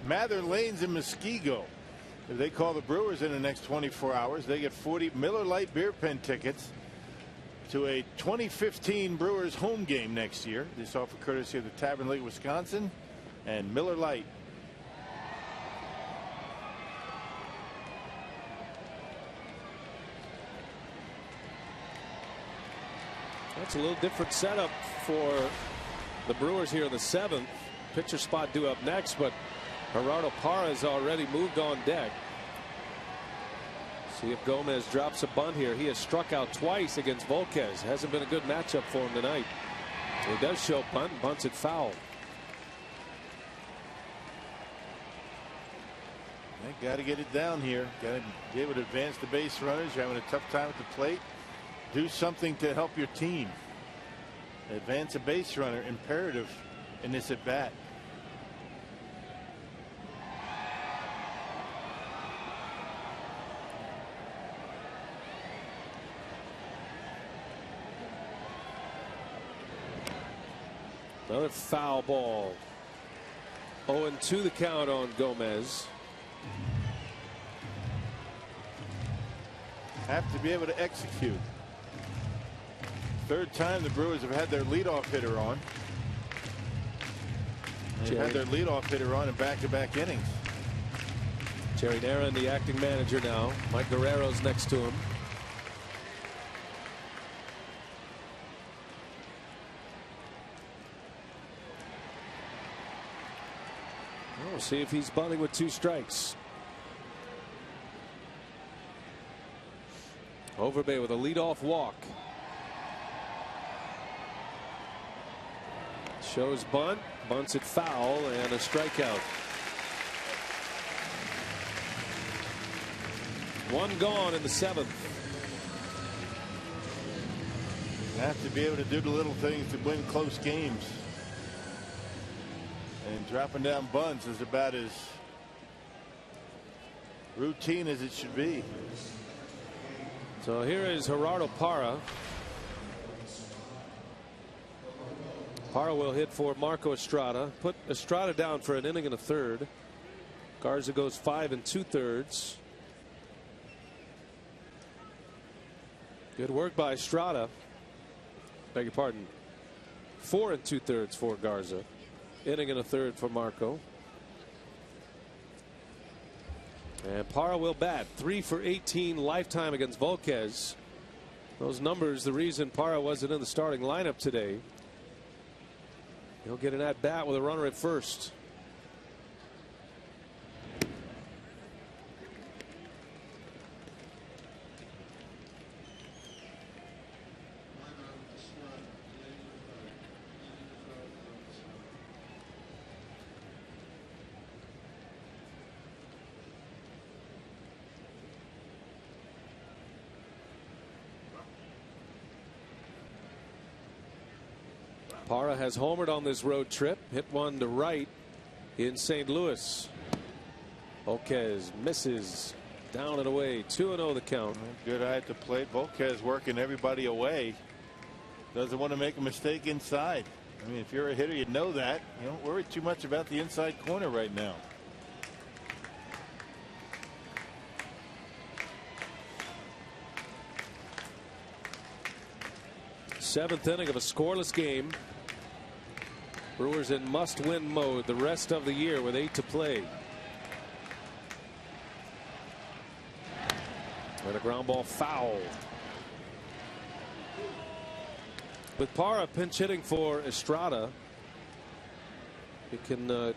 Mather, Lanes, and Muskego. If they call the Brewers in the next 24 hours, they get 40 Miller Lite beer pen tickets to a 2015 Brewers home game next year. This offer courtesy of the Tavern League, Wisconsin, and Miller Lite. That's a little different setup for the Brewers here in the 7th. Pitcher spot due up next, but Gerardo Parra's already moved on deck. See if Gomez drops a bunt here. He has struck out twice against Volquez. Hasn't been a good matchup for him tonight. He does show bunt, bunts it foul. They got to get it down here. Got to be able to advance the base runners. You're having a tough time at the plate. Do something to help your team. Advance a base runner, imperative in this at bat. Another foul ball. 0-2 the count on Gomez. Have to be able to execute. 3rd time the Brewers have had their leadoff hitter on. They've had their leadoff hitter on in back-to-back innings. Jerry Narron, the acting manager now. Mike Guerrero's next to him. We'll see if he's bunting with 2 strikes. Overbay with a leadoff walk. Shows bunt, bunts it foul, and a strikeout. 1 gone in the 7th. Have to be able to do the little things to win close games. And dropping down bunts is about as routine as it should be. So here is Gerardo Parra. Parra will hit for Marco Estrada. Put Estrada down for an inning and a 3rd. Garza goes 5 2/3. Good work by Estrada. Beg your pardon. 4 2/3 for Garza. Inning and a 3rd for Marco. And Parra will bat 3 for 18 lifetime against Volquez. Those numbers, the reason Parra wasn't in the starting lineup today. He'll get an at bat with a runner at first. Parra has homered on this road trip. Hit one to right in St. Louis. Volquez misses. Down and away. 2-0 the count. Good eye at the plate. Volquez working everybody away. Doesn't want to make a mistake inside. I mean, if you're a hitter, you know that. You don't worry too much about the inside corner right now. Seventh inning of a scoreless game. Brewers in must-win mode the rest of the year with 8 to play. And a ground ball foul. With Parra pinch hitting for Estrada, it can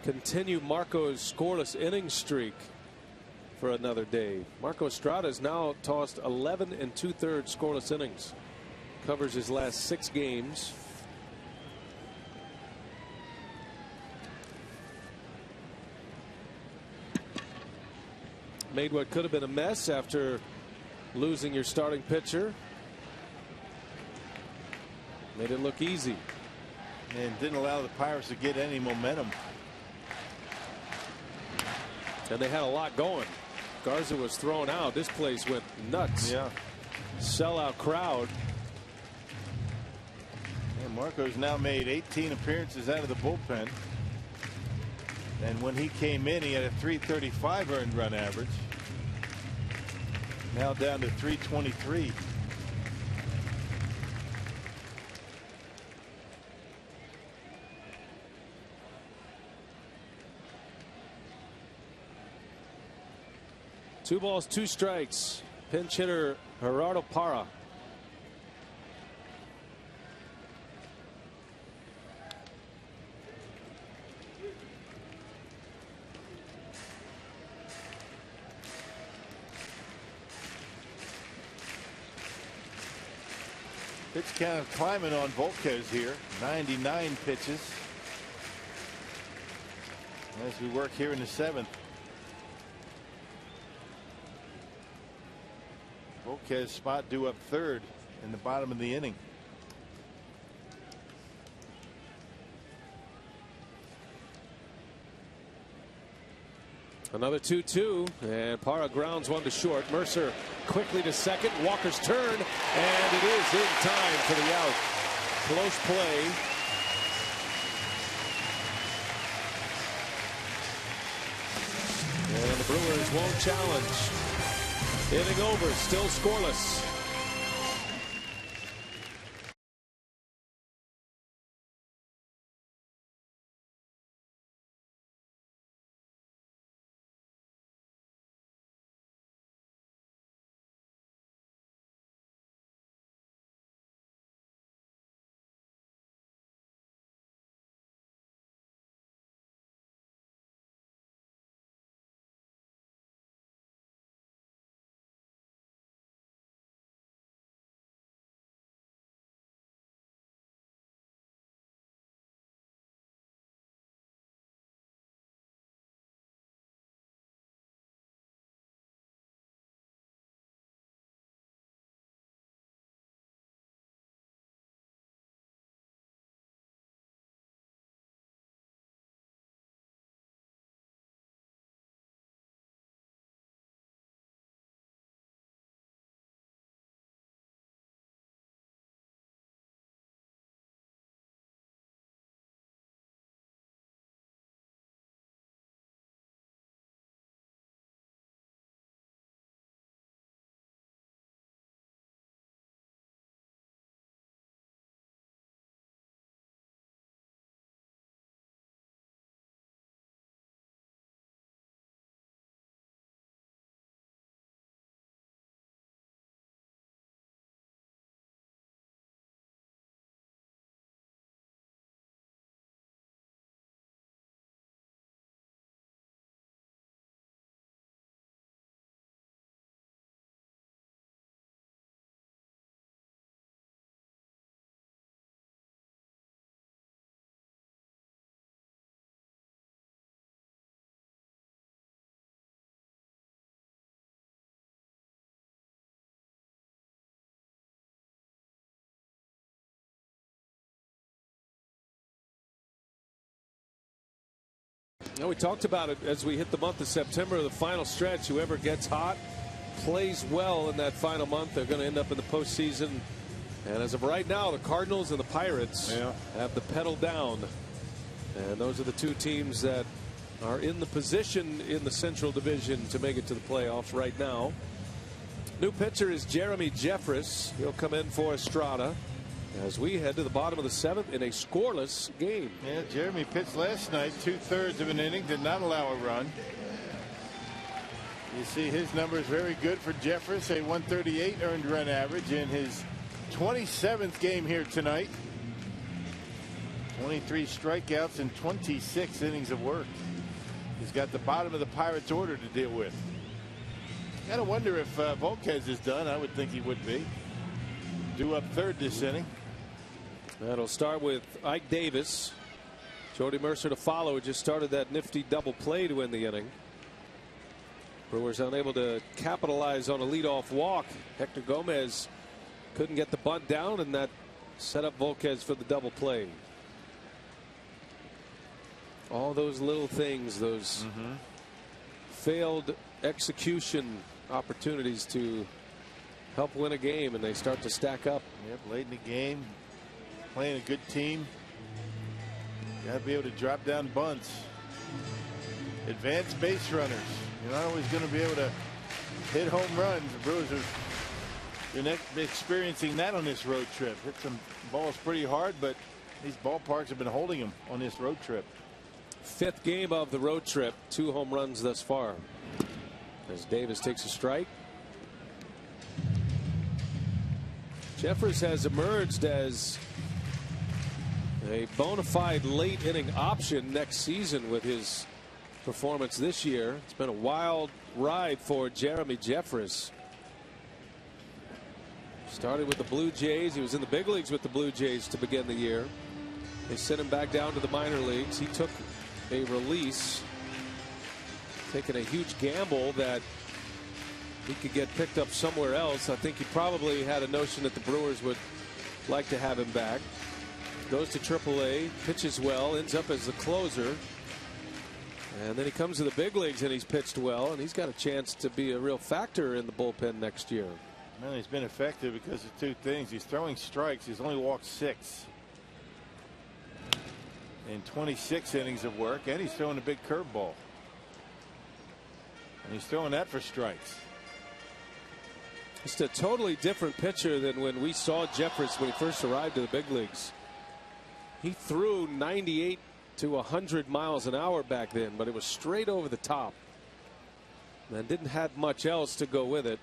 continue Marco's scoreless inning streak for another day. Marco Estrada has now tossed 11 2/3 scoreless innings. Covers his last 6 games. Made what could have been a mess after losing your starting pitcher. Made it look easy. And didn't allow the Pirates to get any momentum. And they had a lot going. Garza was thrown out. This place went nuts. Yeah. Sellout crowd. And Marco's now made 18 appearances out of the bullpen. And when he came in, he had a .335 earned run average. Now down to .323. Two balls, 2 strikes. Pinch hitter Gerardo Parra. Pitch count climbing on Volquez here. 99 pitches as we work here in the 7th. Volquez spot due up 3rd in the bottom of the inning. Another 2-2, and Parra grounds one to short. Mercer quickly to second. Walker's turn, and it is in time for the out. Close play. And the Brewers won't challenge. Inning over, still scoreless. We talked about it as we hit the month of September, the final stretch. Whoever gets hot, plays well in that final month, they're going to end up in the postseason. And as of right now, the Cardinals and the Pirates have the pedal down. And those are the two teams that are in the position in the Central Division to make it to the playoffs right now. New pitcher is Jeremy Jeffress. He'll come in for Estrada as we head to the bottom of the 7th in a scoreless game. Yeah, Jeremy pitched last night, 2/3 of an inning, did not allow a run. You see his numbers very good for Jeffress, a 138 earned run average in his 27th game here tonight. 23 strikeouts and 26 innings of work. He's got the bottom of the Pirates order to deal with. Gotta wonder if Volquez is done. I would think he would be. Due up third this inning. That'll start with Ike Davis. Jordy Mercer to follow. Just started that nifty double play to end the inning. Brewers unable to capitalize on a leadoff walk. Hector Gomez couldn't get the bunt down, and that set up Volquez for the double play. All those little things, those failed execution opportunities to help win a game, and they start to stack up. Yep, late in the game, playing a good team. Got to be able to drop down bunts. Advanced base runners. You're not always going to be able to hit home runs. The Brewers have been experiencing that on this road trip. Hit some balls pretty hard, but these ballparks have been holding them on this road trip. 5th game of the road trip, 2 home runs thus far. As Davis takes a strike. Jeffress has emerged as a bona fide late inning option next season with his performance this year. It's been a wild ride for Jeremy Jeffress. Started with the Blue Jays. He was in the big leagues with the Blue Jays to begin the year. They sent him back down to the minor leagues. He took a release, taking a huge gamble that he could get picked up somewhere else. I think he probably had a notion that the Brewers would like to have him back. Goes to AAA, pitches well, ends up as the closer. And then he comes to the big leagues and he's pitched well, and he's got a chance to be a real factor in the bullpen next year. Well, he's been effective because of 2 things. He's throwing strikes. He's only walked 6 in 26 innings of work, and he's throwing a big curveball. And he's throwing that for strikes. Just a totally different pitcher than when we saw Jeffress when he first arrived to the big leagues. He threw 98 to 100 miles an hour back then, but it was straight over the top and didn't have much else to go with it.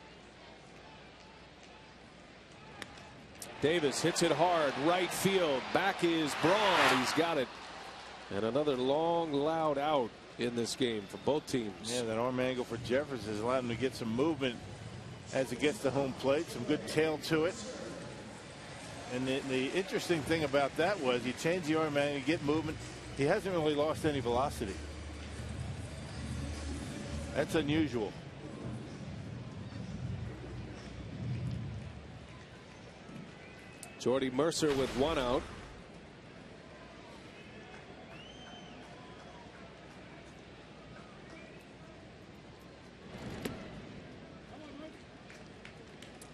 Davis hits it hard, right field. Back is Braun. He's got it. And another long, loud out in this game for both teams. Yeah, that arm angle for Jeffress has allowed him to get some movement as it gets to home plate. Some good tail to it. And the interesting thing about that was he changed the arm angle to get movement. He hasn't really lost any velocity. That's unusual. Jordy Mercer with 1 out.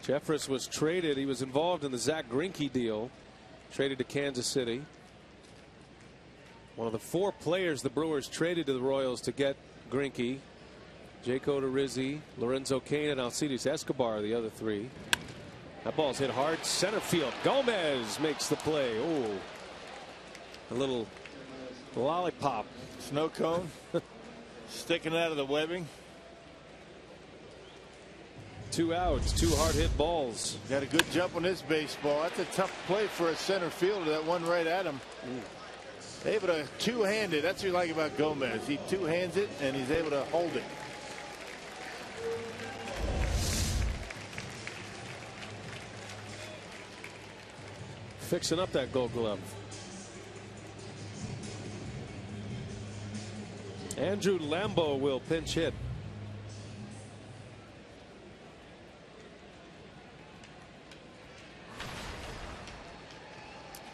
Jeffress was traded. He was involved in the Zach Greinke deal. Traded to Kansas City. One of the 4 players the Brewers traded to the Royals to get Greinke. Jake Odorizzi, Lorenzo Cain, and Alcides Escobar, the other 3. That ball's hit hard center field. Gomez makes the play. Oh, a little lollipop. Snow cone sticking out of the webbing. 2 outs, 2 hard hit balls. Got a good jump on this baseball. That's a tough play for a center fielder. That one right at him. Able to two-hand it. That's what you like about Gomez. He two-hands it and he's able to hold it. Fixing up that Gold Glove. Andrew Lambo will pinch hit.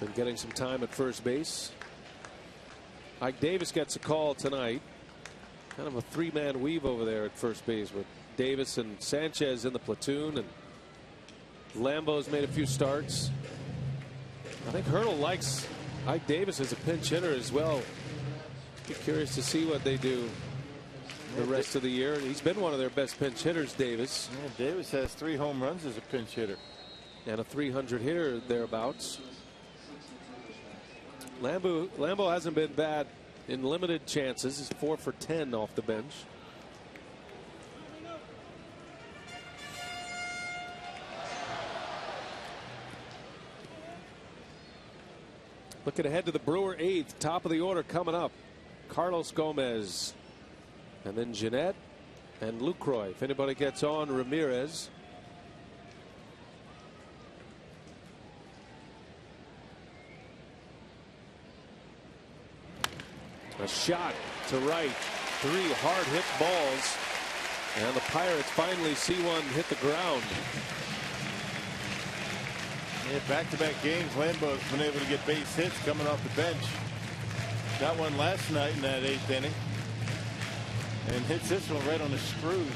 Been getting some time at first base. Ike Davis gets a call tonight. Kind of a three-man weave over there at first base with Davis and Sanchez in the platoon, and Lambo's made a few starts. I think Hurdle likes Ike Davis as a pinch hitter as well. Be curious to see what they do the rest of the year. He's been one of their best pinch hitters, Davis. Yeah, Davis has 3 home runs as a pinch hitter. And a 300 hitter thereabouts. Lambo hasn't been bad in limited chances. He's 4 for 10 off the bench. Looking ahead to the Brewer 8th, top of the order coming up. Carlos Gomez, and then Jeanette and Lucroy. If anybody gets on, Ramirez. A shot to right. 3 hard hit balls. And the Pirates finally see one hit the ground. Yeah, back-to-back games, Lambo's been able to get base hits coming off the bench. Got one last night in that 8th inning. And hits this one right on the screws.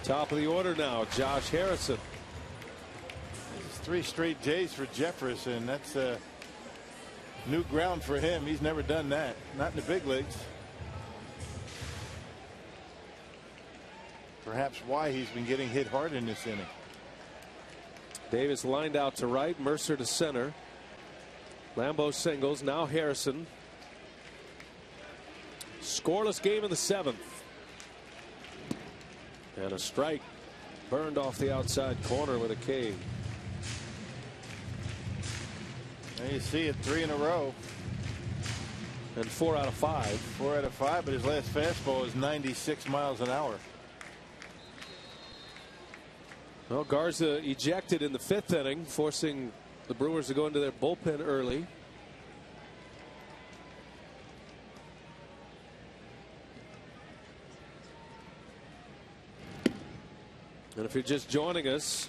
Top of the order now, Josh Harrison. It's 3 straight J's for Jefferson. That's new ground for him. He's never done that. Not in the big leagues. Perhaps why he's been getting hit hard in this inning. Davis lined out to right, Mercer to center. Lambo singles, now Harrison. Scoreless game in the 7th. And a strike burned off the outside corner with a K. There you see it, 3 in a row. And 4 out of 5. 4 out of 5, but his last fastball is 96 miles an hour. Well, Garza ejected in the 5th inning, forcing the Brewers to go into their bullpen early. And if you're just joining us,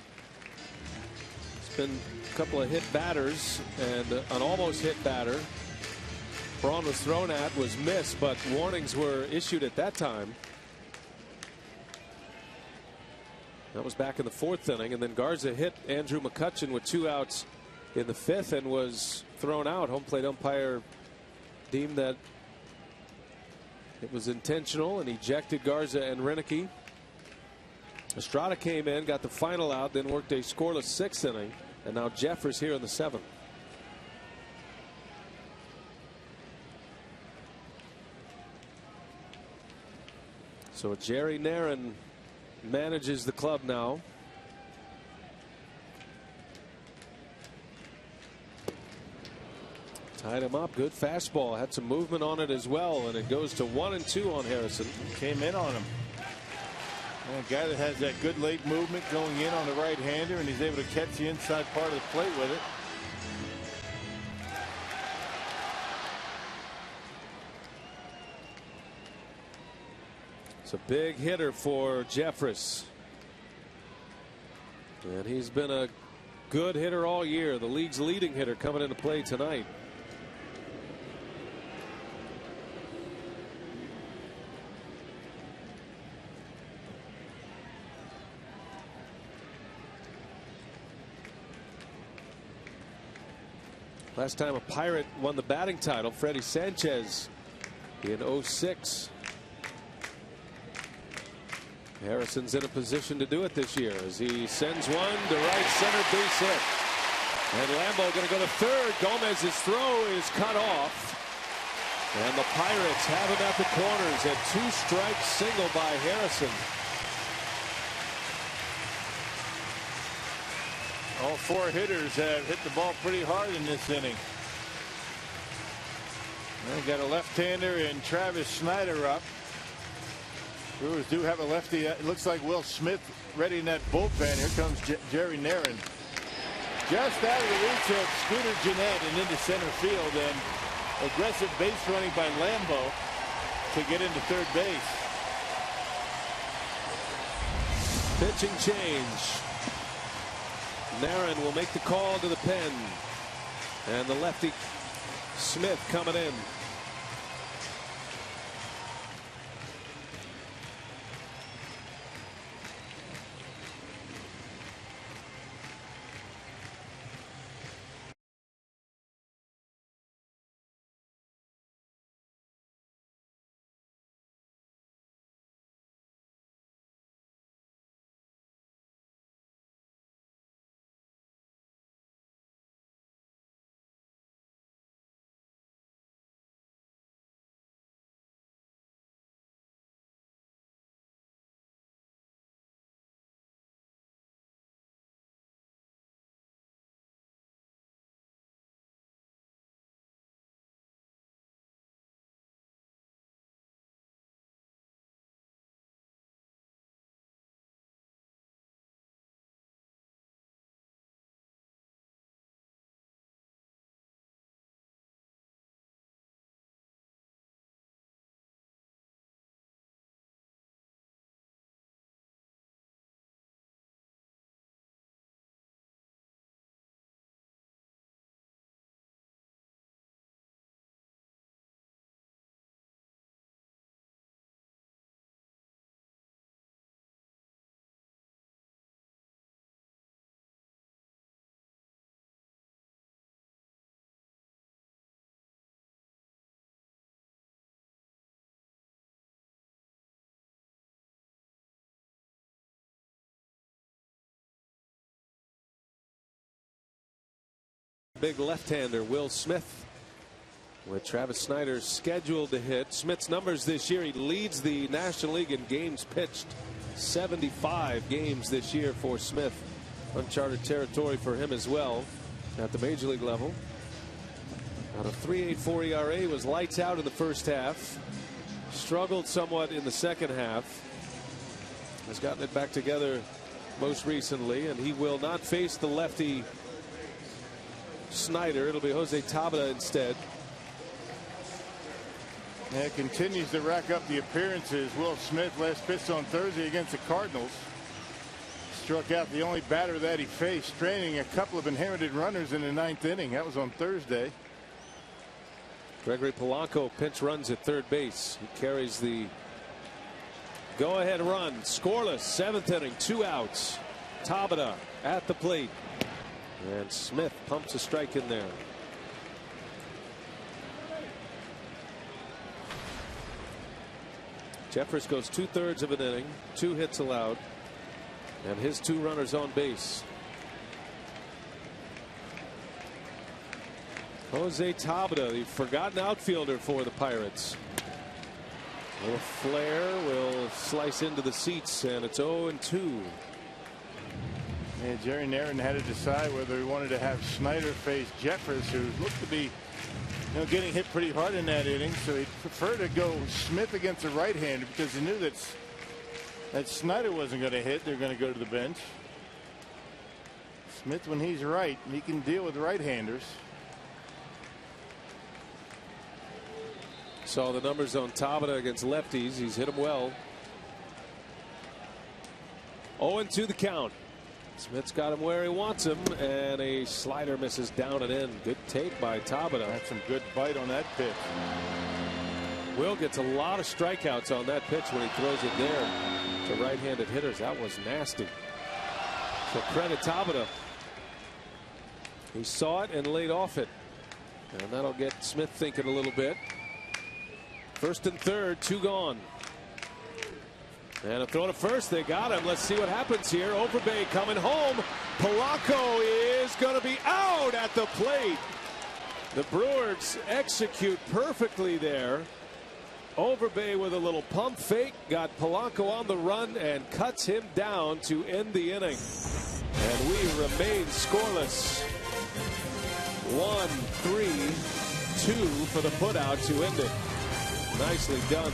it's been a couple of hit batters and an almost hit batter. Braun was thrown at, was missed, but warnings were issued at that time. That was back in the 4th inning, and then Garza hit Andrew McCutchen with 2 outs in the 5th and was thrown out. Home plate umpire deemed that it was intentional and ejected Garza and Renicky. Estrada came in, got the final out, then worked a scoreless 6th inning, and now Jeffers here in the 7th. So Jerry Narron manages the club now. Tied him up. Good fastball. Had some movement on it as well, and it goes to 1-2 on Harrison. Came in on him. And a guy that has that good late movement going in on the right-hander, and he's able to catch the inside part of the plate with it. It's a big hitter for Jeffress. And he's been a good hitter all year. The league's leading hitter coming into play tonight. Last time a Pirate won the batting title, Freddie Sanchez in '06. Harrison's in a position to do it this year as he sends one to right center, base hit. And Lambo going to go to third. Gomez's throw is cut off. And the Pirates have him at the corners. A 2-strike single by Harrison. All 4 hitters have hit the ball pretty hard in this inning. They got a left-hander and Travis Snyder up. Brewers do have a lefty. It looks like Will Smith ready in that bullpen. Here comes Jerry Narron. Just out of the reach of Scooter Jeanette and into center field, and aggressive base running by Lambo to get into third base. Pitching change. Narin will make the call to the pen. And the lefty Smith coming in. Big left-hander Will Smith, with Travis Snider scheduled to hit. Smith's numbers this year, he leads the National League in games pitched. 75 games this year for Smith. Uncharted territory for him as well at the major league level. Out of 3.84 ERA, was lights out in the first half. Struggled somewhat in the second half. Has gotten it back together most recently, and he will not face the lefty Snider. It'll be Jose Tabata instead. And continues to rack up the appearances. Will Smith last pitched on Thursday against the Cardinals. Struck out the only batter that he faced, straining a couple of inherited runners in the ninth inning. That was on Thursday. Gregory Polanco pinch runs at third base. He carries the go-ahead run. Scoreless, seventh inning, 2 outs. Tabata at the plate. And Smith pumps a strike in there. Jeffers goes 2/3 of an inning, 2 hits allowed, and his 2 runners on base. Jose Tabata, the forgotten outfielder for the Pirates. A little flare will slice into the seats, and it's 0-2. And Jerry Narin had to decide whether he wanted to have Snider face Jeffers, who looked to be getting hit pretty hard in that inning. So he'd prefer to go Smith against a right-hander because he knew that Snider wasn't going to hit. They're going to go to the bench. Smith, when he's right, he can deal with right-handers. Saw the numbers on Tabata against lefties. He's hit them well. 0-2 the count. Smith's got him where he wants him, and a slider misses down and in. Good take by Tabata. That's some good bite on that pitch. Will gets a lot of strikeouts on that pitch when he throws it there to right-handed hitters. That was nasty. So credit Tabata. He saw it and laid off it, and that'll get Smith thinking a little bit. First and third, 2 gone. And a throw to first. They got him. Let's see what happens here. Overbay coming home. Polanco is going to be out at the plate. The Brewers execute perfectly there. Overbay with a little pump fake. Got Polanco on the run and cuts him down to end the inning. And we remain scoreless. 1-3-2 for the putout to end it. Nicely done.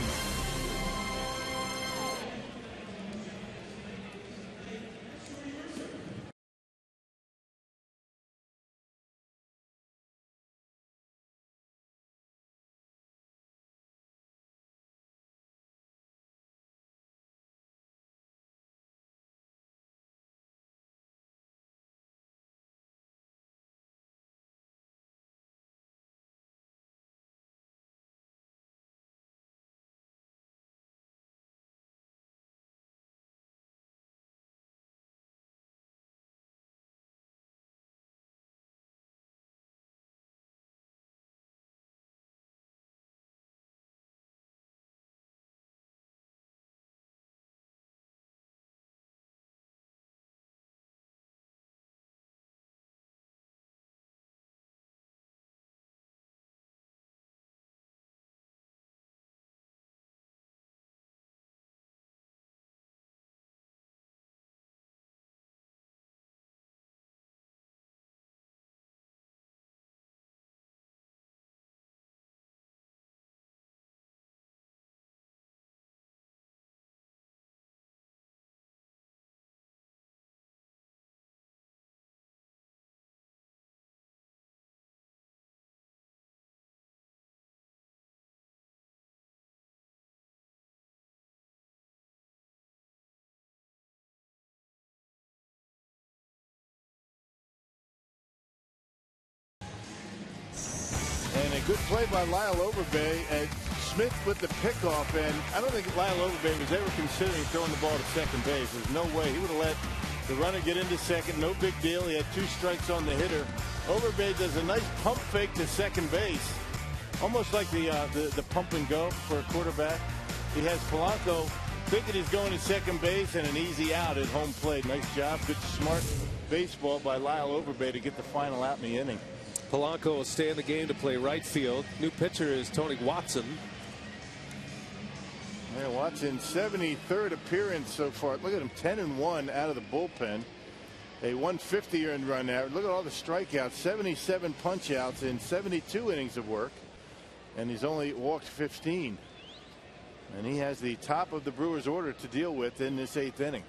good play by Lyle Overbay, and Smith with the pickoff, and I don't think Lyle Overbay was ever considering throwing the ball to second base. There's no way. He would have let the runner get into second. No big deal. He had 2 strikes on the hitter. Overbay does a nice pump fake to second base, almost like the pump and go for a quarterback. He has Polanco thinking he's going to second base, and an easy out at home plate. Nice job. Good, smart baseball by Lyle Overbay to get the final out in the inning. Polanco will stay in the game to play right field. New pitcher is Tony Watson. Yeah, Watson's 73rd appearance so far. Look at him, 10-1 out of the bullpen. A 150 earned run average. Look at all the strikeouts, 77 punch outs in 72 innings of work. And he's only walked 15. And he has the top of the Brewers order to deal with in this 8th inning.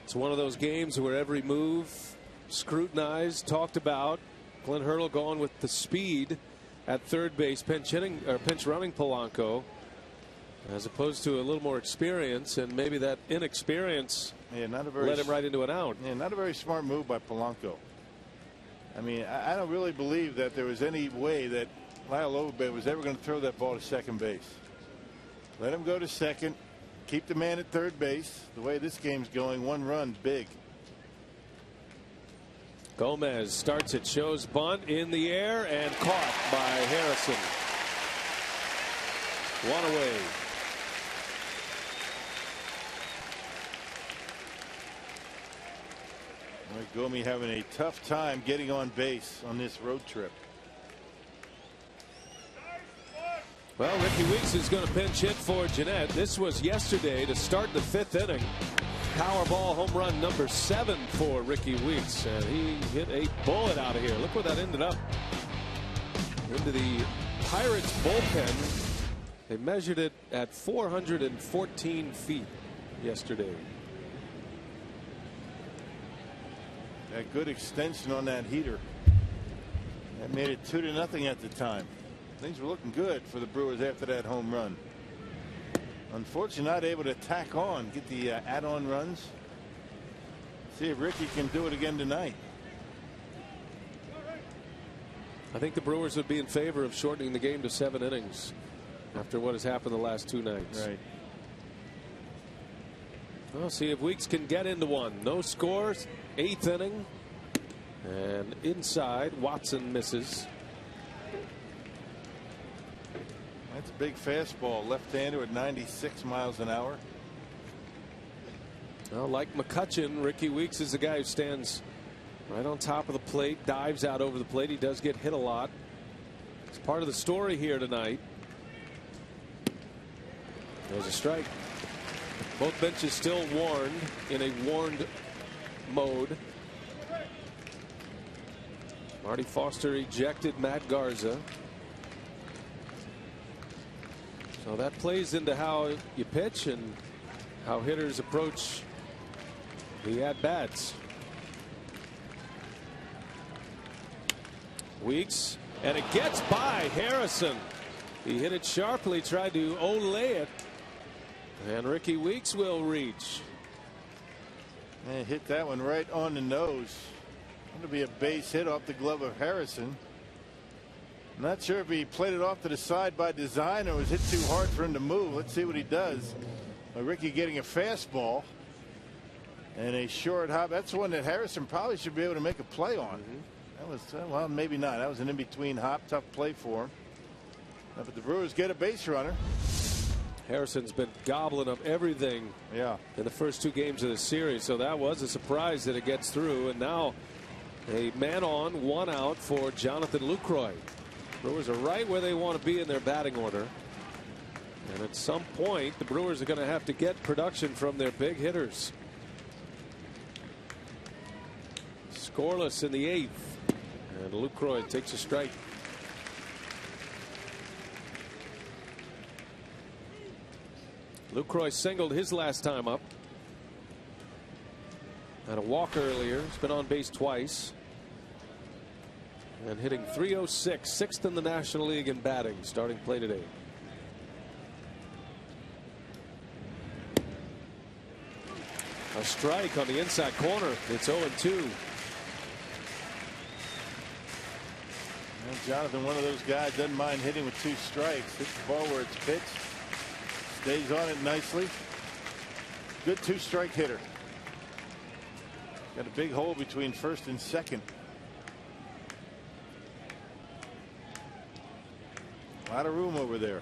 It's one of those games where every move scrutinized, talked about. Glenn Hurdle going with the speed at third base, pinch running Polanco, as opposed to a little more experience, and maybe that inexperience led him right into an out. Yeah, not a very smart move by Polanco. I mean, I don't really believe that there was any way that Lyle Overbay was ever going to throw that ball to second base. Let him go to second, keep the man at third base. The way this game's going, 1 run, big. Gomez starts it, shows bunt in the air, and caught by Harrison. 1 away. Gomi having a tough time getting on base on this road trip. Well, Ricky Weeks is going to pinch hit for Jeanette. This was yesterday to start the 5th inning. Powerball home run number 7 for Ricky Weeks, and he hit a bullet out of here. Look where that ended up. Into the Pirates bullpen. They measured it at 414 feet yesterday. A good extension on that heater. That made it 2-0 at the time. Things were looking good for the Brewers after that home run. Unfortunately, not able to tack on, get the add-on runs. See if Ricky can do it again tonight. I think the Brewers would be in favor of shortening the game to 7 innings after what has happened the last 2 nights. Right. We'll see if Weeks can get into one. No scores. 8th inning. And inside, Watson misses. That's a big fastball. Left-hander at 96 miles an hour. Well, like McCutchen, Ricky Weeks is the guy who stands right on top of the plate, dives out over the plate. He does get hit a lot. It's part of the story here tonight. There's a strike. Both benches still warned in a warned mode. Marty Foster ejected Matt Garza. So that plays into how you pitch and how hitters approach the at-bats. Weeks, and it gets by Harrison. He hit it sharply, tried to olay it, and Ricky Weeks will reach. And hit that one right on the nose. Going to be a base hit off the glove of Harrison. Not sure if he played it off to the side by design or was hit too hard for him to move. Let's see what he does. Ricky getting a fastball and a short hop. That's one that Harrison probably should be able to make a play on. That was, well, maybe not. That was an in-between hop. Tough play for him. But the Brewers get a base runner. Harrison's been gobbling up everything in the first 2 games of the series, so that was a surprise that it gets through. And now a man on, 1 out for Jonathan Lucroy. Brewers are right where they want to be in their batting order. And at some point, the Brewers are going to have to get production from their big hitters. Scoreless in the 8th. And Lucroy takes a strike. Lucroy singled his last time up. Had a walk earlier. He's been on base twice. And hitting .306, 6th in the National League in batting, starting play today. A strike on the inside corner. It's 0-2. And Jonathan, one of those guys, doesn't mind hitting with 2 strikes. Hits the ball where it's pitched. Stays on it nicely. Good 2-strike hitter. Got a big hole between first and second. A lot of room over there.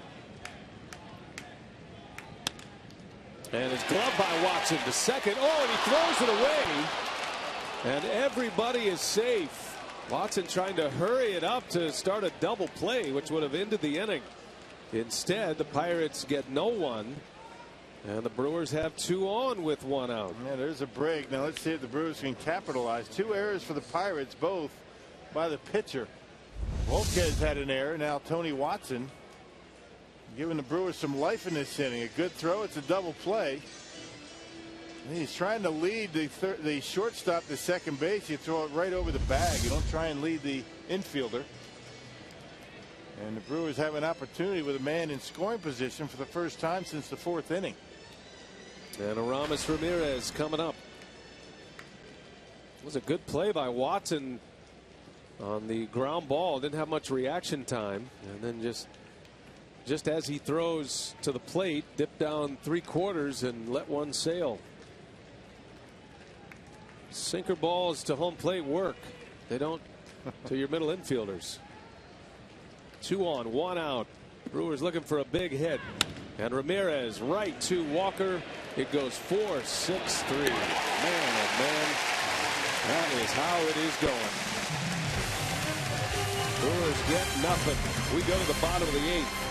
And it's gloved by Watson to second. Oh, and he throws it away. And everybody is safe. Watson trying to hurry it up to start a double play, which would have ended the inning. Instead, the Pirates get no one. And the Brewers have 2 on with 1 out. Yeah, there's a break. Now let's see if the Brewers can capitalize. 2 errors for the Pirates, both by the pitcher. Volquez had an error. Now Tony Watson giving the Brewers some life in this inning. A good throw. It's a double play. He's trying to lead the shortstop to second base. You throw it right over the bag. You don't try and lead the infielder. And the Brewers have an opportunity with a man in scoring position for the first time since the 4th inning. And Aramis Ramirez coming up. It was a good play by Watson on the ground ball. Didn't have much reaction time. And then just as he throws to the plate, dip down 3/4 and let one sail. Sinker balls to home plate work. They don't to your middle infielders. 2 on, 1 out. Brewers looking for a big hit. And Ramirez right to Walker. It goes 4-6-3. Man, oh man. That is how it is going. Brewers get nothing. We go to the bottom of the 8th.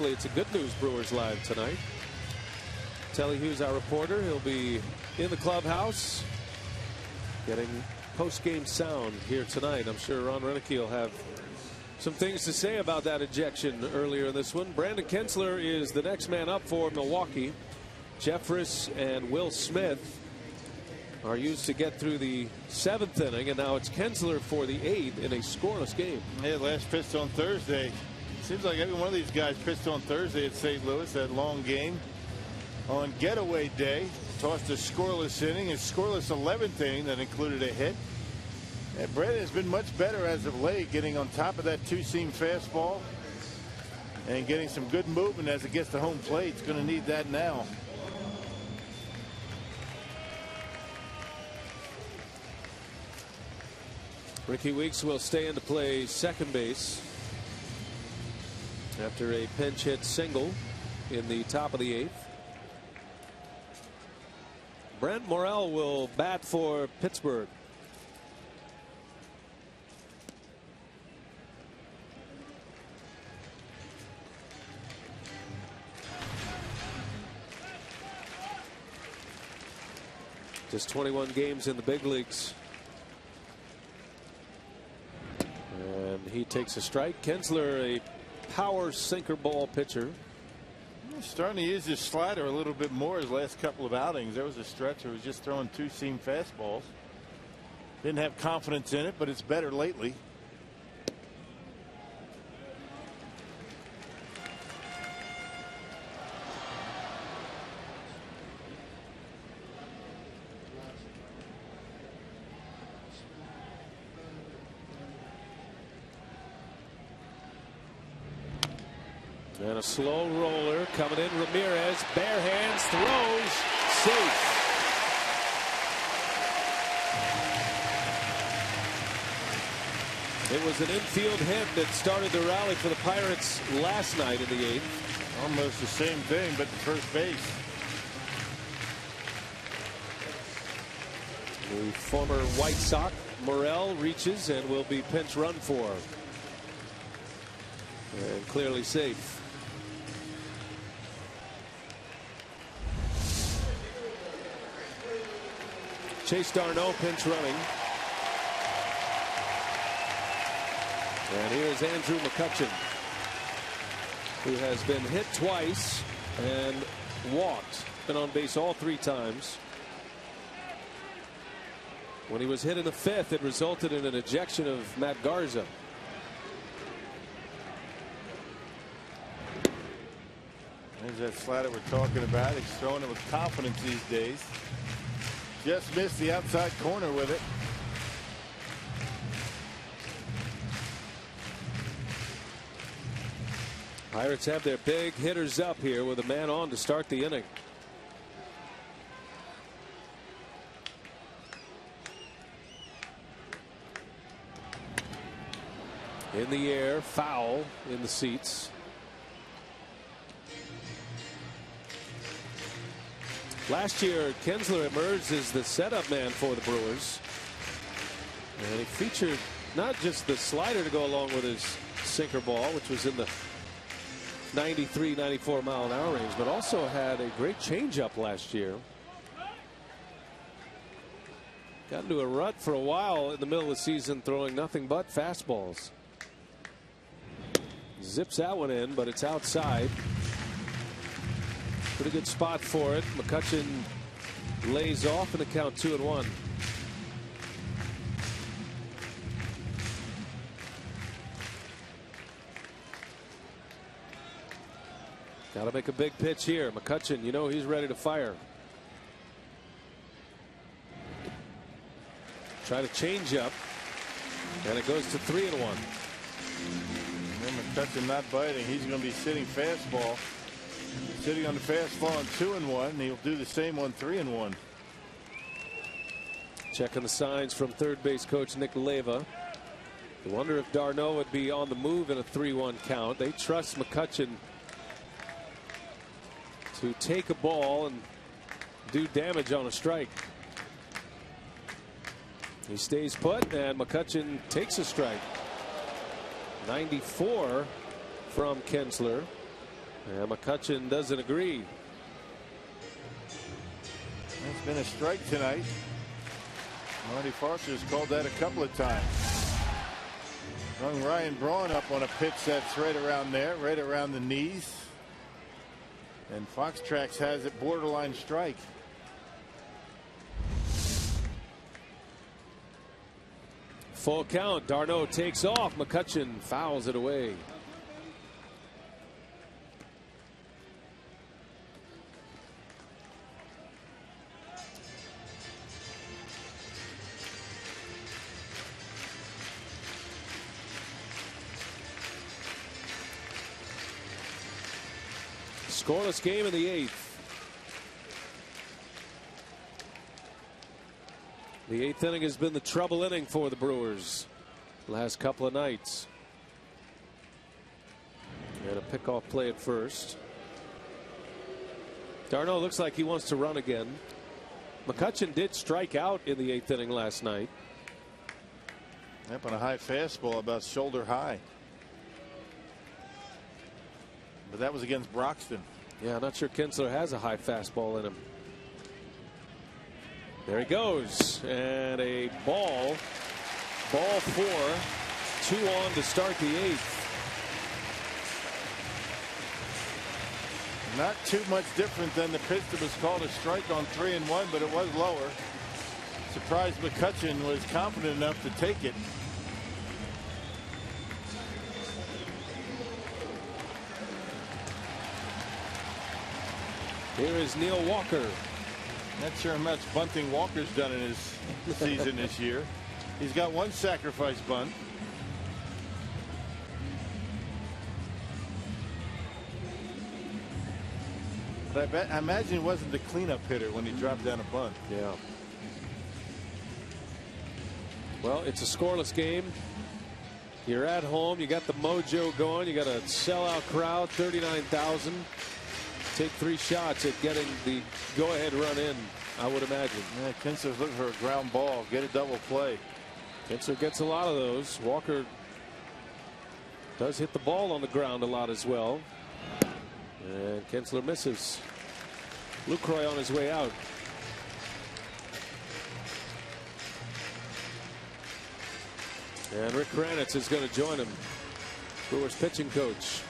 It's a good news Brewers live tonight. Telly Hughes, our reporter, he'll be in the clubhouse getting post-game sound here tonight. I'm sure Ron Renicky will have some things to say about that ejection earlier in this one. Brandon Kinsler is the next man up for Milwaukee. Jeffress and Will Smith are used to get through the 7th inning, and now it's Kinsler for the 8th in a scoreless game. Yeah, last pitched on Thursday. Seems like every one of these guys pitched on Thursday at St. Louis, that long game. On getaway day, tossed a scoreless inning, a scoreless 11th inning that included a hit. And Brandon has been much better as of late, getting on top of that 2-seam fastball and getting some good movement as it gets to home plate. It's going to need that now. Ricky Weeks will stay in to play second base. after a pinch hit single in the top of the 8th. Brent Morel will bat for Pittsburgh. Just 21 games in the big leagues. And he takes a strike. Kinsler, a power sinker ball pitcher. He's starting to use his slider a little bit more his last couple of outings. There was a stretch where he was just throwing 2-seam fastballs. Didn't have confidence in it, but it's better lately. And a slow roller coming in. Ramirez, bare hands, throws, safe. It was an infield hit that started the rally for the Pirates last night in the 8th. Almost the same thing, but the first base. The former White Sox, Morel, reaches and will be pinch run for. And clearly safe. Chase Darno pinch running. And here's Andrew McCutchen, who has been hit twice and walked. Been on base all 3 times. When he was hit in the 5th, it resulted in an ejection of Matt Garza. There's that slider we're talking about. He's throwing it with confidence these days. Just missed the outside corner with it. Pirates have their big hitters up here with a man on to start the inning. In the air, foul in the seats. Last year, Kinsler emerged as the setup man for the Brewers. And he featured not just the slider to go along with his sinker ball, which was in the 93, 94 mile an hour range, but also had a great changeup last year. Got into a rut for a while in the middle of the season, throwing nothing but fastballs. Zips that one in, but it's outside. Pretty good spot for it. McCutchen lays off and the count 2-1. Got to make a big pitch here. McCutchen, you know he's ready to fire. Try to change up, and it goes to 3-1. And McCutchen not biting. He's going to be sitting fastball. Sitting on the fastball on 2-1, and he'll do the same on 3-1. Checking the signs from third base coach Nick Leyva. You wonder if Darno would be on the move in a 3-1 count. They trust McCutchen to take a ball and do damage on a strike. He stays put, and McCutchen takes a strike. 94 from Kinsler. And McCutchen doesn't agree. It's been a strike tonight. Marty Foster's called that a couple of times. Young Ryan Braun up on a pitch that's right around there, right around the knees. And Fox Tracks has it borderline strike. Full count. Darno takes off. McCutchen fouls it away. Scoreless game in the 8th. The 8th inning has been the trouble inning for the Brewers last couple of nights. And a Pickoff play at first. Darno looks like he wants to run again. McCutchen did strike out in the 8th inning last night. Up on a high fastball about shoulder high. But that was against Broxton. Yeah, I'm not sure Kinsler has a high fastball in him. There he goes. And a ball. Ball 4. 2 on to start the 8th. Not too much different than the pitch that was called a strike on 3-1, but it was lower. Surprised McCutchen was confident enough to take it. Here is Neil Walker. Not sure how much bunting Walker's done in his season this year. He's got 1 sacrifice bunt. But I imagine he wasn't the cleanup hitter when he dropped down a bunt. Yeah. Well, it's a scoreless game. You're at home. You got the mojo going. You got a sellout crowd, 39,000. Take 3 shots at getting the go-ahead run in, I would imagine. Yeah, Kinsler's looking for a ground ball, get a double play. Kinsler gets a lot of those. Walker does hit the ball on the ground a lot as well. And Kinsler misses. Lucroy on his way out. And Rick Kranitz is going to join him. Brewers pitching coach.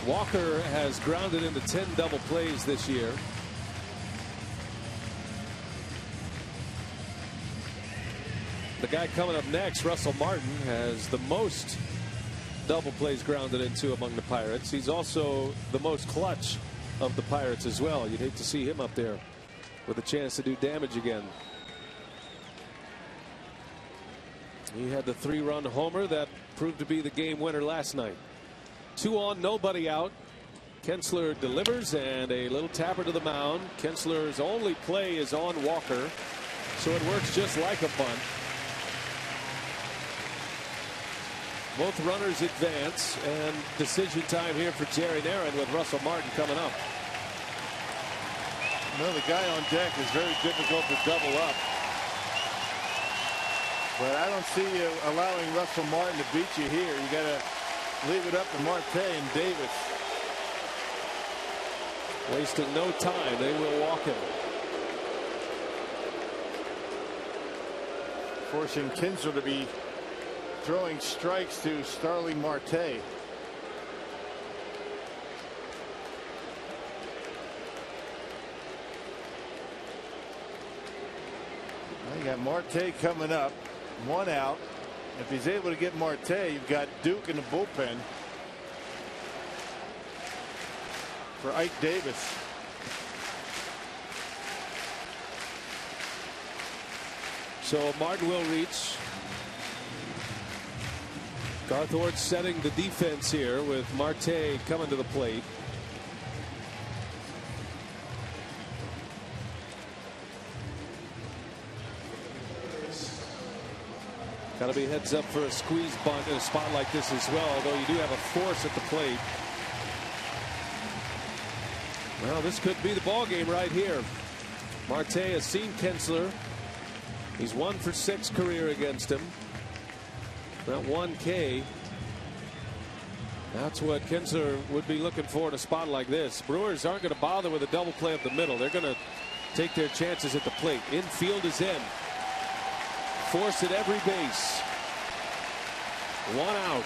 Walker has grounded into 10 double plays this year. The guy coming up next, Russell Martin, has the most double plays grounded into among the Pirates. He's also the most clutch of the Pirates as well. You'd hate to see him up there with a chance to do damage again. He had the 3-run homer that proved to be the game winner last night. 2 on, nobody out. Kinsler delivers and a little tapper to the mound. Kinsler's only play is on Walker, so it works just like a bunt. Both runners advance, and decision time here for Jerry Narron with Russell Martin coming up. Well, the guy on deck is very difficult to double up. But I don't see you allowing Russell Martin to beat you here. You got to leave it up to Marte and Davis. Wasting no time. They will walk him. Forcing Kinsler to be throwing strikes to Starling Marte. Well, you got Marte coming up. 1 out. If he's able to get Marte, you've got Duke in the bullpen for Ike Davis. So Martin will reach. Garthorne setting the defense here with Marte coming to the plate. Got to be heads up for a squeeze bunt in a spot like this as well, although you do have a force at the plate. Well, this could be the ball game right here. Marte has seen Kinsler. He's 1 for 6 career against him. That 1K. That's what Kinsler would be looking for in a spot like this. Brewers aren't going to bother with a double play up the middle. They're going to take their chances at the plate. Infield is in. Force at every base. 1 out.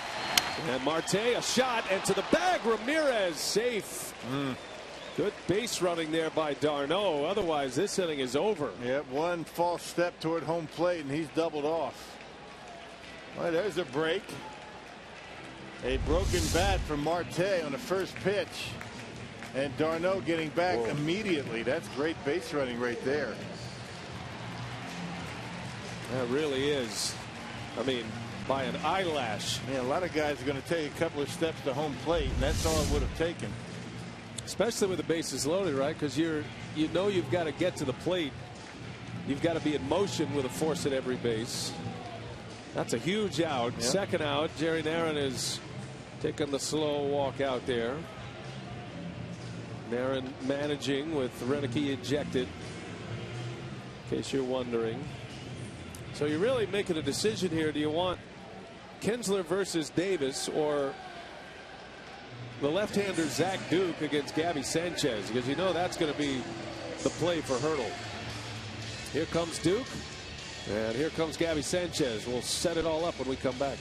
And Marte, a shot, and to the bag. Ramirez safe. Good base running there by d'Arnaud. Otherwise, this inning is over. Yep, 1 false step toward home plate, and he's doubled off. Well, there's a break. A broken bat from Marte on the first pitch. And d'Arnaud getting back immediately. That's great base running right there. That really is. I mean, by an eyelash. Yeah, a lot of guys are going to take a couple of steps to home plate, and that's all it would have taken. Especially with the bases loaded, right? Because you know you've got to get to the plate. You've got to be in motion with a force at every base. That's a huge out. Yep. Second out. Jerry Narron is taking the slow walk out there. Narron managing with Renicky ejected, in case you're wondering. So you're really making a decision here. Do you want Kinsler versus Davis or the left-hander Zach Duke against Gabby Sanchez? Because you know that's going to be the play for Hurdle. Here comes Duke, and here comes Gabby Sanchez. We'll set it all up when we come back.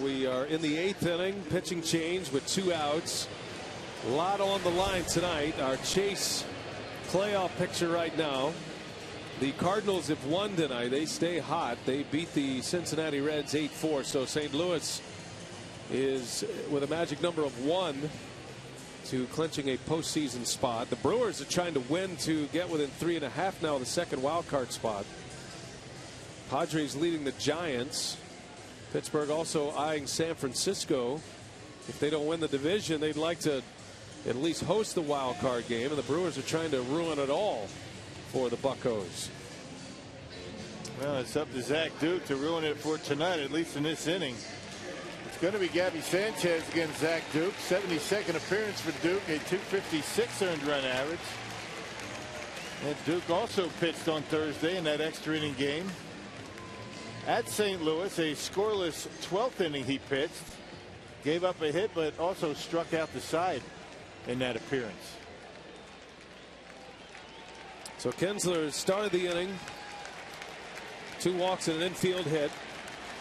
We are in the 8th inning. Pitching change with 2 outs. A lot on the line tonight. Our chase playoff picture right now. The Cardinals have won tonight. They stay hot. They beat the Cincinnati Reds 8-4. So St. Louis is with a magic number of 1 to clinching a postseason spot. The Brewers are trying to win to get within 3.5 now of the second wild card spot. Padres leading the Giants. Pittsburgh also eyeing San Francisco. If they don't win the division, they'd like to at least host the wild card game, and the Brewers are trying to ruin it all for the Buccos. Well, it's up to Zach Duke to ruin it for tonight, at least in this inning. It's going to be Gabby Sanchez against Zach Duke. 72nd appearance for Duke, a .256 earned run average. And Duke also pitched on Thursday in that extra inning game. At St. Louis, a scoreless 12th inning he pitched. Gave up a hit, but also struck out the side in that appearance. So Kinsler started the inning. 2 walks and an infield hit.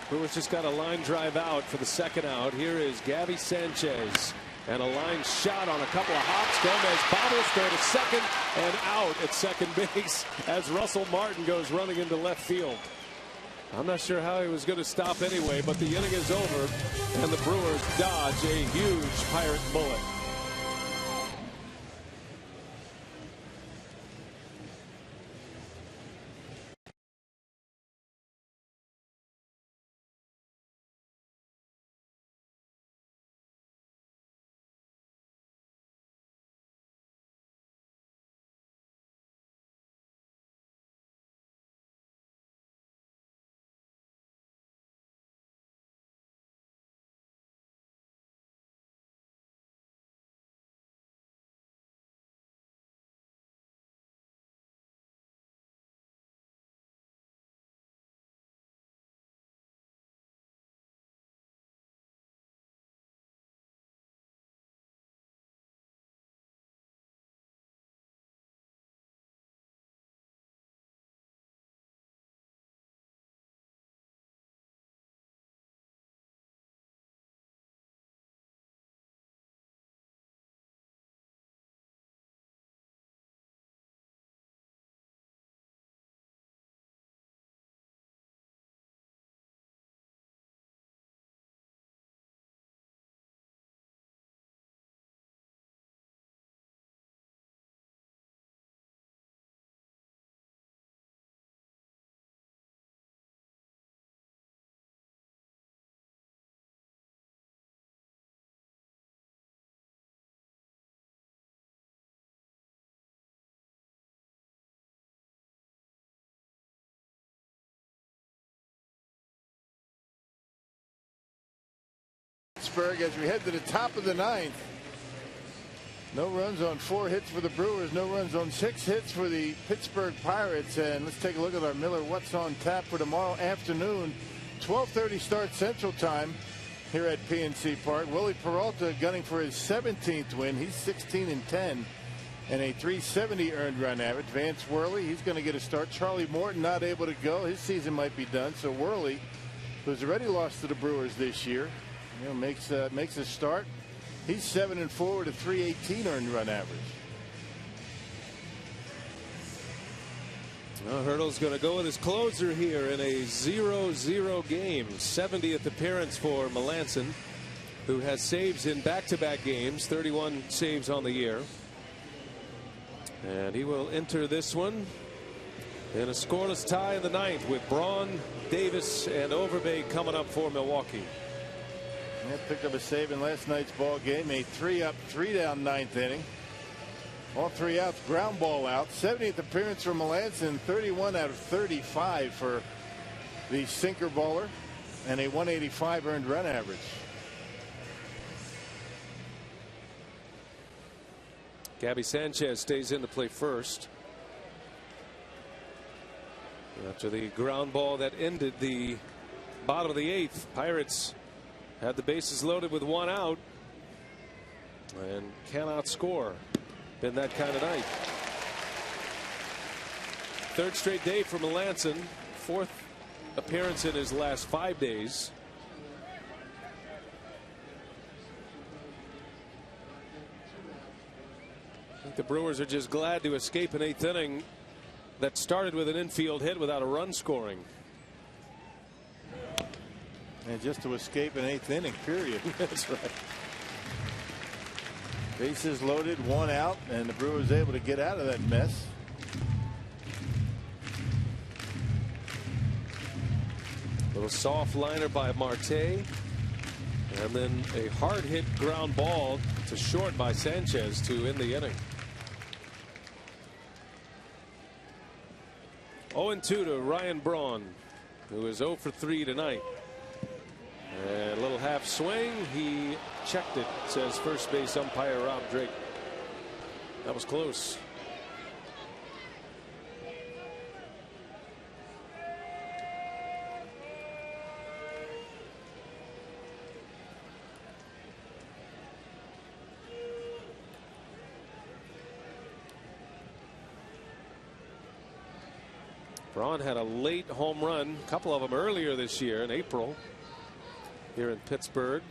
Brewers just got a line drive out for the second out. Here is Gabby Sanchez. And a line shot on a couple of hops. Gomez bobbles, throw to second and out at second base as Russell Martin goes running into left field. I'm not sure how he was going to stop anyway, but the inning is over, and the Brewers dodge a huge Pirate bullet. Pittsburgh as we head to the top of the ninth. No runs on 4 hits for the Brewers. No runs on 6 hits for the Pittsburgh Pirates. And let's take a look at our Miller What's on Tap for tomorrow afternoon. 12:30 start Central Time here at PNC Park. Willie Peralta gunning for his 17th win. He's 16-10 and a .370 earned run average. Vance Worley, he's going to get a start. Charlie Morton not able to go. His season might be done. So Worley, who's already lost to the Brewers this year, makes a start. He's 7-4 with a .318 earned run average. Well, Hurdle's going to go with his closer here in a 0-0 game. 70th appearance for Melanson, who has saves in back-to-back games, 31 saves on the year. And he will enter this one in a scoreless tie in the ninth with Braun, Davis, and Overbay coming up for Milwaukee. Yeah, picked up a save in last night's ball game. A 3-up, 3-down ninth inning. All 3 outs, ground ball out. 70th appearance for Melanson, 31 out of 35 for the sinker baller, and a 185 earned run average. Gabby Sanchez stays in to play first. After the ground ball that ended the bottom of the 8th, Pirates had the bases loaded with 1 out and cannot score. Been that kind of night. 3rd straight day for Melanson. 4th appearance in his last 5 days. I think the Brewers are just glad to escape an 8th inning that started with an infield hit without a run scoring. And just to escape an 8th inning, period. That's right. Bases loaded, 1 out, and the Brewers able to get out of that mess. Little soft liner by Marte, and then a hard hit ground ball to short by Sanchez to end the inning. 0-2 to Ryan Braun, who is 0 for 3 tonight. And a little half swing. He checked it, says first base umpire Rob Drake. That was close. Braun had a late home run, a couple of them earlier this year in April here in Pittsburgh.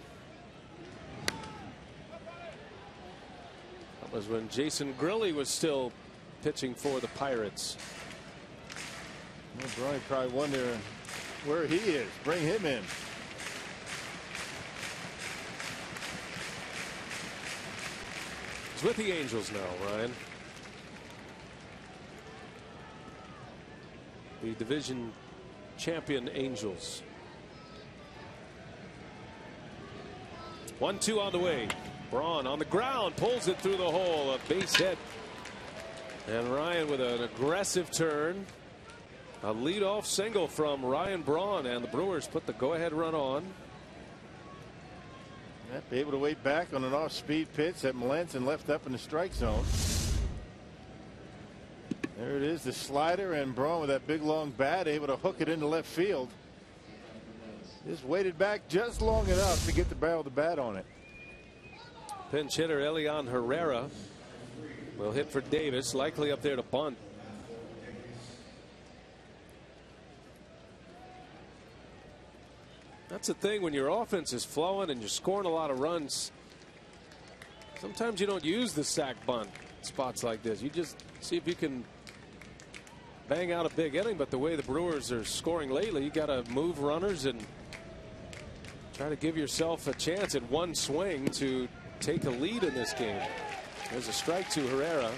That was when Jason Grilli was still pitching for the Pirates. Well, Braun probably wondering where he is. Bring him in. He's with the Angels now, Ryan. The division champion Angels. 1-2 on the way. Braun on the ground, pulls it through the hole, a base hit. And Ryan with an aggressive turn. A leadoff single from Ryan Braun, and the Brewers put the go-ahead run on. Be able to wait back on an off-speed pitch that Melanson left up in the strike zone. There it is, the slider, and Braun with that big long bat able to hook it into left field. Just waited back just long enough to get the barrel of the bat on it. Pinch hitter Elian Herrera will hit for Davis, likely up there to bunt. That's the thing, when your offense is flowing and you're scoring a lot of runs, sometimes you don't use the sack bunt spots like this. You just see if you can bang out a big inning. But the way the Brewers are scoring lately, you got to move runners and try to give yourself a chance at one swing to take a lead in this game. There's a strike to Herrera,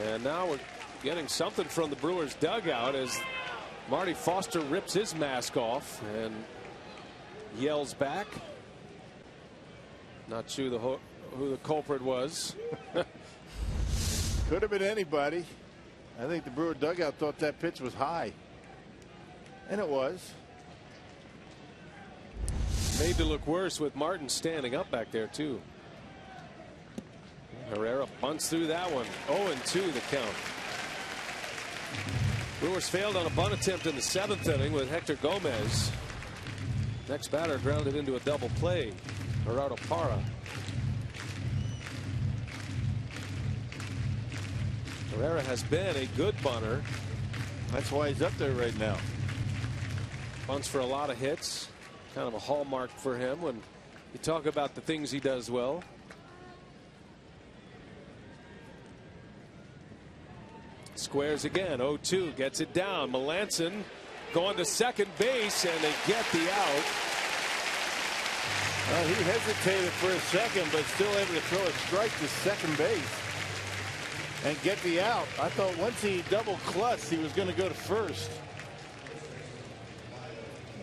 and now we're getting something from the Brewers dugout as Marty Foster rips his mask off and yells back. Not sure who the culprit was. Could have been anybody. I think the Brewer dugout thought that pitch was high, and it was. Made to look worse with Martin standing up back there too. Herrera bunts through that one. 0-2 the count. Brewers failed on a bunt attempt in the 7th inning with Hector Gomez. Next batter grounded into a double play. Gerardo Parra. Herrera has been a good bunter. That's why he's up there right now. Bunts for a lot of hits. Kind of a hallmark for him when you talk about the things he does well. Squares again. 0-2. Gets it down. Melanson going to second base, and they get the out. He hesitated for a second, but still able to throw a strike to second base and get the out. I thought once he double clutched, he was going to go to first.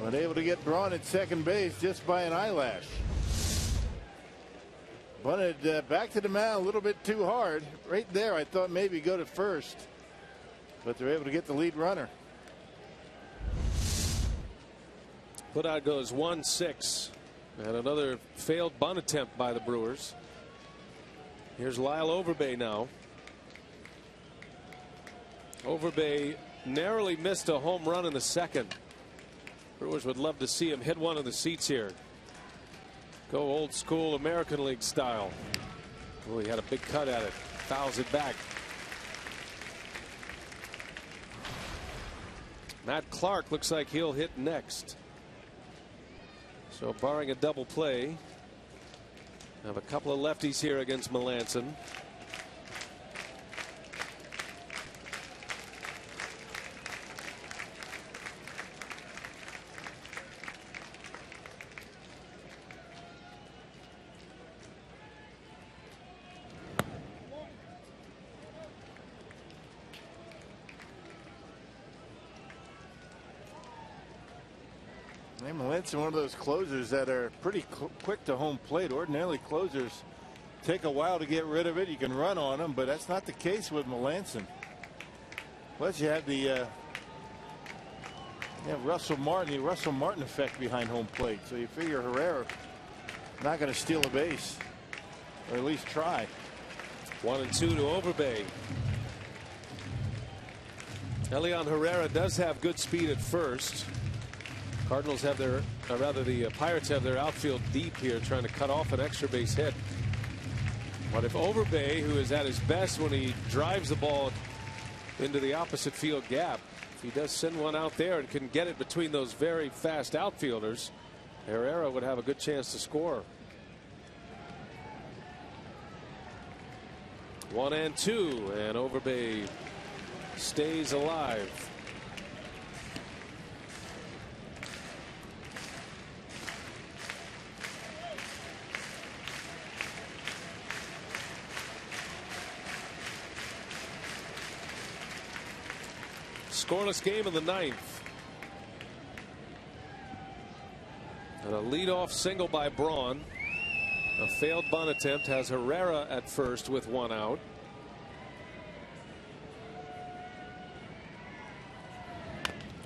But able to get Braun at second base just by an eyelash. Bunted back to the mound a little bit too hard. Right there, I thought maybe go to first. But they're able to get the lead runner. Put out goes 1-6. And another failed bunt attempt by the Brewers. Here's Lyle Overbay now. Overbay narrowly missed a home run in the 2nd. Brewers would love to see him hit one of the seats here. Go old school American League style. Oh, he had a big cut at it. Fouls it back. Matt Clark looks like he'll hit next. So barring a double play, have a couple of lefties here against Melanson. Melanson, one of those closers that are pretty quick to home plate. Ordinarily, closers take a while to get rid of it. You can run on them, but that's not the case with Melanson. Plus, you have the Russell Martin effect behind home plate. So you figure Herrera not going to steal a base, or at least try. 1-2 to Overbay. Elian Herrera does have good speed at first. Cardinals have their, or rather the Pirates have their outfield deep here, trying to cut off an extra base hit. But if Overbay, who is at his best when he drives the ball into the opposite field gap, if he does send one out there and can get it between those very fast outfielders, Herrera would have a good chance to score. 1-2, and Overbay stays alive. Scoreless game in the 9th. And a leadoff single by Braun. A failed bunt attempt has Herrera at first with one out.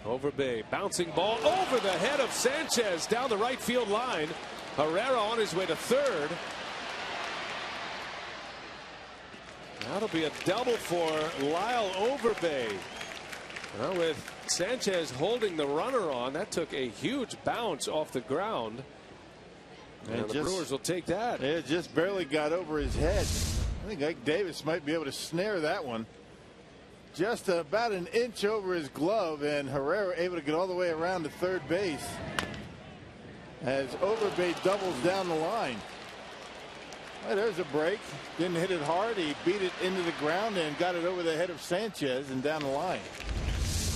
Overbay bouncing ball over the head of Sanchez down the right field line. Herrera on his way to third. That'll be a double for Lyle Overbay. Well, with Sanchez holding the runner on, that took a huge bounce off the ground. And the Brewers will take that. It just barely got over his head. I think Ike Davis might be able to snare that one. Just about an inch over his glove, and Herrera able to get all the way around to third base as Overbay doubles down the line. Well, there's a break. Didn't hit it hard. He beat it into the ground and got it over the head of Sanchez and down the line.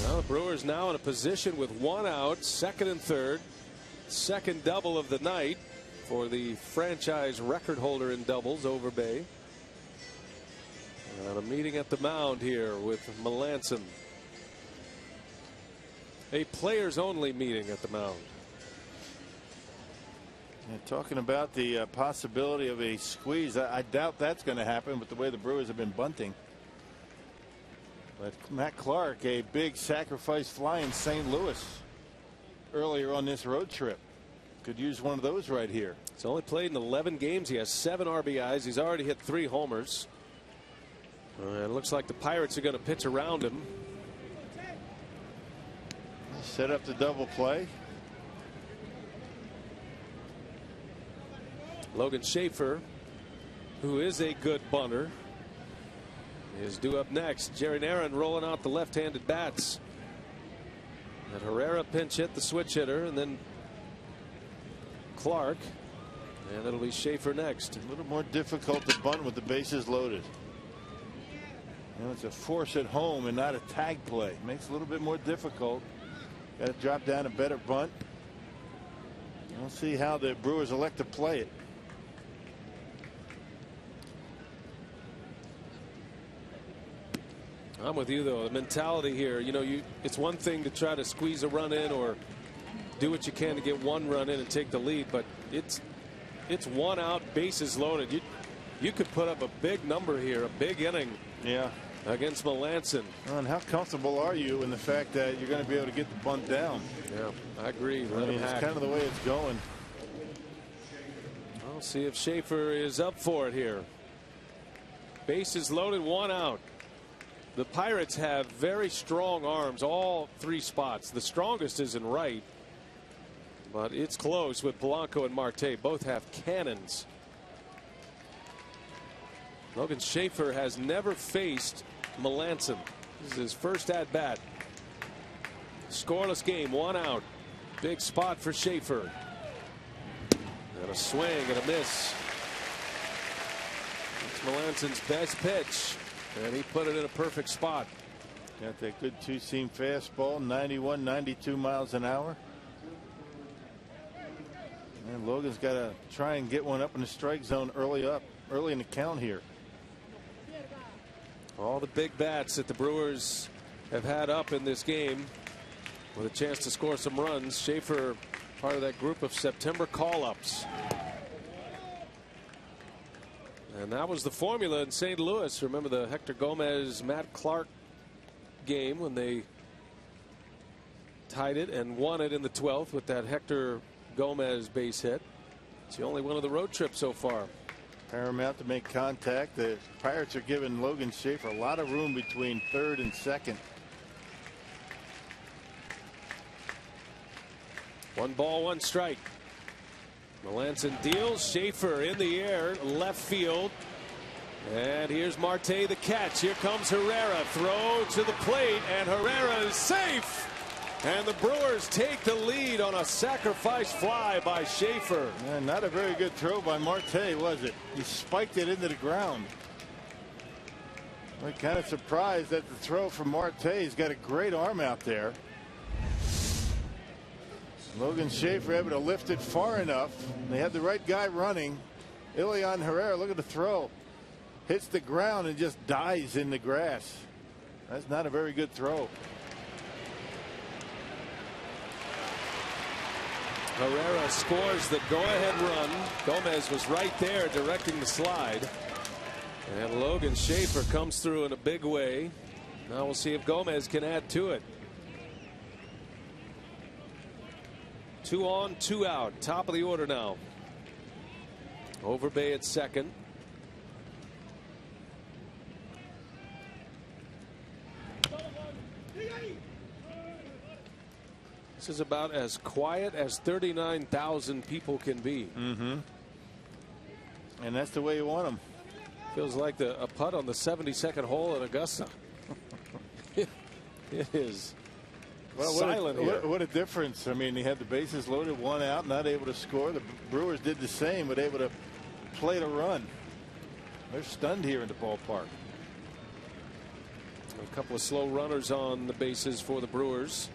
Well, the Brewers now in a position with one out, second and third. Second double of the night for the franchise record holder in doubles, Overbay. And a meeting at the mound here with Melanson. A players only meeting at the mound. And talking about the possibility of a squeeze, I doubt that's going to happen with the way the Brewers have been bunting. But Matt Clark, a big sacrifice fly in St. Louis earlier on this road trip, Could use one of those right here. He's only played in 11 games. He has 7 RBIs. He's already hit 3 homers. It looks like the Pirates are going to pitch around him. Set up the double play. Logan Schaefer, who is a good bunter, is due up next. Jerry Narron rolling out the left-handed bats. And Herrera pinch hit the switch hitter, and then Clark, and it'll be Schaefer next. A little more difficult to bunt with the bases loaded. And it's a force at home and not a tag play. Makes it a little bit more difficult. Got to drop down a better bunt. We'll see how the Brewers elect to play it. I'm with you, though. The mentality here, you know, it's one thing to try to squeeze a run in or do what you can to get one run in and take the lead, but it's 1 out, bases loaded. You could put up a big number here, a big inning. Yeah. Against Melanson. And how comfortable are you in the fact that you're going to be able to get the bunt down? Yeah, I agree. It's kind of the way it's going. I'll see if Schaefer is up for it here. Bases loaded, 1 out. The Pirates have very strong arms, all 3 spots. The strongest is in right, but it's close with Polanco and Marte. Both have cannons. Logan Schaefer has never faced Melanson. This is his first at bat. Scoreless game, 1 out. Big spot for Schaefer. And a swing and a miss. It's Melanson's best pitch, and he put it in a perfect spot. Got that good 2-seam fastball, 91, 92 miles an hour. And Logan's got to try and get one up in the strike zone early in the count here. All the big bats that the Brewers have had up in this game with a chance to score some runs. Schaefer part of that group of September call-ups. And that was the formula in St. Louis. Remember the Hector Gomez Matt Clark game when they tied it and won it in the 12th with that Hector Gomez base hit. It's the only one of the road trip so far. Paramount to make contact. The Pirates are giving Logan Schaefer a lot of room between third and second. 1 ball, 1 strike. Melanson deals. Schaefer in the air, left field. And here's Marte the catch. Here comes Herrera. Throw to the plate, and Herrera is safe. And the Brewers take the lead on a sacrifice fly by Schaefer. Man, not a very good throw by Marte, was it? He spiked it into the ground. I'm kind of surprised at the throw from Marte. He's got a great arm out there. Logan Schaefer able to lift it far enough. They had the right guy running. Ilian Herrera, look at the throw. Hits the ground and just dies in the grass. That's not a very good throw. Herrera scores the go-ahead run. Gomez was right there directing the slide. And Logan Schaefer comes through in a big way. Now we'll see if Gomez can add to it. 2 on, 2 out. Top of the order now. Overbay at second. This is about as quiet as 39,000 people can be. And that's the way you want them. Feels like a putt on the 72nd hole at Augusta. It is silent here. What a difference. I mean, he had the bases loaded, 1 out, not able to score. The Brewers did the same, but able to play the run. They're stunned here in the ballpark. A couple of slow runners on the bases for the Brewers.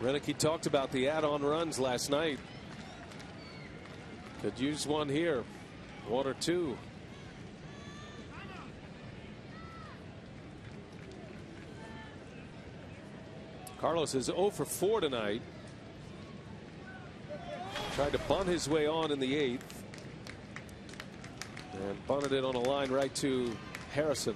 Renicky talked about the add-on runs last night. Could use one here, 1 or 2. Carlos is 0 for 4 tonight. Tried to bunt his way on in the 8th. And bunted it on a line right to Harrison.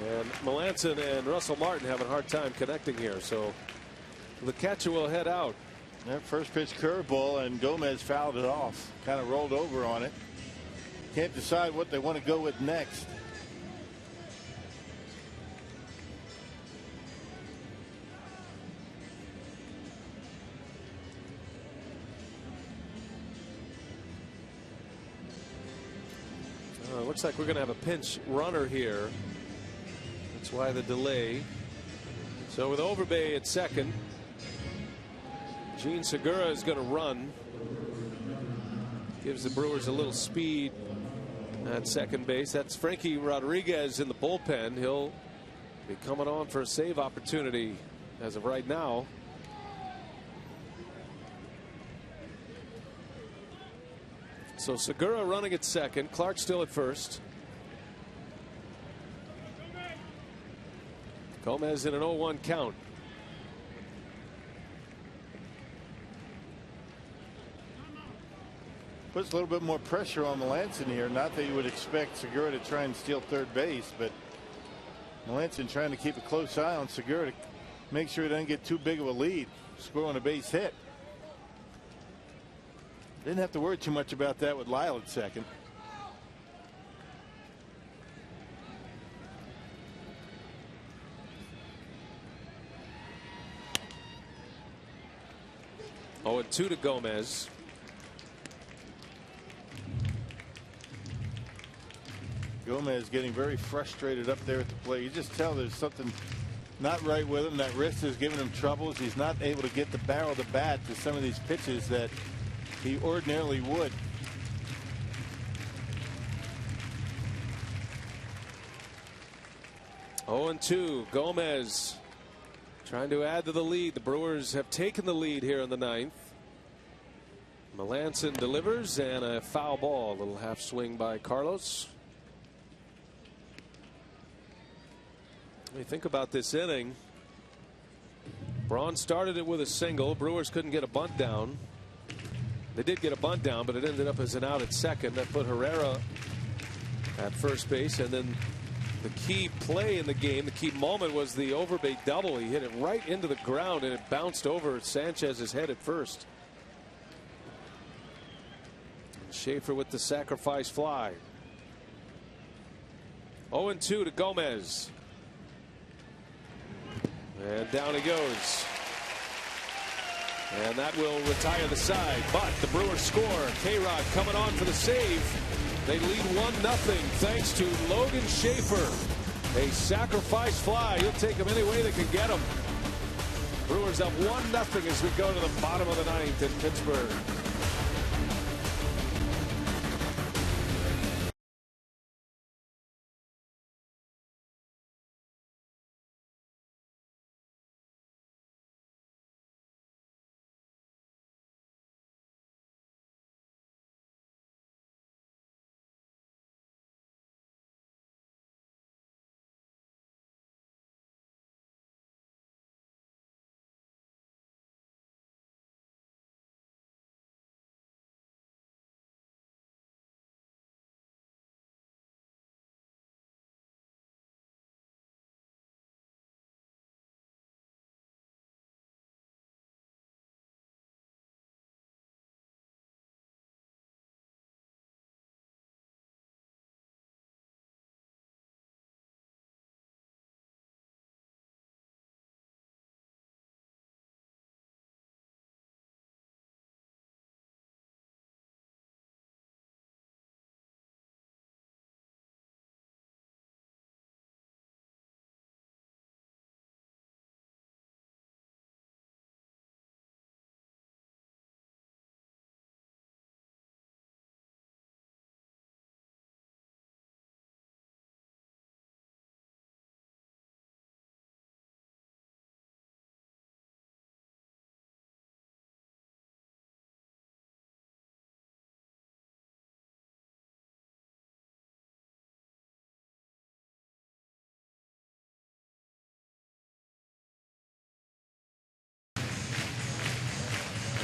And Melanson and Russell Martin having a hard time connecting here. So the catcher will head out. That first pitch curveball, and Gomez fouled it off. Kind of rolled over on it. Can't decide what they want to go with next. Looks like we're going to have a pinch runner here. That's why the delay. So with Overbay at second, Gene Segura is going to run. Gives the Brewers a little speed at second base. That's Frankie Rodriguez in the bullpen. He'll be coming on for a save opportunity as of right now. So Segura running at second. Clark still at first. Gomez in an 0-1 count. Puts a little bit more pressure on Melanson here. Not that you would expect Segura to try and steal third base, but Melanson trying to keep a close eye on Segura to make sure he doesn't get too big of a lead. Score on a base hit. Didn't have to worry too much about that with Lyle at second. Oh, and 2 to Gomez. Gomez getting very frustrated up there at the plate. You just tell there's something not right with him. That wrist is giving him troubles. He's not able to get the barrel of the bat to some of these pitches that he ordinarily would. Oh, and 2. Gomez trying to add to the lead. The Brewers have taken the lead here in the 9th. Melanson delivers, and a foul ball. A little half swing by Carlos. When you think about this inning, Braun started it with a single. Brewers couldn't get a bunt down. They did get a bunt down, but it ended up as an out at second. That put Herrera at first base. And then the key play in the game, the key moment, was the Overbay double. He hit it right into the ground, and it bounced over Sanchez's head at first. Schaefer with the sacrifice fly. 0-2 to Gomez. And down he goes. And that will retire the side. But the Brewers score. K-Rod coming on for the save. They lead 1-0 thanks to Logan Schaefer. A sacrifice fly. He'll take them any way they can get him. Brewers up 1-0 as we go to the bottom of the 9th in Pittsburgh.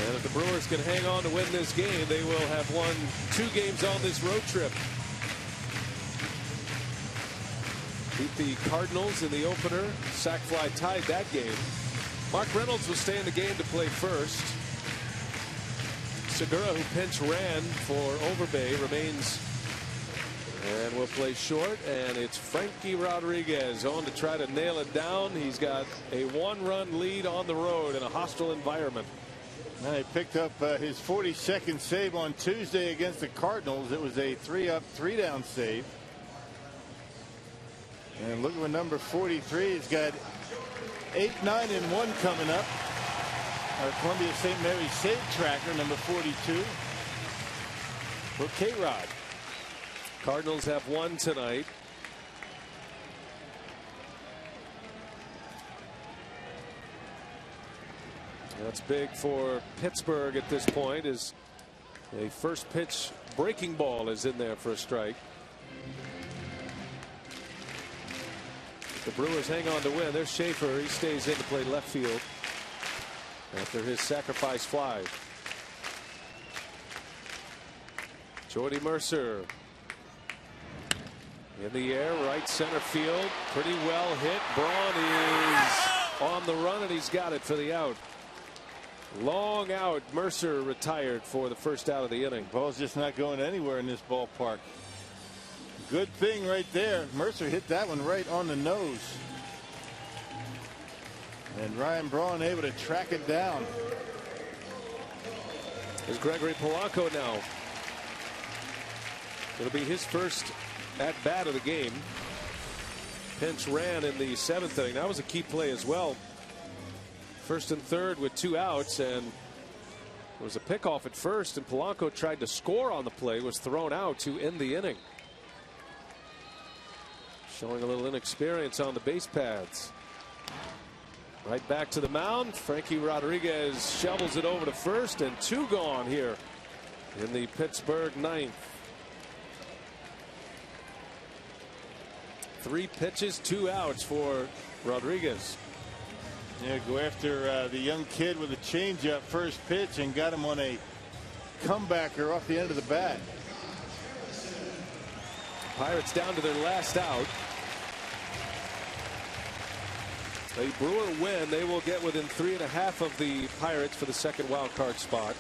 And if the Brewers can hang on to win this game, they will have won 2 games on this road trip. beat the Cardinals in the opener. Sac fly tied that game. Mark Reynolds will stay in the game to play first. Segura, who pinch ran for Overbay, remains and will play short. And it's Frankie Rodriguez on to try to nail it down. He's got a 1-run lead on the road in a hostile environment. Now he picked up his 42nd save on Tuesday against the Cardinals. It was a 3-up, 3-down save. And look at number 43. He's got 8, 9, and 1 coming up. Our Columbia St. Mary's save tracker, number 42, for K-Rod. Cardinals have won tonight. That's big for Pittsburgh at this point, as a first pitch breaking ball is in there for a strike. The Brewers hang on to win. There's Schaefer. He stays in to play left field after his sacrifice fly. Jordy Mercer in the air, right center field. Pretty well hit. Braun is on the run, and he's got it for the out. Long out. Mercer retired for the first out of the inning. Ball's just not going anywhere in this ballpark. Good thing right there. Mercer hit that one right on the nose. And Ryan Braun able to track it down. There's Gregory Polanco now. It'll be his first at bat of the game. Pinch ran in the 7th inning. That was a key play as well. First and third with 2 outs, and there was a pickoff at first, and Polanco tried to score on the play, was thrown out to end the inning. Showing a little inexperience on the base paths. Right back to the mound. Frankie Rodriguez shovels it over to first, and 2 gone here in the Pittsburgh 9th. 3 pitches, 2 outs for Rodriguez. Yeah, go after the young kid with a changeup first pitch and got him on a comebacker off the end of the bat. Pirates down to their last out. A Brewer win, they will get within 3.5 of the Pirates for the second wild card spot.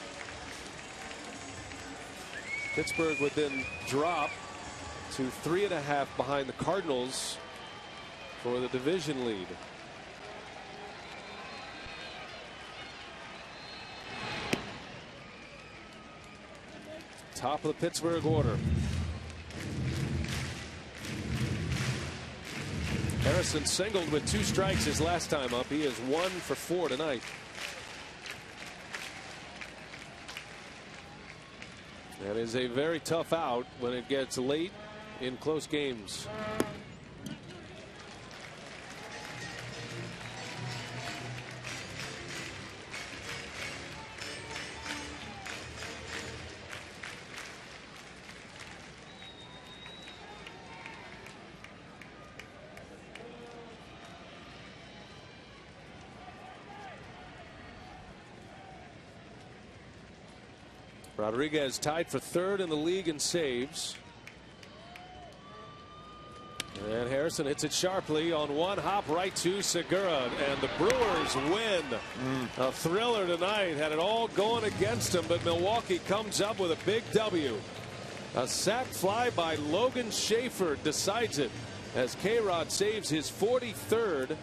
Pittsburgh would then drop to 3.5 behind the Cardinals for the division lead. Top of the Pittsburgh order. Harrison singled with 2 strikes his last time up. He is 1 for 4 tonight. That is a very tough out when it gets late in close games. Rodriguez tied for 3rd in the league in saves. And Harrison hits it sharply on 1 hop right to Segura, and the Brewers win. A thriller tonight. Had it all going against them, but Milwaukee comes up with a big W. A sac fly by Logan Schaefer decides it as K-Rod saves his 43rd.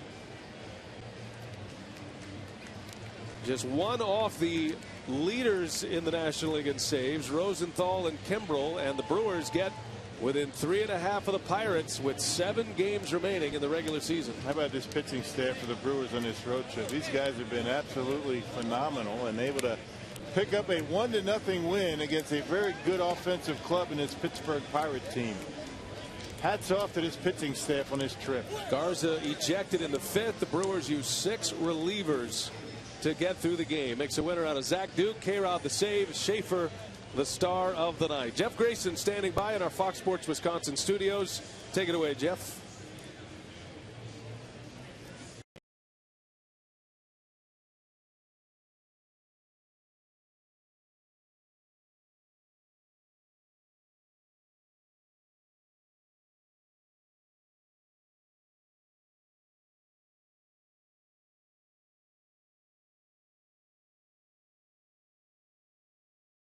Just 1 off the leaders in the National League in saves, Rosenthal and Kimbrel, and the Brewers get within 3.5 of the Pirates with 7 games remaining in the regular season. How about this pitching staff for the Brewers on this road trip? These guys have been absolutely phenomenal, and able to pick up a 1-0 win against a very good offensive club in this Pittsburgh Pirate team. Hats off to this pitching staff on this trip. Garza ejected in the 5th. The Brewers use 6 relievers to get through the game. Makes a winner out of Zach Duke. K-Rod the save. Schaefer the star of the night. Jeff Grayson standing by in our Fox Sports Wisconsin studios. Take it away, Jeff.